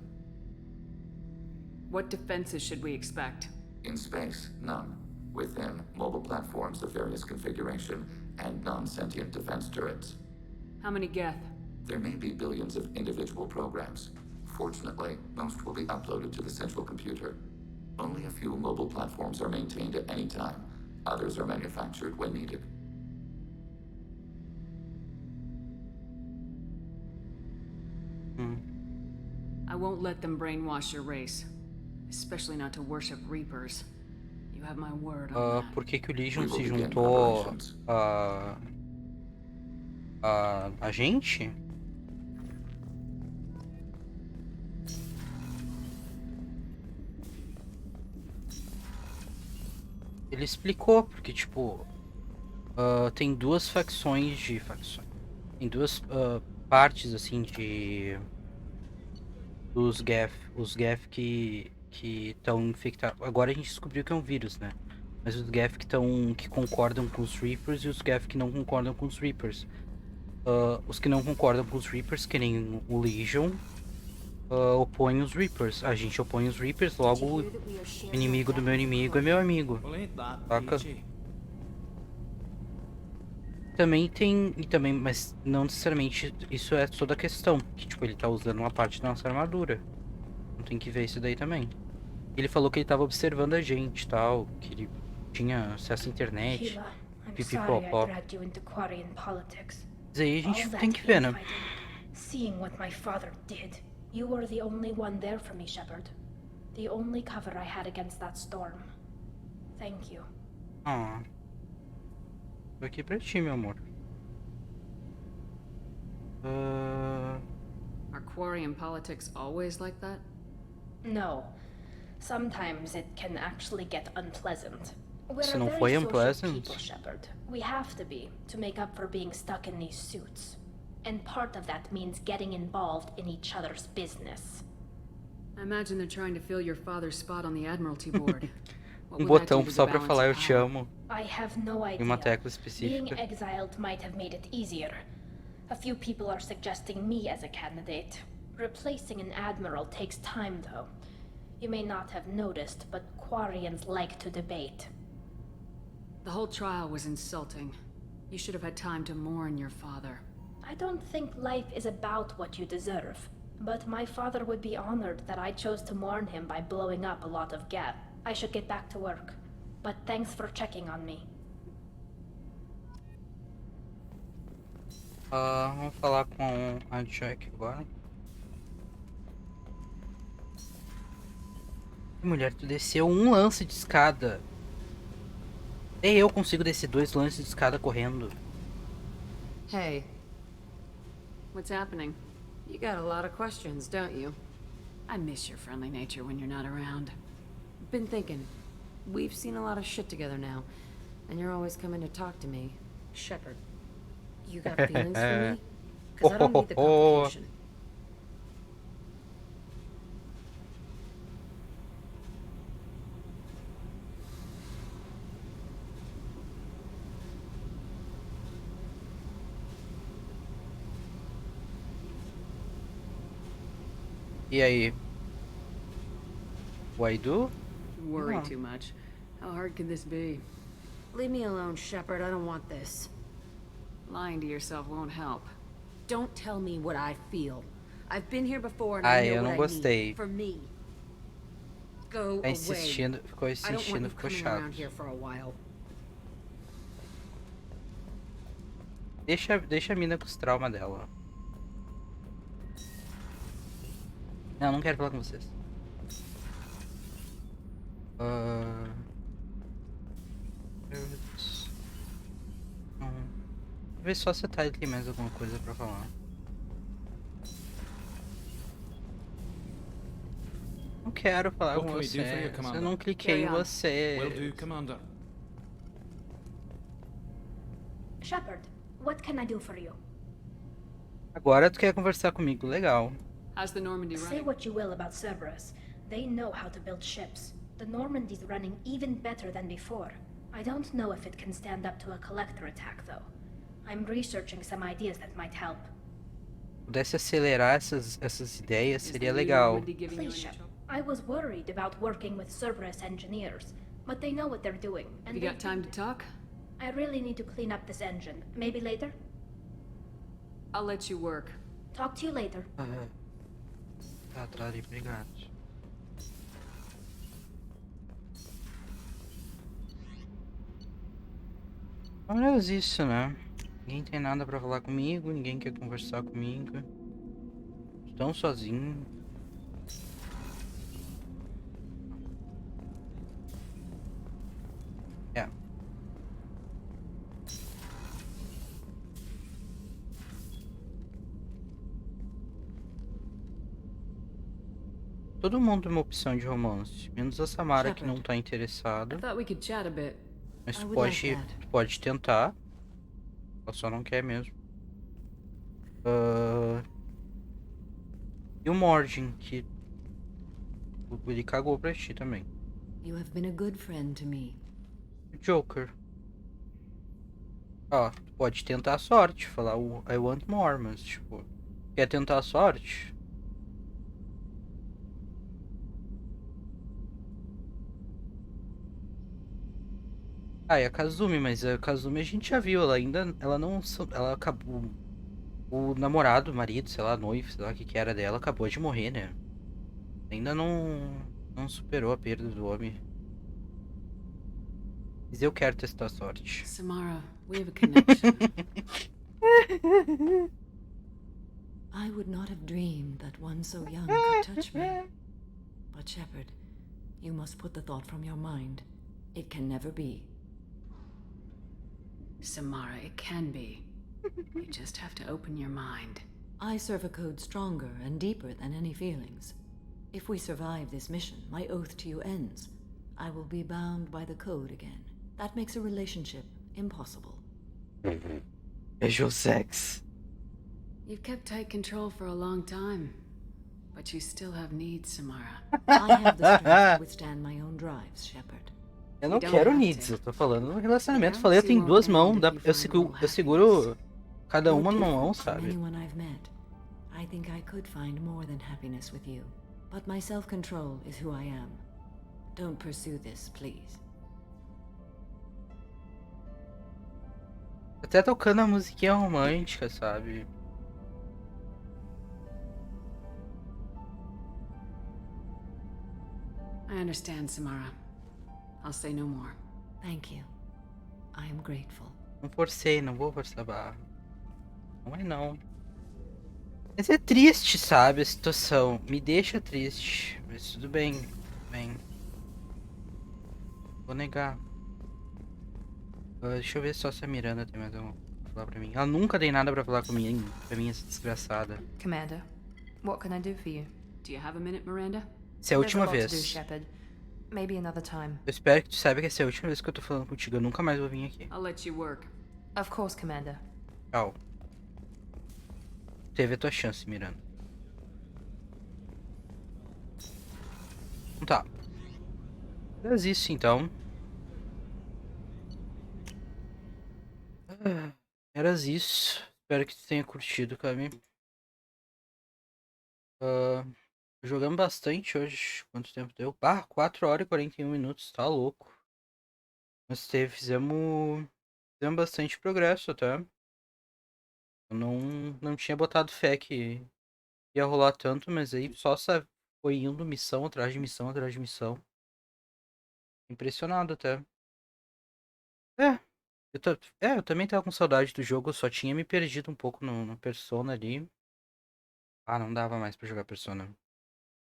S16: What defenses should we expect?
S20: In space, none. Within, mobile platforms of various configuration and non-sentient defense turrets.
S16: How many Geth?
S20: There may be billions of individual programs. Fortunately, most will be uploaded to the central computer. Only a few mobile platforms are maintained at any time. Others are manufactured when needed.
S16: I won't let them brainwash your race. Especially not to worship Reapers. You have my word on that.
S1: Por que que o Legion se juntou a gente? Ele explicou, porque tipo, tem duas facções. Tem duas partes assim dos Geth. Os Geth que estão infectados. Agora a gente descobriu que é um vírus, né? Mas os Geth que concordam com os Reapers e os Geth que não concordam com os Reapers. Os que não concordam com os Reapers, que nem o Legion, opõem os Reapers. A gente opõe os Reapers, logo o inimigo do meu inimigo é meu amigo. Saca? Também, mas não necessariamente isso é toda a questão. Que tipo, ele tá usando uma parte da nossa armadura. Não tem que ver isso daí também. Ele falou que ele tava observando a gente e tal, que ele tinha acesso à internet. Pipipopó. Mas aí a gente tem que ver, né?
S2: Seeing what my father did, you were the only one there for me, Shepard. The only cover I had against that storm. Thank you.
S1: Tô aqui pra ti, meu amor.
S16: Are Quarian politics always like that?
S2: No. Sometimes it can actually get unpleasant.
S1: Se não foi unpleasant?
S2: People, Shepard. We have to be, to make up for being stuck in these suits. And part of that means getting involved in each other's business.
S16: I imagine they're trying to fill your father's spot on the Admiralty board.
S1: Botão só pra falar eu te amo.
S2: I have no idea.
S1: Em uma tecla específica.
S2: Being exiled might have made it easier. A few people are suggesting me as a candidate. Replacing an admiral takes time, though. You may not have noticed, but Quarians like to debate.
S16: The whole trial was insulting. You should have had time to mourn your father.
S2: I don't think life is about what you deserve. But my father would be honored that I chose to mourn him by blowing up a lot of Geth. I should get back to work. But thanks for checking on me.
S1: Vamos falar com a Jack agora. Mulher, tu desceu um lance de escada. Nem eu consigo descer 2 lances de escada correndo.
S3: Hey.
S16: What's happening?
S3: You got a lot of questions, don't you?
S16: I miss your friendly nature when you're not around.
S3: Been thinking. We've seen a lot of shit together now. And you're always coming to talk to me. Shepard, you got feelings for me? Because I don't need the complication.
S1: E aí? Why do?
S16: You worry
S1: No.
S16: too much. How hard could this be?
S3: Leave me alone, Shepard. I don't want this.
S16: Lying to yourself won't help.
S3: Don't tell me what I feel. I've been here before and
S1: Ai,
S3: I know
S1: eu
S3: what
S1: não
S3: I
S1: gostei.
S3: need. For me. Go
S1: Tá
S3: away.
S1: insistindo, ficou
S3: I don't want
S1: insistindo,
S3: you
S1: ficou
S3: coming
S1: chato.
S3: around here for a while.
S1: Deixa a mina com os traumas dela. Não quero falar com vocês. Vou ver só se tá tem mais alguma coisa pra falar. Não quero falar com você. Eu não cliquei em você.
S8: Will do, Commander.
S2: Shepard, what can I do for you?
S1: Agora tu quer conversar comigo, legal.
S16: How's the Normandy
S2: Say
S16: running?
S2: what you will about Cerberus. They know how to build ships. The Normandy's running even better than before. I don't know if it can stand up to a collector attack, though. I'm researching some ideas that might help.
S1: Pudesse acelerar essas ideias, seria legal.
S2: Please, Shep. I was worried about working with Cerberus engineers, but they know what they're doing. And
S16: You got time to talk?
S2: I really need to clean up this engine. Maybe later?
S16: I'll let you work.
S2: Talk to you later.
S1: Tá, Trari, obrigado. Olha isso, né? Ninguém tem nada pra falar comigo, ninguém quer conversar comigo. Tão sozinho. É. Todo mundo tem uma opção de romance, menos a Samara que não tá interessada.
S16: I thought we could chat a bit.
S1: Mas tu pode tentar. Ela só não quer mesmo. E o Mordin, que ele cagou pra ti também.
S3: You have been a good friend to me.
S1: O Joker. Ó, tu pode tentar a sorte, falar o I want more, mas tipo, quer tentar a sorte? Ah, e a Kazumi, mas a Kazumi a gente já viu, ela não, ela acabou, o namorado, marido, sei lá, noivo, sei lá o que era dela, acabou de morrer, né? Ainda não superou a perda do homem. Mas eu quero testar a sorte.
S16: Samara, we have a connection.
S3: I would not have dreamed that one so young could touch me. But Shepard, you must put the thought from your mind. It can never be.
S16: Samara, it can be. You just have to open your mind.
S3: I serve a code stronger and deeper than any feelings. If we survive this mission, my oath to you ends. I will be bound by the code again. That makes a relationship impossible.
S1: Visual sex.
S16: You've kept tight control for a long time. But you still have needs, Samara.
S3: I have the strength to withstand my own drives, Shepard.
S1: Eu não quero needs, eu tô falando no relacionamento. Falei, eu tenho duas mãos, eu seguro cada uma numa mão, sabe?
S3: Anyone I've met, I think I could find more than happiness with you. But my self-control is who I am. Don't pursue this, please.
S1: Até tocando a musiquinha romântica, sabe?
S16: I understand, Samara. I'll say no more.
S3: Thank you. I am grateful.
S1: Não forcei, não vou forçar a barra. Não é não. Mas é triste, sabe, a situação. Me deixa triste. Mas tudo bem. Vou negar. Deixa eu ver só se a Miranda tem mais alguma coisa pra falar pra mim. Ela nunca tem nada pra falar comigo, pra mim, essa desgraçada.
S5: Commander, what can I do for you?
S16: Do you have a minute, Miranda?
S1: Essa é a última
S5: There's a lot to
S1: vez.
S5: do, Shepard. Maybe another time.
S1: Eu espero que tu saiba que essa é a última vez que eu tô falando contigo. Eu nunca mais vou vir aqui.
S16: I'll let you work.
S5: Of course, Commander.
S1: Tchau. Teve a tua chance, Miranda. Tá. Faz isso então. Era isso. Espero que tu tenha curtido, Cami. Jogamos bastante hoje. Quanto tempo deu? 4 horas e 41 minutos, tá louco. Mas fizemos bastante progresso até. Eu não tinha botado fé que ia rolar tanto, mas aí só foi indo missão atrás de missão atrás de missão. Impressionado até. É, eu também tava com saudade do jogo, eu só tinha me perdido um pouco no Persona ali. Ah, não dava mais pra jogar Persona.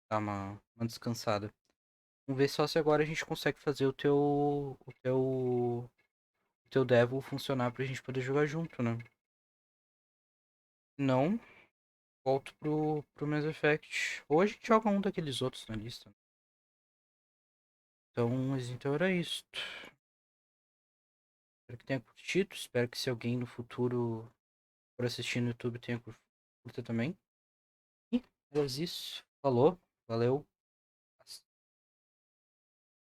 S1: Dá uma descansada. Vamos ver só se agora a gente consegue fazer o teu Devil funcionar pra gente poder jogar junto, né? Não, volto pro Mass Effect. Ou a gente joga um daqueles outros na lista. Então era isso. Espero que tenha curtido. Espero que se alguém no futuro for assistir no YouTube tenha curtido também. E era isso. Falou. Valeu.